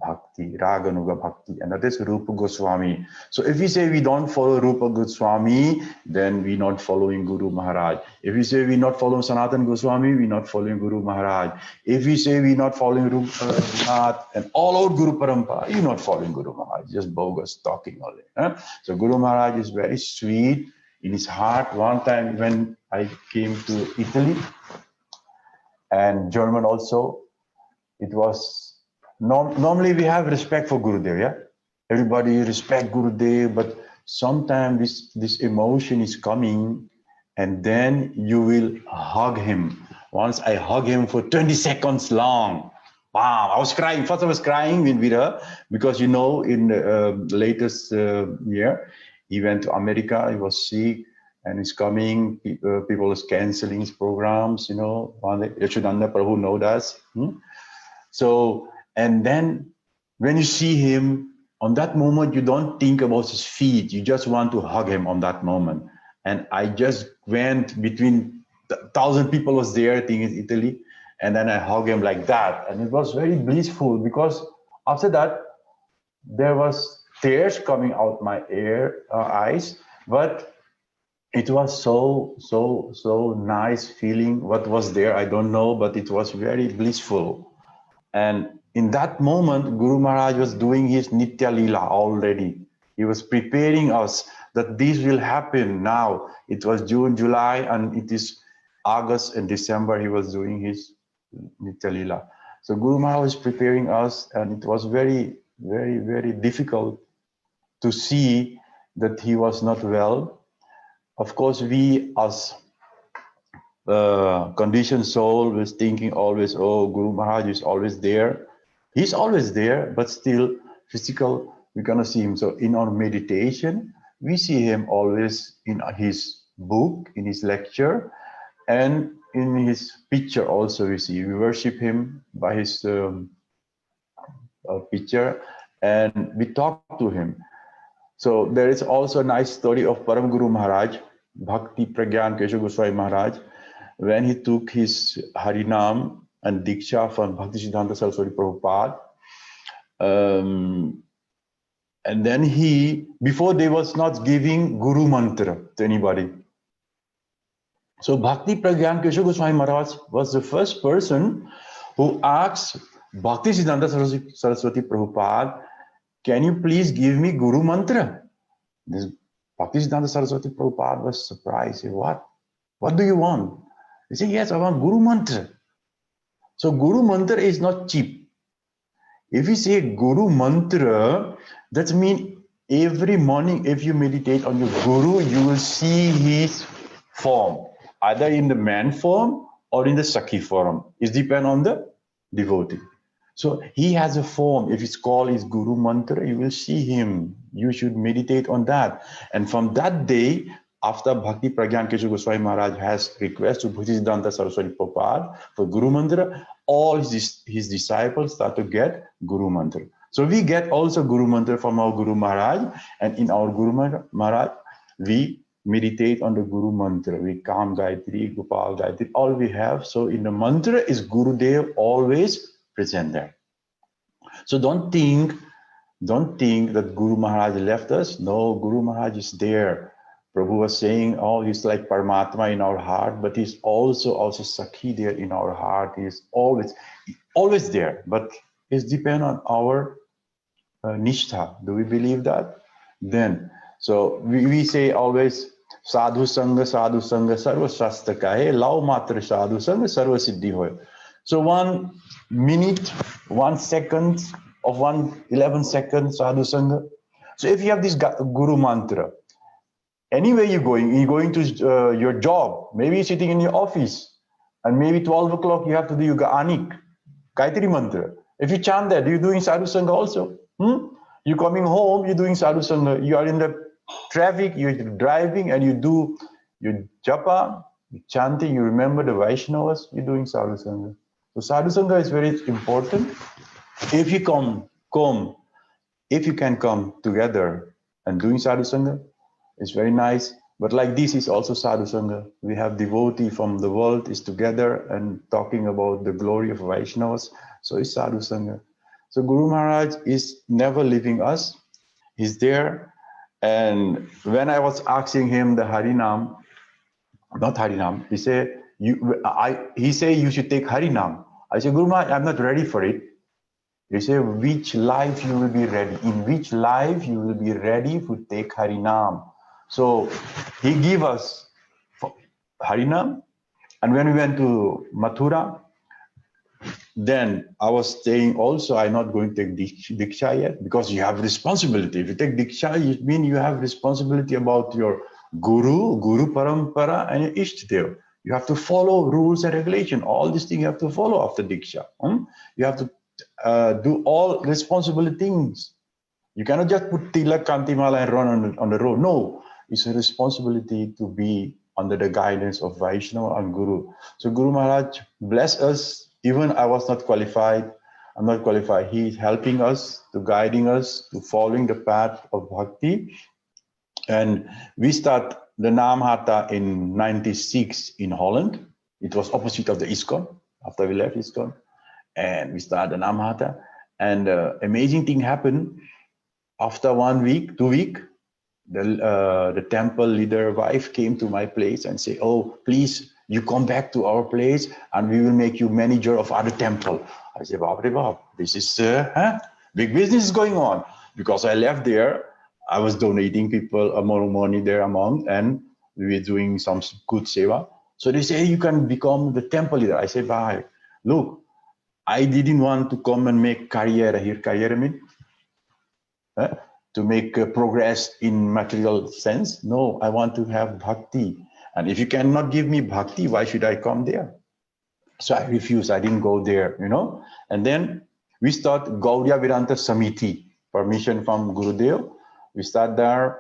Bhakti, Raganuga Bhakti, and that is Rupa Goswami. So if we say we don't follow Rupa Goswami, then we're not following Guru Maharaj. If we say we're not following Sanatan Goswami, we're not following Guru Maharaj. If we say we're not following Rupa Nath and all out Guru Parampara, you're not following Guru Maharaj, just bogus talking only. So Guru Maharaj is very sweet in his heart. One time when I came to Italy and German also, it was normally we have respect for Gurudev, yeah? Everybody respect Gurudev, but sometimes this emotion is coming and then you will hug him. Once I hug him for 20 seconds long. Wow, I was crying. First I was crying with her because, in the latest year, he went to America, he was sick, and it's coming. People is canceling his programs, you know. Yashodananda Prabhu knows us. So, and then when you see him, on that moment, you don't think about his feet. You just want to hug him on that moment. And I just went between 1,000 people was there, I think in Italy. And then I hugged him like that. And it was very blissful because after that, there was tears coming out my eyes, but it was so nice feeling. What was there, I don't know, but it was very blissful. And in that moment, Guru Maharaj was doing his Nitya Leela already. He was preparing us that this will happen now. It was June, July, and it is August and December. He was doing his Nitya Leela. So Guru Maharaj was preparing us, and it was very, very, very difficult to see that he was not well. Of course, we as conditioned soul was thinking always, oh, Guru Maharaj is always there. He's always there, but still physical, we're gonna see him. So in our meditation, we see him always in his book, in his lecture, and in his picture also we see. We worship him by his picture, and we talk to him. So there is also a nice story of Param Guru Maharaj, Bhakti Pragyan Keshav Goswami Maharaj, when he took his Harinam and Diksha from Bhakti Siddhanta Saraswati Prabhupada. And then before they was not giving Guru Mantra to anybody. So Bhakti Pragyan Keshav Goswami Maharaj was the first person who asked Bhakti Siddhanta Saraswati Prabhupada, can you please give me Guru Mantra? This Bhakti Siddhanta Saraswati Prabhupada was surprised. He said, what? What do you want? He said, yes, I want Guru Mantra. So Guru Mantra is not cheap. If you say Guru Mantra, that means every morning if you meditate on your Guru, you will see his form, either in the man form or in the Sakhi form. It depends on the devotee. So he has a form. If it's called his Guru Mantra, you will see him. You should meditate on that. And from that day, after Bhakti Pragyan Keshav Goswami Maharaj has requested to Bhakti Siddhanta Saraswati Prabhupada for Guru Mantra, all his disciples start to get Guru Mantra. So we get also Guru Mantra from our Guru Maharaj, and in our Guru Maharaj, we meditate on the Guru Mantra. We Kam Gayatri, Gopal Gayatri, all we have. So in the mantra is Gurudev always present there. So don't think that Guru Maharaj left us. No, Guru Maharaj is there. Prabhu was saying, oh, he's like Paramatma in our heart, but he's also Sakhi there in our heart. He's always there, but it depends on our nishtha. Do we believe that? Then, so we say always, Sadhu Sangha, Sarva Shastra Kahe, Lao Matra Sadhu Sangha, Sarva Siddhi Hoy. So 1 minute, 1 second of 11 seconds Sadhu Sangha. So if you have this Guru Mantra, anywhere you're going to your job, maybe you're sitting in your office, and maybe 12 o'clock you have to do your Anik, Gayatri Mantra. If you chant that, you're doing Sadhu Sangha also. You're coming home, you're doing Sadhu Sangha. You are in the traffic, you're driving, and you do your japa, you chanting, you remember the Vaishnavas, you're doing Sadhu Sangha. So Sadhu Sangha is very important. If you if you can come together and doing Sadhu Sangha, it's very nice. But like this is also Sadhu Sangha. We have devotee from the world is together and talking about the glory of Vaishnavas. So it's Sadhu Sangha. So Guru Maharaj is never leaving us. He's there. And when I was asking him the Harinam, not Harinam, he said, you should take Harinam. I said, Guru Maharaj, I'm not ready for it. He said, which life you will be ready? In which life you will be ready to take Harinam? So he gave us Harinam. And when we went to Mathura, then I was saying also, I'm not going to take Diksha yet because you have responsibility. If you take Diksha, it means you have responsibility about your Guru Parampara, and your Ishtadev. You have to follow rules and regulation. All these things you have to follow after Diksha. You have to do all responsible things. You cannot just put Tilak, Kantimala and run on the road. No, it's a responsibility to be under the guidance of Vaishnava and Guru. So Guru Maharaj bless us. Even I was not qualified. I'm not qualified. He is helping us, to guiding us, to following the path of bhakti. And we start the Namhata in 96 in Holland. It was opposite of the ISKCON, after we left ISKCON. And we started the Namhata. And amazing thing happened. After 1 week, 2 weeks, the temple leader wife came to my place and said, oh, please, you come back to our place and we will make you manager of other temple. I said, Bab, this is big business is going on. Because I left there, I was donating people more money there amount, and we were doing some good seva. So they say, hey, you can become the temple leader. I said, bye. Look, I didn't want to come and make career here. Career mean? To make progress in material sense. No, I want to have bhakti. And if you cannot give me bhakti, why should I come there? So I refused. I didn't go there, you know. And then we start Gaudiya Vedanta Samiti, permission from Gurudev. We start there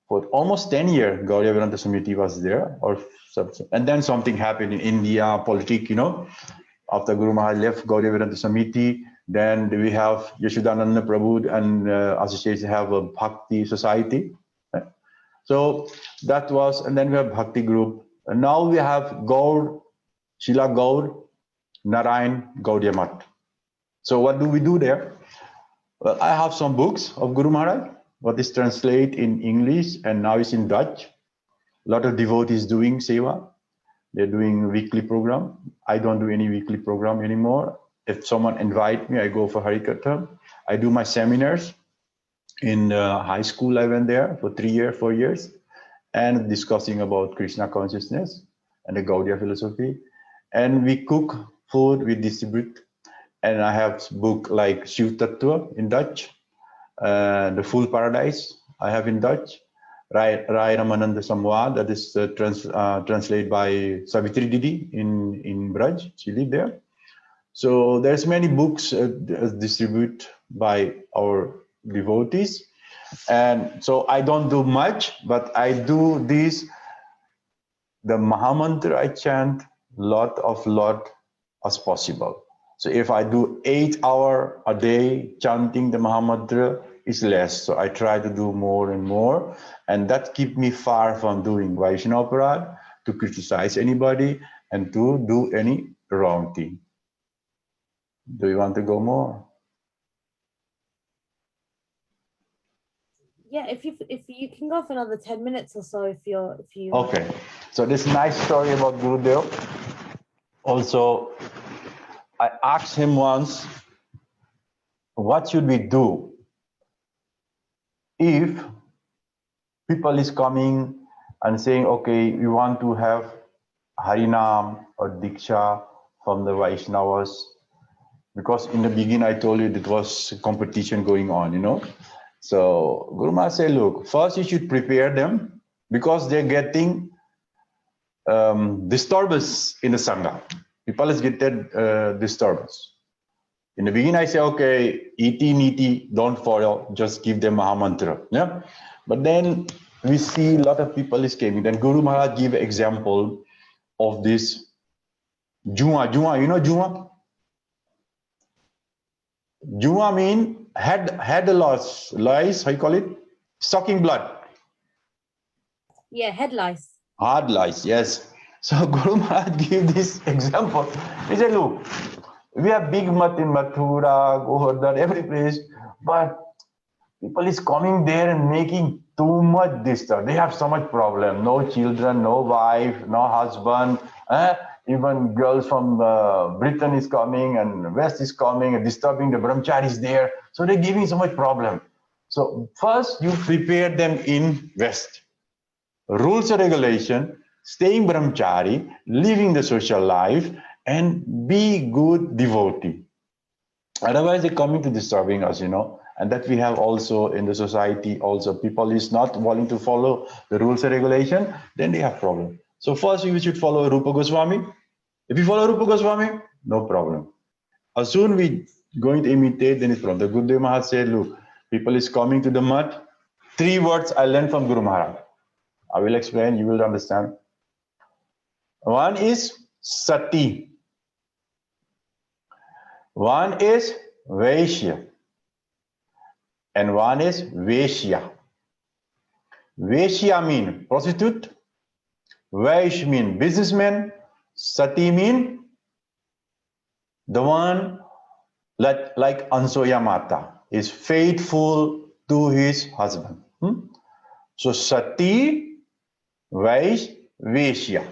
for almost 10 years. Gaudiya Vedanta Samiti was there, and then something happened in India, politics, you know. After Guru Maharaj left Gaudiya Vedanta Samiti, then we have Yashodananda Prabhu and association have a Bhakti Society. So that was, and then we have Bhakti group. And now we have Gaur, Shila Gaur, Narayan, Gaudiya Math. So what do we do there? Well, I have some books of Guru Maharaj, what is translated in English and now it's in Dutch. A lot of devotees doing seva. They're doing weekly program. I don't do any weekly program anymore. If someone invite me, I go for Harikatha. I do my seminars. In high school, I went there for 3 years, 4 years, and discussing about Krishna consciousness and the Gaudiya philosophy. And we cook food, we distribute. And I have book like Shiv Tattva in Dutch, The Full Paradise I have in Dutch, Rai Ramananda Samwad, that is translated by Savitri Didi in Braj, she lived there. So there's many books distributed by our devotees. And so I don't do much, but I do this, the Mahamantra I chant lot as possible. So if I do 8 hours a day chanting the Mahamantra, it's less. So I try to do more and more. And that keeps me far from doing Vaishnava Aparad, to criticize anybody, and to do any wrong thing. Do you want to go more? Yeah, if you can go for another 10 minutes or so, if you. Okay. So this nice story about Gurudev. Also, I asked him once, what should we do if people is coming and saying, okay, we want to have Harinam or Diksha from the Vaishnavas? Because in the beginning, I told you it was competition going on, you know. So Guru Maharaj said, look, first you should prepare them because they're getting disturbance in the Sangha. People is getting disturbance. In the beginning, I say, okay, iti, don't follow, just give them Mahamantra. Yeah. But then we see a lot of people is coming. Then Guru Maharaj give an example of this Jua, you know Jua? Jua mean head loss, lice, how you call it? Sucking blood. Yeah, head lice. Hard lice, yes. So Guru Maharaj give this example. He said, look, we have big mat in Mathura, Govardhan, every place, but people is coming there and making too much disturb. They have so much problem. No children, no wife, no husband. Even girls from Britain is coming and West is coming and disturbing the brahmacharis there. So they're giving so much problem. So first you prepare them in West. Rules and regulation, staying brahmachari, living the social life, and be good devotee. Otherwise they're coming to disturbing us, you know. And that we have also in the society also. People is not willing to follow the rules and regulation, then they have problem. So first we should follow Rupa Goswami. If you follow Rupa Goswami, no problem. As soon we going to imitate, then it's problem. The Gurudeva Maharaj said, look, people is coming to the mat. 3 words I learned from Guru Maharaj. I will explain, you will understand. One is Sati. One is Vaishya. And one is Veshya. Veshya mean prostitute. Vaish mean businessman. Sati mean the one like Ansoya Mata is faithful to his husband. So Sati, Vaish, Veshya.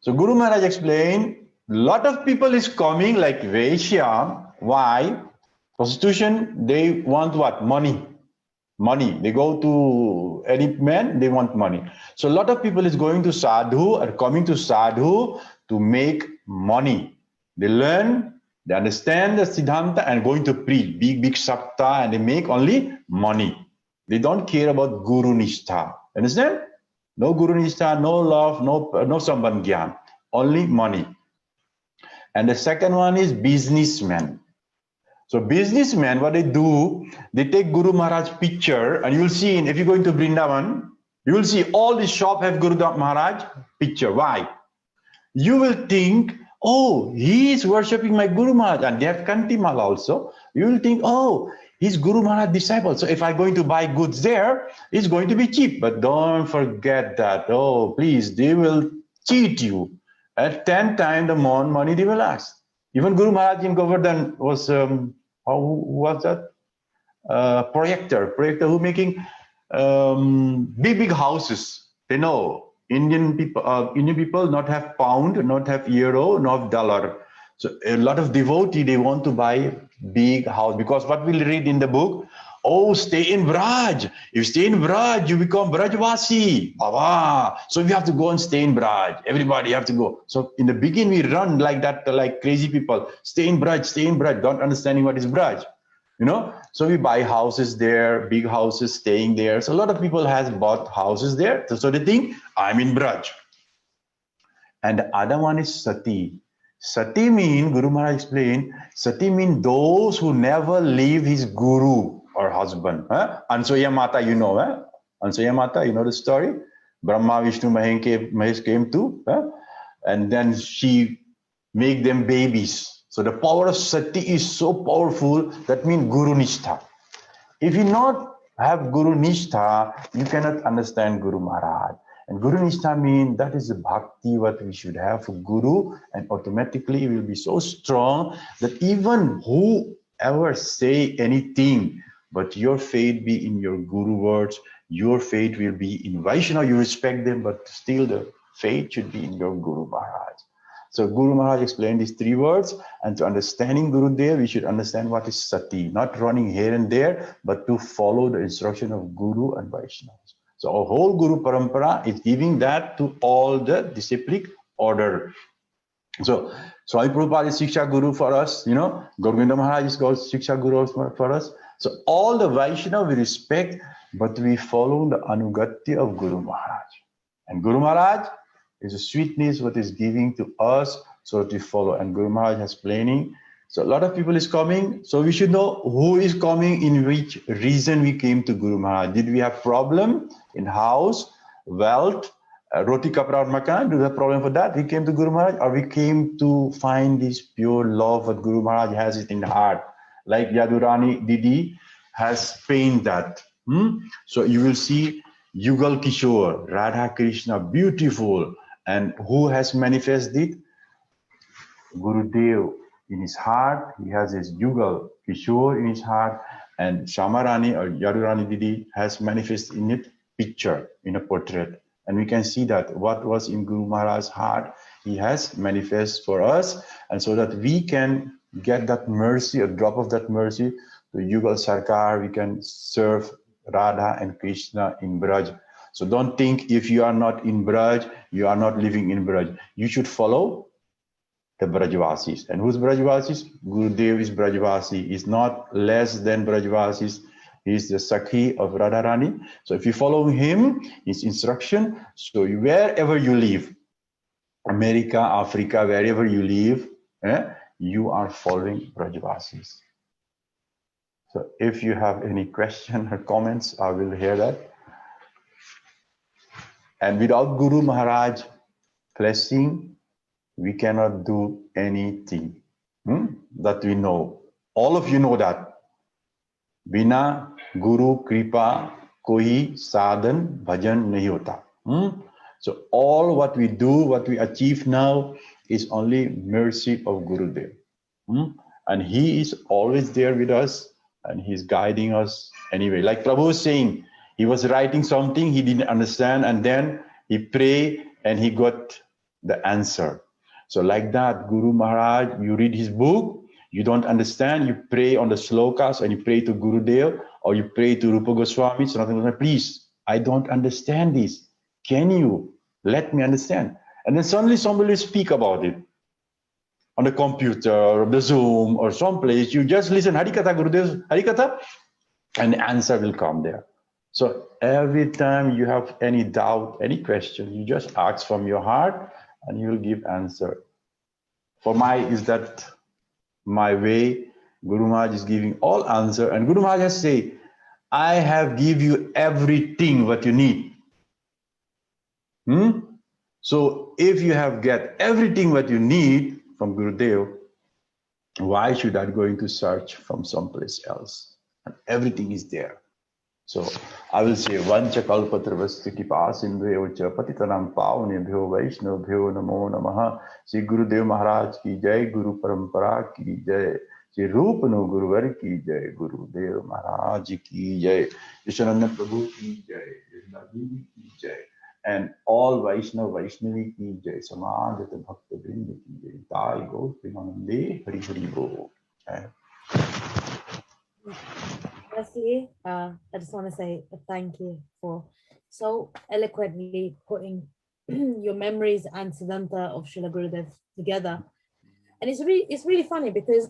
So Guru Maharaj explained, lot of people is coming like Veshya. Why? Prostitution, they want what? Money. Money. They go to any man, they want money. So a lot of people is going to sadhu or coming to sadhu to make money. They learn, they understand the siddhanta and going to preach big sapta, and they make only money. They don't care about guru nishtha. Understand? No guru nishtha, no love, no sambandh gyan, only money. And the second one is businessmen. So businessmen, what they do, they take Guru Maharaj picture, and you'll see, if you go into Vrindavan, you will see all the shop have Guru Maharaj picture. Why? You will think, oh, he is worshipping my Guru Maharaj, and they have Kantimal also. You will think, oh, he's Guru Maharaj disciple. So if I'm going to buy goods there, it's going to be cheap. But don't forget that. Oh, please, they will cheat you. At 10 times the more money they will ask. Even Guru Maharaj in Govardhan was, how was that? Projector who making big houses. They know Indian people not have pound, not have euro, not have dollar. So a lot of devotee, they want to buy big house, because what we'll read in the book, oh, stay in Braj. If you stay in Braj, you become Brajvasi. Baba. So we have to go and stay in Braj. Everybody have to go. So in the beginning, we run like that, like crazy people. Stay in Braj, don't understanding what is Braj. You know, so we buy houses there, big houses, staying there. So a lot of people has bought houses there. So they think, I'm in Braj. And the other one is Sati. Sati mean, Guru Maharaj explained, Sati mean those who never leave his guru or husband. Ansoya Mata, you know, Ansoya Mata, you know the story? Brahma, Vishnu, Mahesh came to, and then she make them babies. So the power of Sati is so powerful, that means Guru Nishtha. If you not have Guru Nishtha, you cannot understand Guru Maharaj. And Guru Nishtha means that is the bhakti what we should have for Guru, and automatically it will be so strong that even whoever say anything, but your faith be in your Guru words, your faith will be in Vaishnava, you respect them, but still the faith should be in your Guru Maharaj. So Guru Maharaj explained these 3 words, and to understanding Gurudev, we should understand what is Sati, not running here and there, but to follow the instruction of Guru and Vaishnavas. So our whole Guru Parampara is giving that to all the disciplic order. So Swami Prabhupada is Shiksha Guru for us, you know, Govinda Maharaj is called Shiksha Guru for us. So all the Vaishnava we respect, but we follow the Anugatya of Guru Maharaj. And Guru Maharaj is a sweetness what is giving to us, so that we follow. And Guru Maharaj has planning. So a lot of people is coming. So we should know who is coming, in which reason we came to Guru Maharaj. Did we have problem in house, wealth, roti kapra or makan? Do we have problem for that? We came to Guru Maharaj, or we came to find this pure love that Guru Maharaj has it in the heart. Like Yadurani Didi has painted that. So you will see Yugal Kishore, Radha Krishna, beautiful. And who has manifested? Gurudev in his heart. He has his Yugal Kishore in his heart, and Shamarani or Yadurani Didi has manifested in it picture, in a portrait. And we can see that what was in Guru Maharaj's heart, he has manifest for us, and so that we can get that mercy, a drop of that mercy to Yugal Sarkar, we can serve Radha and Krishna in Braj. So don't think if you are not in Braj, you are not living in Braj. You should follow the Brajvasis. And who's Brajvasis? Gurudev is Brajvasi. He's not less than Brajvasis. He's the Sakhi of Radharani. So if you follow him, his instruction, so wherever you live, America, Africa, wherever you live, you are following Brajvasis. So if you have any question or comments, I will hear that. And without Guru Maharaj blessing, we cannot do anything. That we know. All of you know that. Bina Guru Kripa koi sadhan bhajan nahi hota. So all what we do, what we achieve now is only mercy of Gurudev. And he is always there with us and he's guiding us anyway. Like Prabhu was saying, he was writing something he didn't understand and then he prayed and he got the answer. So like that, Guru Maharaj, you read his book, you don't understand, you pray on the slokas and you pray to Gurudev or you pray to Rupa Goswami, so nothing, please, I don't understand this. Can you let me understand? And then suddenly somebody will speak about it on the computer or the Zoom or someplace. You just listen, Harikatha, Gurudev, Harikatha, and the answer will come there. So every time you have any doubt, any question, you just ask from your heart and you will give answer. For is that my way? Guru Maharaj is giving all answer, and Guru Maharaj has say, I have give you everything what you need. So if you have get everything what you need from Gurudev, why should I going to search from someplace else? And everything is there. So I will say, Vancha kalpatarvasti kipa sindhyo cha patitanam pavnebhyo vaishnavbhyo namo namaha. Shri Gurudev Maharaj ki jai, Guru Parampara ki jai, Shri Rupanu Guruvar ki jai, Gurudev Maharaj ki jai, Vishwananda Prabhu ki jai, Vishwananda ki jai, and all Vaishnavi ki jai, Samadhita Bhakta Vrinda ki jai, Tai Go Primanande Hari Hari Bo. Firstly, I just want to say a thank you for so eloquently putting your memories and Siddhanta of Srila Gurudev together. And it's really funny because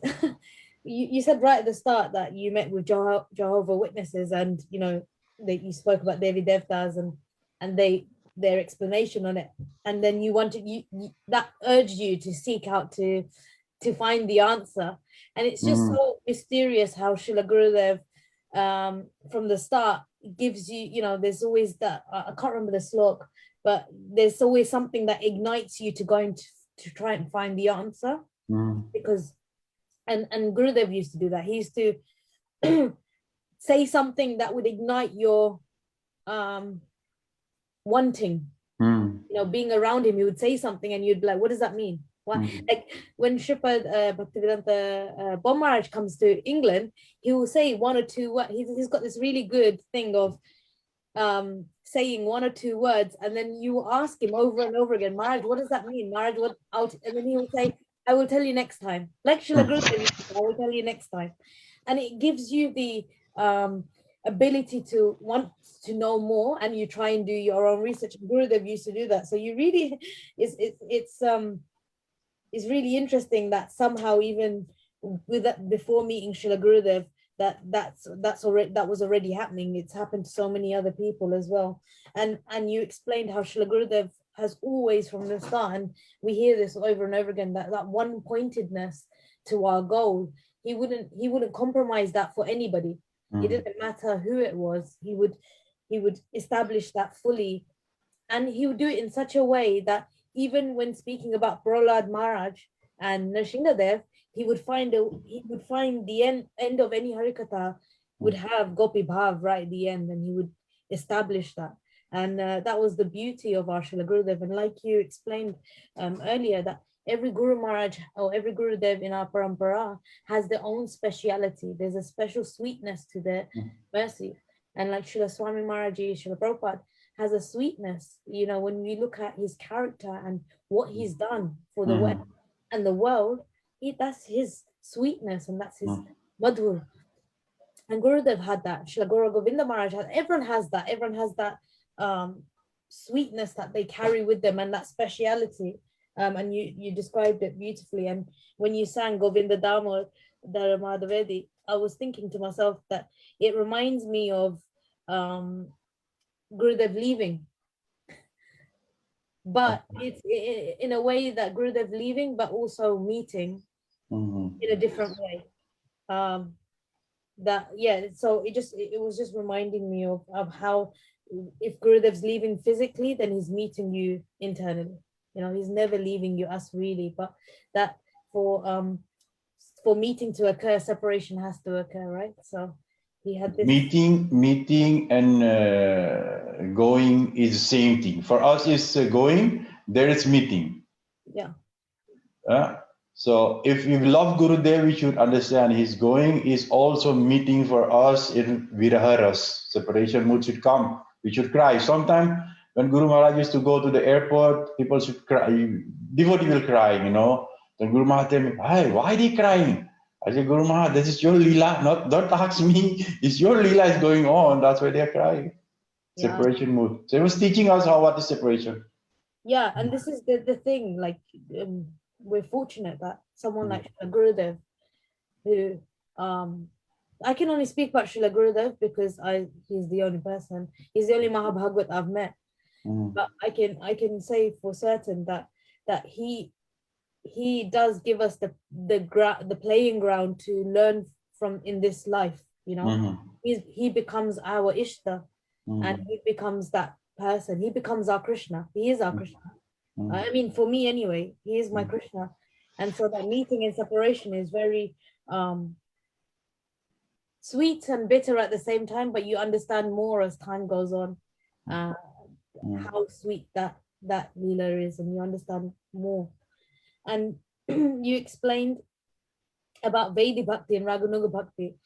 you said right at the start that you met with Jehovah Witnesses and you know that you spoke about Devi Devtas and their explanation on it, and then you wanted that urged you to seek out to find the answer. And it's just so mysterious how Srila Gurudev from the start gives you, you know, there's always that, I can't remember the slok, but there's always something that ignites you to go into to try and find the answer. Because and Gurudev used to do that. He used to say something that would ignite your wanting, you know, being around him. He would say something and you'd be like, what does that mean? What? Like when Sripad Bhaktivedanta Bon Maharaj comes to England, he will say one or two words. He's got this really good thing of saying one or two words, and then you ask him over and over again, Maharaj, what does that mean? Maharaj, what out? And then he will say, I will tell you next time. Like Srila Gurudev, I will tell you next time. And it gives you the ability to want to know more, and you try and do your own research. Gurudev used to do that. So you really, it's really interesting that somehow even with that, before meeting Srila Gurudev, that was already happening. It's happened to so many other people as well. And you explained how Srila Gurudev has always from the start, and we hear this over and over again, that one pointedness to our goal. He wouldn't compromise that for anybody. It didn't matter who it was. He would establish that fully, and he would do it in such a way that even when speaking about Prahlad Maharaj and Nrsingadev, he would find the end of any Harikatha would have Gopi Bhav right at the end, and he would establish that. And that was the beauty of our Srila Gurudev. And like you explained earlier, that every Guru Maharaj or every Gurudev in our parampara has their own speciality. There's a special sweetness to their mercy. And like Srila Swami Maharaji, Srila Prabhupada has a sweetness, you know, when we look at his character and what he's done for the West and the world, that's his sweetness and that's his madhur. And Gurudev had that. Srila Guru Govinda Maharaj had, everyone has that sweetness that they carry with them and that speciality. And you described it beautifully. And when you sang Govinda Damar Madhavedi, I was thinking to myself that it reminds me of Gurudev leaving, but it's in a way that Gurudev leaving, but also meeting in a different way. So it was just reminding me of how if Gurudev's leaving physically, then he's meeting you internally. You know, he's never leaving you, us really, but that for meeting to occur, separation has to occur, right? So he had this meeting and going is the same thing. For us, it's going, there is meeting. Yeah. So if you love Gurudev, we should understand his going is also meeting for us in Viraharas. Separation mood should come. We should cry. Sometimes when Guru Maharaj used to go to the airport, people should cry. Devotee will cry, you know. Then Guru Maharaj tell me, hey, why are they crying? I say, Guru Maharaj, this is your Leela. Don't ask me. It's your Leela is going on. That's why they're crying. Yeah. Separation mood. So he was teaching us what is separation. Yeah, and this is the thing, like we're fortunate that someone like Srila Gurudev, who I can only speak about Srila Gurudev because he's the only person, he's the only Mahabhagavat I've met. But I can say for certain that he does give us the playing ground to learn from in this life, you know. He becomes our Ishta, and he becomes that person. He becomes our Krishna. He is our Krishna. I mean, for me anyway, he is my Krishna. And so that meeting and separation is very sweet and bitter at the same time, but you understand more as time goes on how sweet that Leela is, and you understand more. And you explained about Vaidhi Bhakti and Raganuga Bhakti.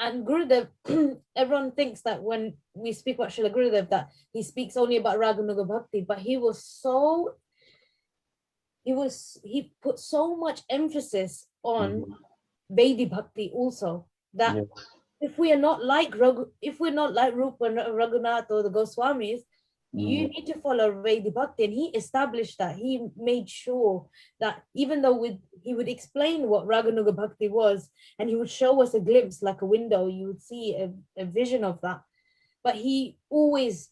And Gurudev, everyone thinks that when we speak about Srila Gurudev, that he speaks only about Raganuga Bhakti, but he put so much emphasis on Vaidhi Bhakti also, that if we are not like Rupa and Raghunath or the Goswamis, you need to follow Vaidhi Bhakti. And he established that. He made sure that even though he would explain what Raganuga Bhakti was, and he would show us a glimpse like a window, you would see a vision of that. But he always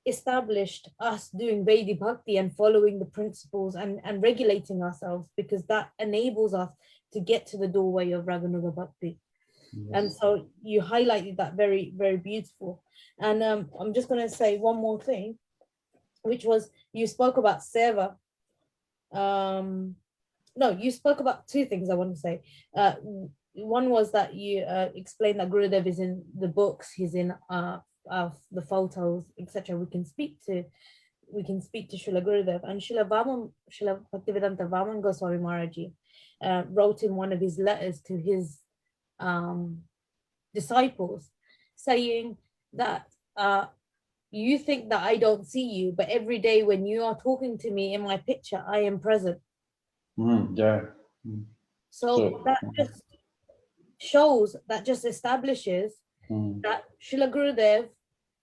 established us doing Vaidhi Bhakti and following the principles and regulating ourselves, because that enables us to get to the doorway of Raganuga Bhakti. And so you highlighted that very, very beautiful. And I'm just going to say one more thing, which was you spoke about seva. No, you spoke about two things I want to say. One was that you explained that Gurudev is in the books, he's in the photos, etc. We can speak to Srila Gurudev. And Srila Bhaktivedanta Vaman Goswami Maharaji wrote in one of his letters to his disciples, saying that you think that I don't see you, but every day when you are talking to me in my picture, I am present. So that just shows, that just establishes that Srila Gurudev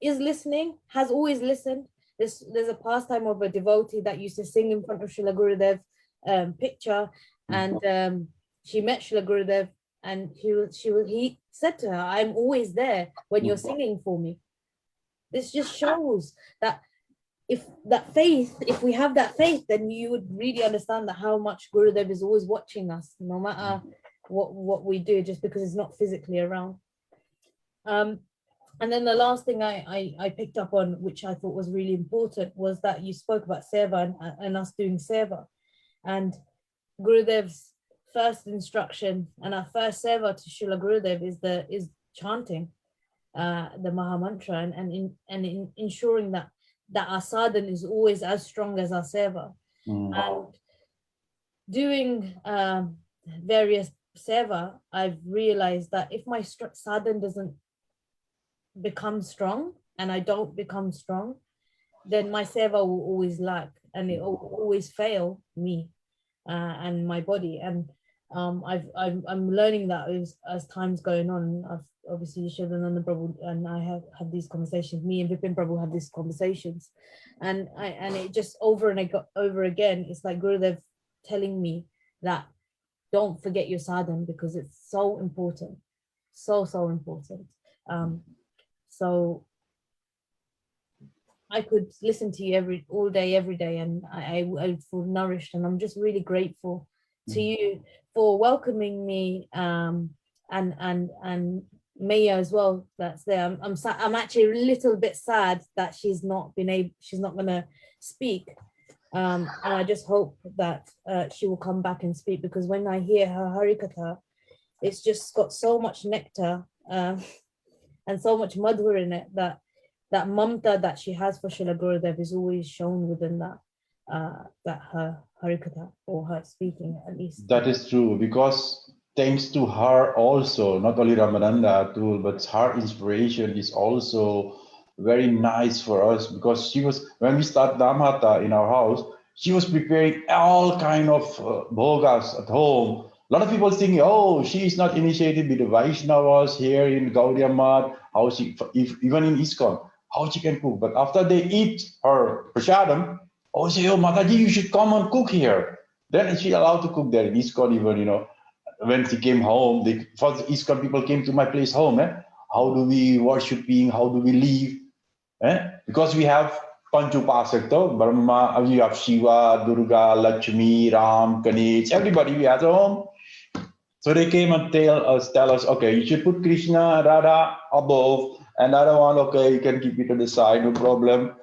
is listening, has always listened. There's a pastime of a devotee that used to sing in front of Srila Gurudev's picture, and she met Srila Gurudev, and he said to her, I'm always there when you're singing for me. This just shows that if we have that faith, then you would really understand that how much Gurudev is always watching us, no matter what we do, just because it's not physically around. And then the last thing I picked up on, which I thought was really important, was that you spoke about seva and us doing seva. And Gurudev's first instruction and our first seva to Srila Gurudev is chanting the Maha Mantra and ensuring that our sadhana is always as strong as our seva. And doing various seva, I've realized that if my sadhana doesn't become strong and I don't become strong, then my seva will always lack and it will always fail me and my body. And I'm learning that as time's going on. I've obviously Shivananda Prabhu and I have had these conversations. Me and Vipin Prabhu have these conversations, and it just over again. It's like Gurudev telling me that don't forget your sadhana, because it's so important, so important. So I could listen to you all day, every day, and I feel nourished, and I'm just really grateful to you for welcoming me and Maya as well. That's there. I'm actually a little bit sad that she's not gonna speak. And I just hope that she will come back and speak, because when I hear her Harikatha, it's just got so much nectar and so much madhur in it, that mamta that she has for Srila Gurudev is always shown within that her Harikatha, or her speaking at least. That is true, because thanks to her also, not only Ramananda Atul, but her inspiration is also very nice for us, because she was, when we start Dhamata in our house, she was preparing all kind of bhogas at home. A lot of people think, oh, she is not initiated with the Vaishnavas here in Gaudiya Math, how she, even in ISKCON, how she can cook. But after they eat her prasadam, oh, say, oh, Mataji, you should come and cook here. Then she allowed to cook there in ISKCON even, you know. When she came home, the first ISKCON people came to my place home. How do we worshiping? How do we live? Because we have Panchupasak, Brahma, we have Shiva, Durga, Lakshmi, Ram, Ganesh, everybody we have at home. So they came and tell us, okay, you should put Krishna, Radha above, and other one, okay, you can keep it to the side, no problem.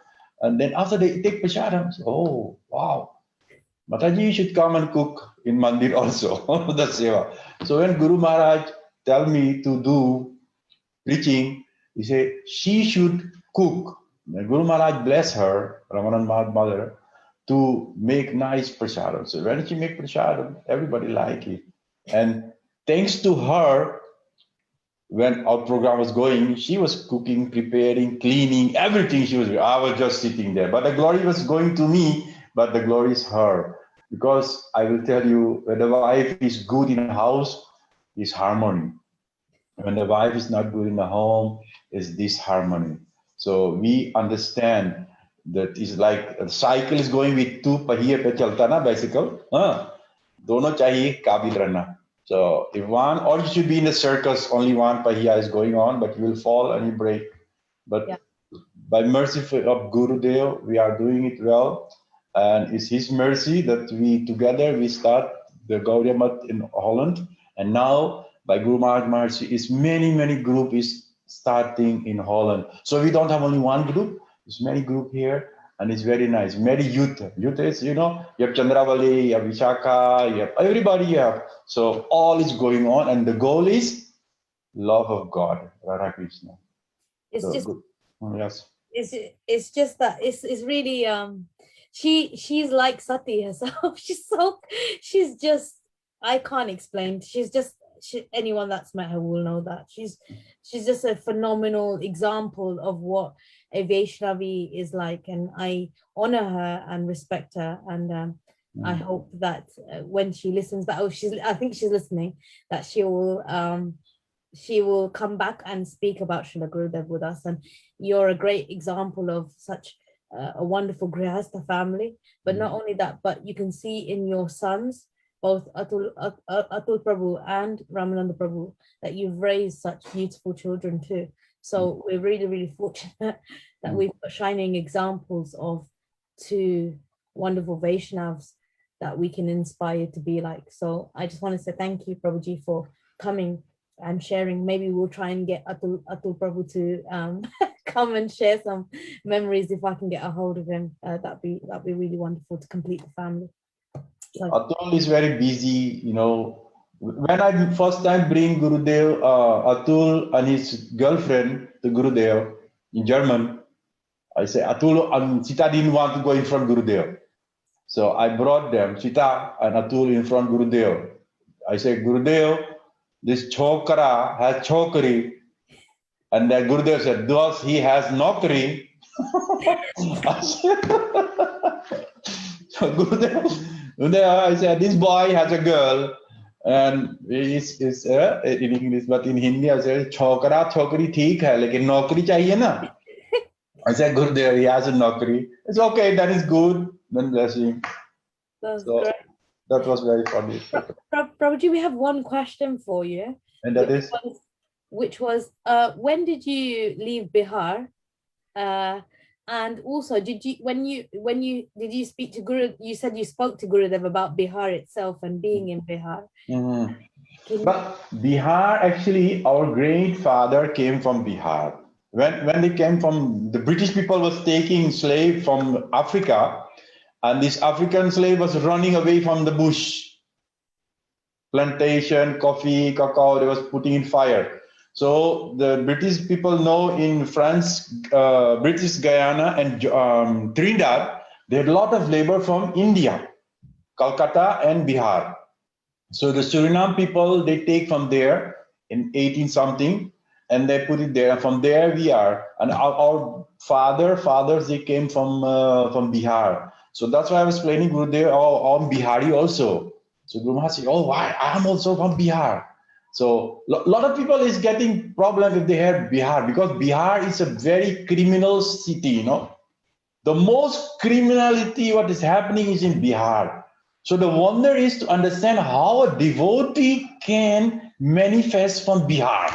And then after they take prasadam, oh, wow. Mataji, you should come and cook in Mandir also, the seva. So when Guru Maharaj tell me to do preaching, he said, she should cook. And Guru Maharaj bless her, Ramanan Maharaj mother, to make nice prasadam. So when she make prasadam, everybody like it. And thanks to her, when our program was going, she was cooking, preparing, cleaning, everything she was doing. I was just sitting there. But the glory was going to me, but the glory is her. Because I will tell you, when the wife is good in the house, is harmony. When the wife is not good in the home, is disharmony. So we understand that it's like a cycle is going with two pahiye pe chalta na bicycle. Dono chahiye kabil rahna. So if one, or you should be in a circus, only one pahiya is going on, but you will fall and you break. But yeah, by mercy of Gurudev, we are doing it well. And it's his mercy that we together, we start the Gaudiya Math in Holland. And now by Guru Maharaj mercy, is many group is starting in Holland. So we don't have only one group, there's many group here. And it's very nice. Many youth. Youth is, you know, you have Chandravali, you have Vishaka, you have everybody you have. So all is going on, and the goal is love of God, Radha Krishna. It's so, just yes. It's just that it's really she's like Sati herself. she's just, I can't explain. She's just anyone that's met her will know that she's just a phenomenal example of what a Vaishnavi is like, and I honor her and respect her, and I hope that when she listens back, I think she's listening, that she will come back and speak about Srila Gurudev with us. And you're a great example of such a wonderful Grihastha family. But not only that, but you can see in your sons, both Atul Prabhu and Ramananda Prabhu, that you've raised such beautiful children too. So we're really fortunate that we've got shining examples of two wonderful Vaishnavas that we can inspire to be like. So I just want to say thank you, Prabhuji, for coming and sharing. Maybe we'll try and get Atul Prabhu to come and share some memories if I can get a hold of him. That'd be really wonderful to complete the family. So. Atul is very busy, you know. When I first time bring Gurudev, Atul and his girlfriend to Gurudev in German, I say Atul and Sita didn't want to go in front of Gurudev. So I brought them, Sita and Atul, in front of Gurudev. I say, Gurudev, this chokra has chokri. And then Gurudev said, thus he has nokri. So Gurudev, I said, this boy has a girl. And it's in English, but in Hindi, I said, chokra, chokri, theek hai, lekin nokri chahiye na. I said, Gurudev, he has a nokri. It's okay, that is good. Then bless him. That's great. That was very funny. Prabhuji, we have one question for you. And that is? Which was when did you leave Bihar? And also, did you speak to Guru? You said you spoke to Gurudev about Bihar itself and being in Bihar. But Bihar, actually, our great father came from Bihar. When they came from, the British people was taking slave from Africa, and this African slave was running away from the bush. Plantation, coffee, cacao, they was putting in fire. So the British people know in France, British Guyana and Trinidad, they had a lot of labor from India, Calcutta and Bihar. So the Suriname people, they take from there in 18 something, and they put it there. And from there we are. And our fathers, they came from Bihar. So that's why I was explaining Gurudev, I'm Bihari also. So Guru Maharaj said, oh, why? I'm also from Bihar. So a lot of people is getting problem if they hear Bihar, because Bihar is a very criminal city, you know. The most criminality, what is happening is in Bihar. So the wonder is to understand how a devotee can manifest from Bihar.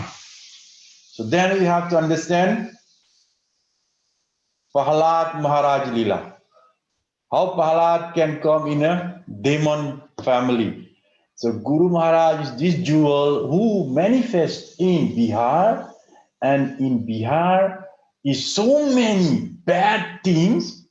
So then we have to understand Prahlad Maharaj Leela. How Prahlad can come in a demon family. So Guru Maharaj is this jewel who manifests in Bihar, and in Bihar is so many bad things.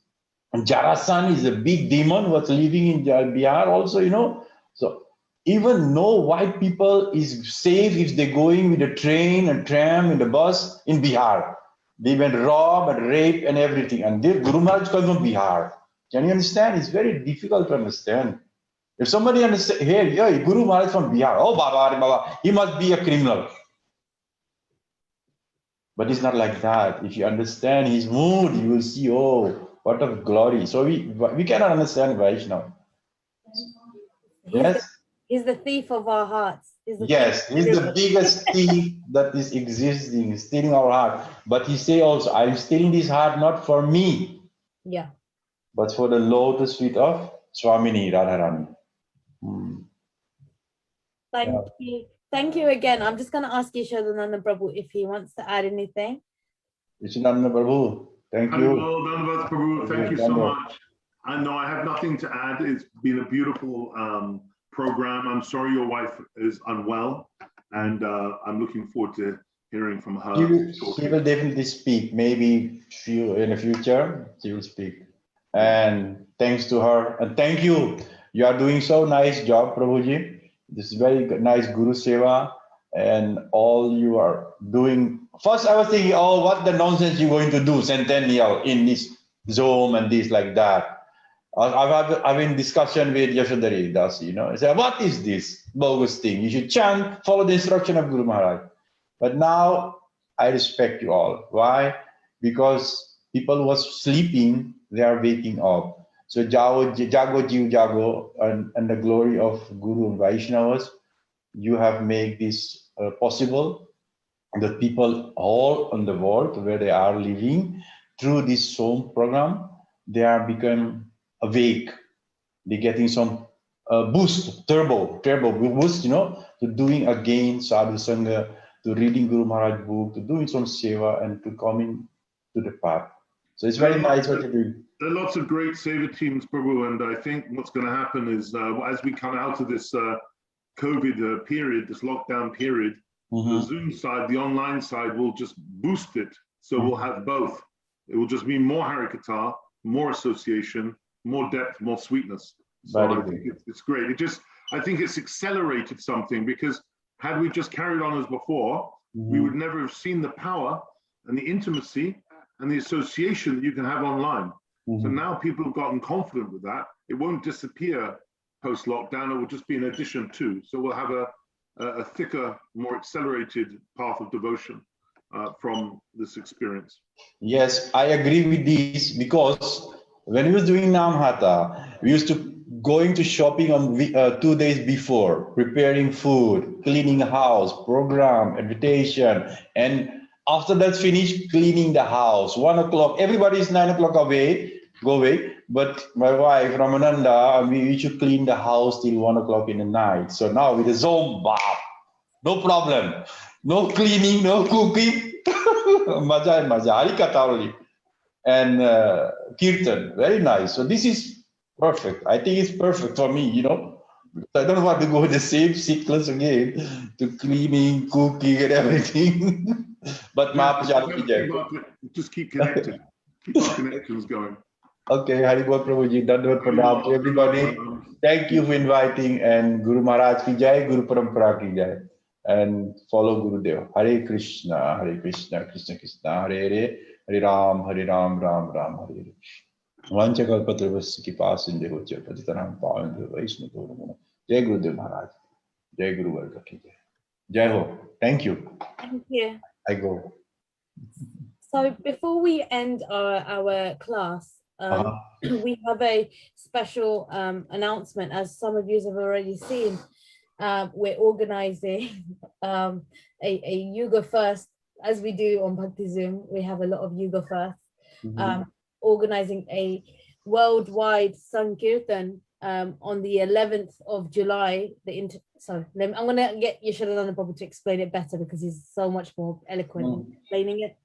And Jarasan is a big demon what's living in Bihar also, you know. So even no white people is safe if they're going with a train and tram and the bus in Bihar. They went rob and rape and everything. And their Guru Maharaj comes from Bihar. Can you understand? It's very difficult to understand. If somebody understands, hey, yeah, Guru Maharaj from Bihar, oh, Baba, he must be a criminal. But it's not like that. If you understand his mood, you will see, oh, what a glory. So we cannot understand Vaishnava. Yes? He's the thief of our hearts. Yes, he's the biggest thief that is existing, stealing our heart. But he say also, I'm stealing this heart not for me. Yeah. But for the lotus feet of Swamini Radharani. Thank you. Thank you again. I'm just going to ask Yashodananda Prabhu if he wants to add anything. Yashodananda Prabhu, thank you. Well done, Prabhu. Thank you so much. I know I have nothing to add. It's been a beautiful program. I'm sorry your wife is unwell, and I'm looking forward to hearing from her. She will definitely speak. Maybe in the future, she will speak. And thanks to her. And thank you. You are doing so nice job, Prabhuji. This is very nice Guru Seva. And all you are doing. First, I was thinking, oh, what the nonsense you're going to do, Centennial, in this Zoom and this like that. I've been in discussion with Yashodhari Dasi, you know. I said, what is this bogus thing? You should chant, follow the instruction of Guru Maharaj. But now I respect you all. Why? Because people who was sleeping, they are waking up. So Jago, Jiv Jago, and the glory of Guru and Vaishnavas, you have made this possible. The people all on the world where they are living through this Som program, they are become awake. They're getting some boost, turbo boost, you know, to doing again sadhu sangha, to reading Guru Maharaj book, to doing some seva, and to coming to the path. So it's very nice what you're doing. There are lots of great seva teams, Prabhu, and I think what's going to happen is as we come out of this COVID period, this lockdown period, the Zoom side, the online side will just boost it. So we'll have both. It will just be more Harikatha, more association, more depth, more sweetness. So I think it's great. I think it's accelerated something, because had we just carried on as before, we would never have seen the power and the intimacy and the association that you can have online. So now people have gotten confident with that. It won't disappear post-lockdown. It will just be an addition to. So we'll have a thicker, more accelerated path of devotion from this experience. Yes, I agree with this, because when we was doing Namhata, we used to going to shopping on 2 days before, preparing food, cleaning house, program, invitation, and after that's finished, cleaning the house. 1 o'clock, everybody is 9 o'clock go away. But my wife, Ramananda, we used to clean the house till 1 o'clock in the night. So now with the Zoom, no problem. No cleaning, no cooking. Maja, Harikatha only. And Kirtan, very nice. So this is perfect. I think it's perfect for me, you know. So I don't want to go the same cycles again to cleaning, cooking, and everything. But maaf Jal ki jai. Just keep connected. Keep our connections going. Okay, Haribol Prabhuji, Dandavad Pranam to everybody. Thank you for inviting, and Guru Maharaj ki jai, Guru Parampara ki jai, and follow Gurudev. Hare Krishna, Krishna Krishna, Hare Hare, Hare Ram, Ram Ram, Hare Hare. Vanchakalpatarvasya ki pasindeho cha patitanam pavandeho Vaishnavo namo. Jai Gurudev Maharaj. Jai Guru Varga ki jai. Jai Ho. Thank you. Thank you. I go. So before we end our class, we have a special announcement. As some of you have already seen, we're organizing a yoga first, as we do on Bhakti Zoom. We have a lot of yoga first, organizing a worldwide Sankirtan on the 11th of July. I'm going to get Yashodhananda Prabhu to explain it better because he's so much more eloquent in explaining it.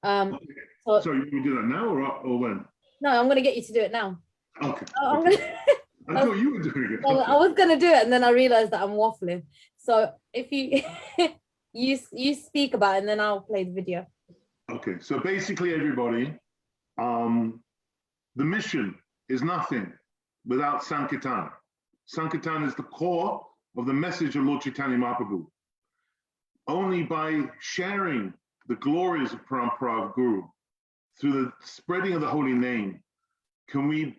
So you can do that now or when? No, I'm going to get you to do it now. Okay. I thought you were doing it. Well, Okay. I was going to do it and then I realized that I'm waffling. So if you you speak about it and then I'll play the video. Okay, so basically everybody, the mission is nothing without Sankirtan. Sankirtan is the core of the message of Lord Chaitanya Mahaprabhu. Only by sharing the glories of Parampara of Guru through the spreading of the holy name can we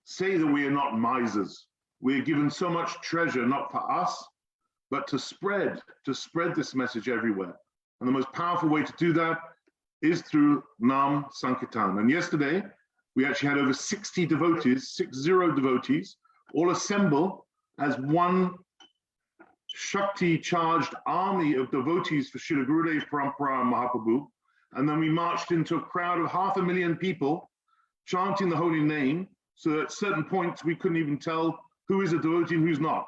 say that we are not misers. We are given so much treasure, not for us, but to spread this message everywhere. And the most powerful way to do that is through Nam Sankirtan. And yesterday, we actually had over 60 devotees, 60 devotees, all assemble as one Shakti-charged army of devotees for Srila Gurudev Parampara and Mahaprabhu. And then we marched into a crowd of 500,000 people chanting the holy name. So at certain points, we couldn't even tell who is a devotee and who's not,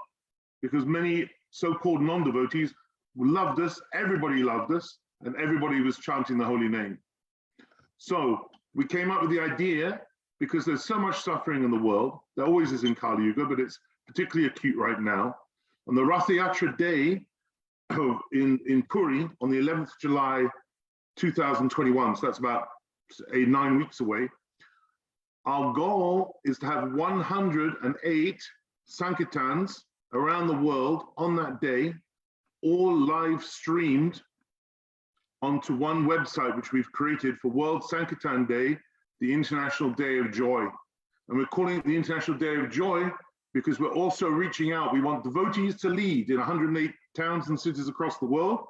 because many so-called non-devotees loved us, everybody loved us, and everybody was chanting the holy name. So we came up with the idea, because there's so much suffering in the world, there always is in Kali Yuga, but it's particularly acute right now. On the Rath Yatra day in Puri, on the 11th of July, 2021, so that's about 9 weeks away, our goal is to have 108 Sankirtans around the world on that day, all live streamed onto one website, which we've created for World Sankirtan Day, the International Day of Joy. And we're calling it the International Day of Joy because we're also reaching out. We want devotees to lead in 108 towns and cities across the world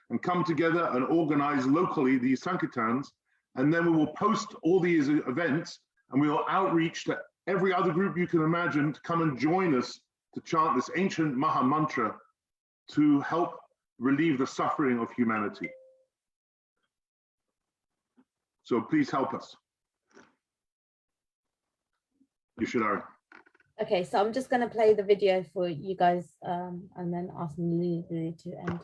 and come together and organize locally these Sankirtans. And then we will post all these events and we will outreach to every other group you can imagine to come and join us to chant this ancient Maha Mantra to help relieve the suffering of humanity. So please help us. Yashodhara. Okay, so I'm just going to play the video for you guys and then ask Lily to end.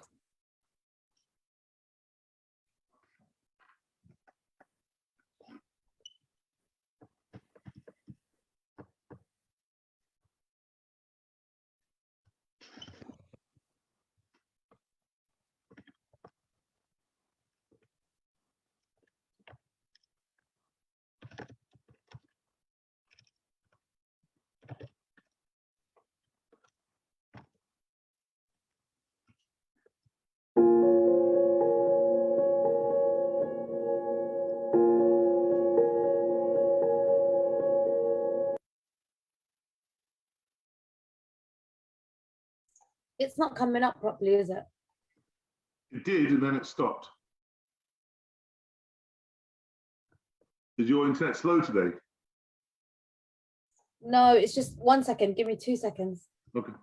It's not coming up properly, is it? It did, and then it stopped. Is your internet slow today? No, it's just 1 second. Give me 2 seconds. Okay.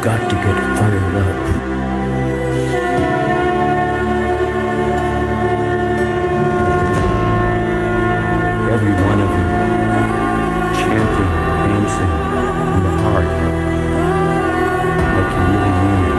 got to get fired up. Every one of you, chanting, dancing in the heart, like you really mean it.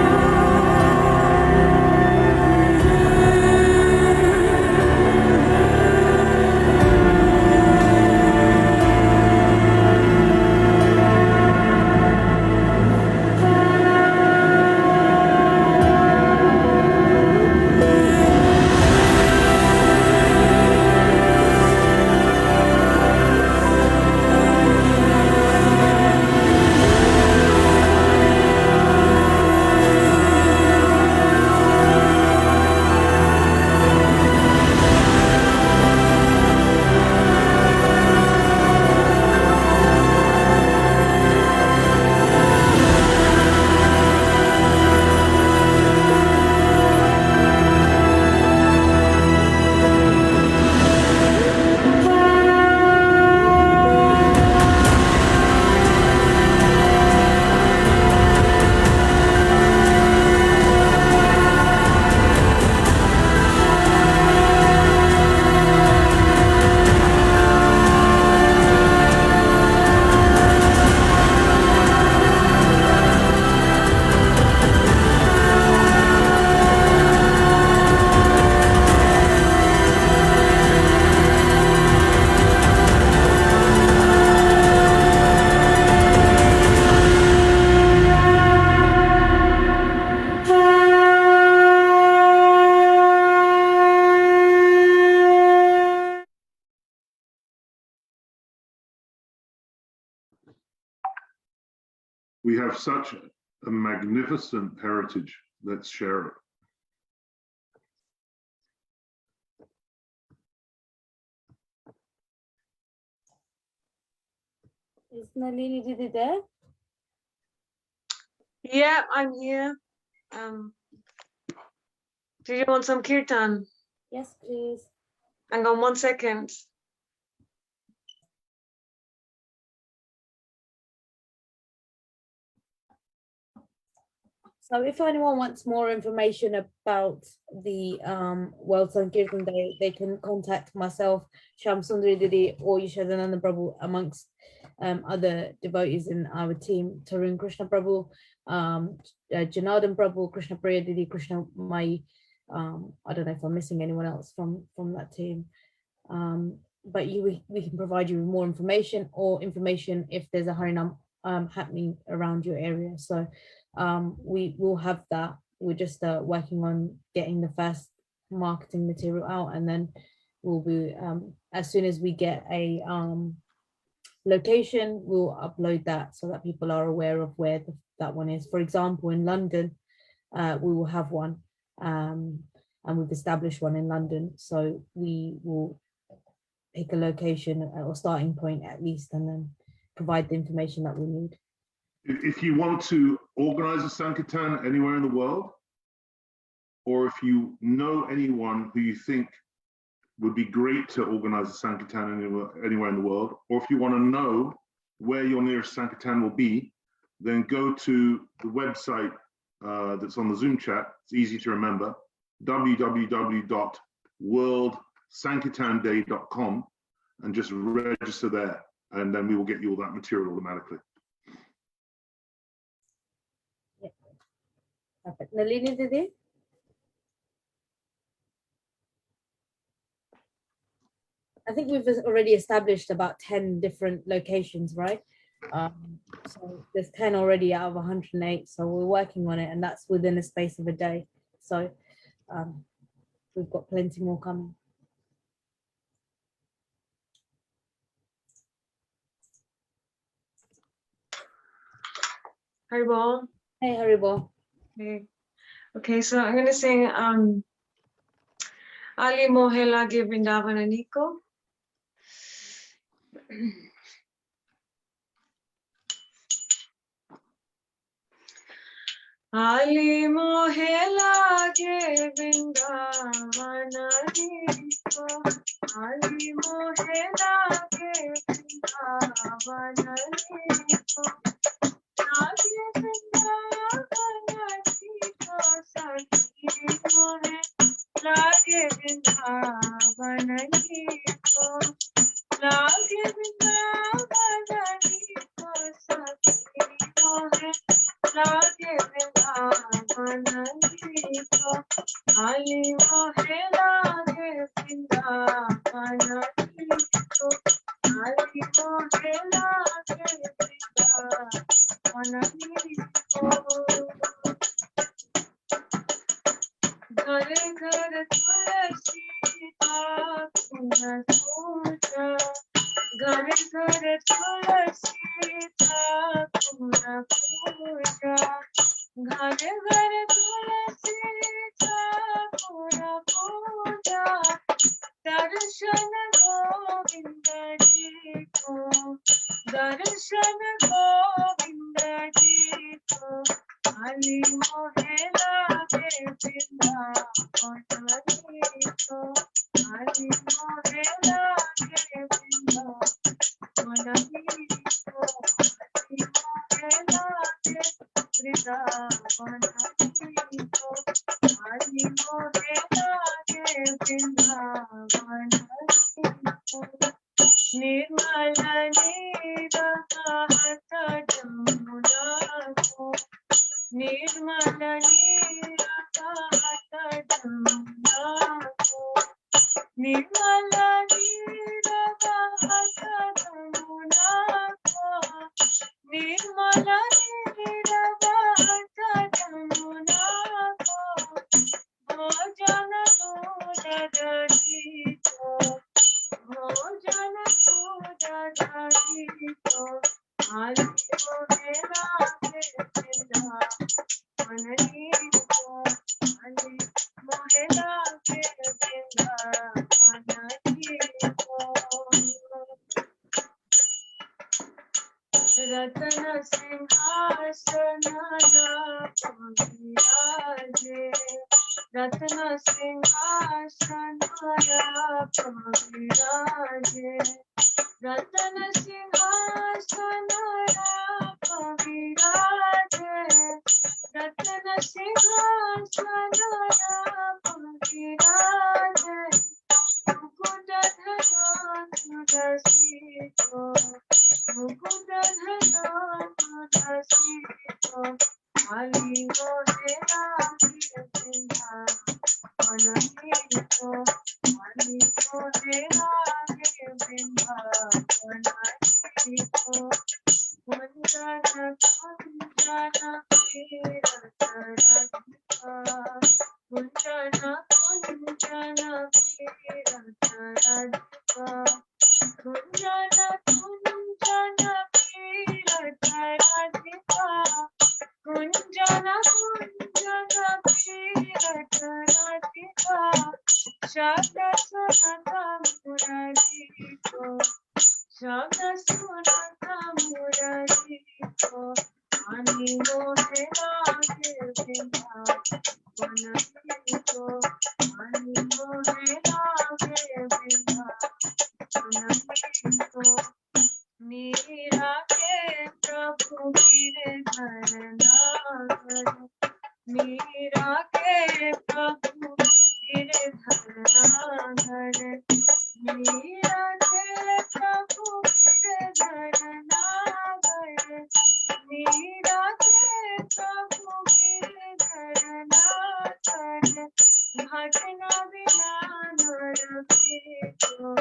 We have such a magnificent heritage. Let's share it. Is Nalini Didi there? Yeah, I'm here. Do you want some kirtan? Yes, please. Hang on 1 second. So if anyone wants more information about the World Sankirtan Day, they can contact myself, Shamsundari Didi, or Yashodananda Prabhu, amongst other devotees in our team, Tarun Krishna Prabhu, Janardhan Prabhu, Krishna Priya Didi, Krishna Mai. I don't know if I'm missing anyone else from that team. But we can provide you with more information, or information if there's a Harinam happening around your area. So we will have that. We're just working on getting the first marketing material out, and then we'll be as soon as we get a location, we'll upload that so that people are aware of where that one is. For example, in London, we will have one, and we've established one in London, so we will pick a location or starting point at least, and then provide the information that we need. If you want to organize a Sankirtan anywhere in the world, or if you know anyone who you think would be great to organize a Sankirtan anywhere in the world, or if you want to know where your nearest Sankirtan will be, then go to the website that's on the Zoom chat. It's easy to remember, www.worldsankirtanday.com, and just register there, and then we will get you all that material automatically. Perfect. Nalini Didi? I think we've already established about 10 different locations, right? So there's 10 already out of 108. So we're working on it, and that's within a space of a day. So we've got plenty more coming. Haribol. Hey, Haribol. Hey. Okay, so I'm going to sing Ali Mohela Ge Vrindavan Aniko. Ali Mohela Ge Vrindavan Aniko. Ali Mohela Ge Vrindavan Aniko. Ali Vrindavan Ali mohela ke Vrindavan ko, Ali mohela ke Vrindavan ko. Ghar ghar tulsi Thakur पूजा, घर घर तुलसी ठाकुर पूजा, घर घर तुलसी ठाकुर पूजा, दर्शन गोविंद जी को, दर्शन गोविंद जी को, Ali mohela ke Vrindavan ko, Ali mohela ke Vrindavan ko, Ali mohela ke Vrindavan ko, Ali mohela ke Vrindavan ko. Nirmala nirahat jamuna ko, Nirmala nirahat jamuna ko, Nirmala nirahat jamuna ko, Nirmala nirahat jamuna ko, Bhojan Bodhadari ko, Bhojan Bodhadari ko, Ali mohela ke Vrindavan ko, Ali mohela ke Vrindavan ko. Ratna Singhasana Paviraje, Ratna Singhasana Paviraje, Ratna Singhasana Paviraje, Ratna Singhasana Paviraje, Mukundadhara Tudasiko, Mukundadhara Tudasiko, Ali mohela ke Vrindavan ko, Ali mohela ke Vrindavan ko. Kunjana kunjana virat radhika, Kunjana kunjana virat radhika, Kunjana kunjana virat radhika, Kunjana kunjana virat radhika, Shabda sunata murari ko, Shabda sunata murari ko, Ali mohela ke Vrindavan ko, Ali mohela ke Vrindavan ko. Meera ke Prabhu girdhar nagar, Meera ke Prabhu girdhar nagar, Meera ke Prabhu girdhar nagar, Meera ke Prabhu girdhar nagar, bhajna bina nar ko,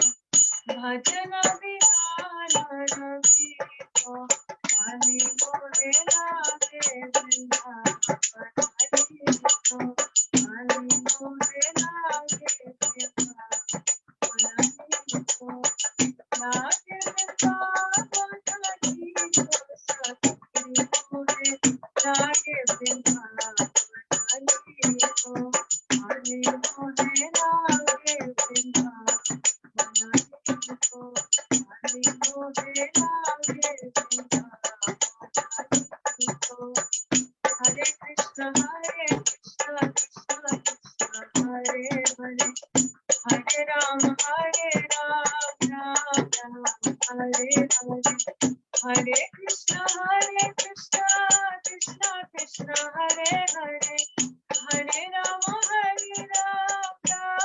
bhajna bina nar ko, Ali mohela ke Vrindavan ko, Ali mohela ke Vrindavan ko. Lage Vrindavan ki ko sakhi mohe, lage Vrindavan ko, Ali mohela ke Vrindavan ko, Ali mohela ke Vrindavan ko. Hare Krishna Krishna Krishna Hare Hare, Hare Ram Ram Hare Hare, Hare Krishna Krishna Krishna Hare Hare, Hare Ram Ram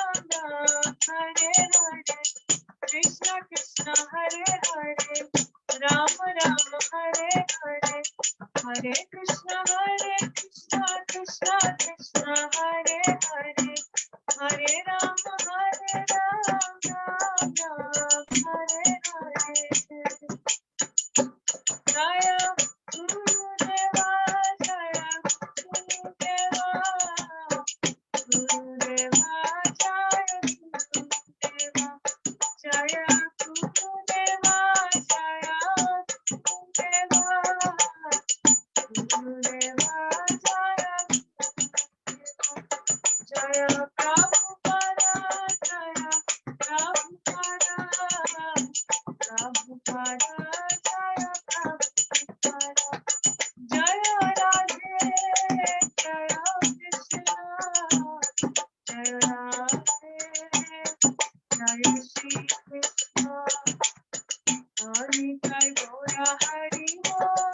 Jai Shri Krishna, Hari Jai Gaura Hari Bol,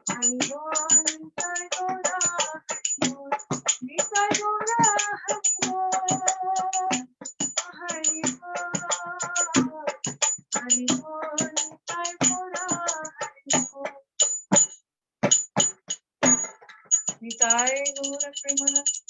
Hari Bol, Jai Gaura Hari Bol, Jai Gaura Hari Bol, Hari Bol, Hari Bol, Jai Gaura Hari Bol. Nitai Gaura Premanand.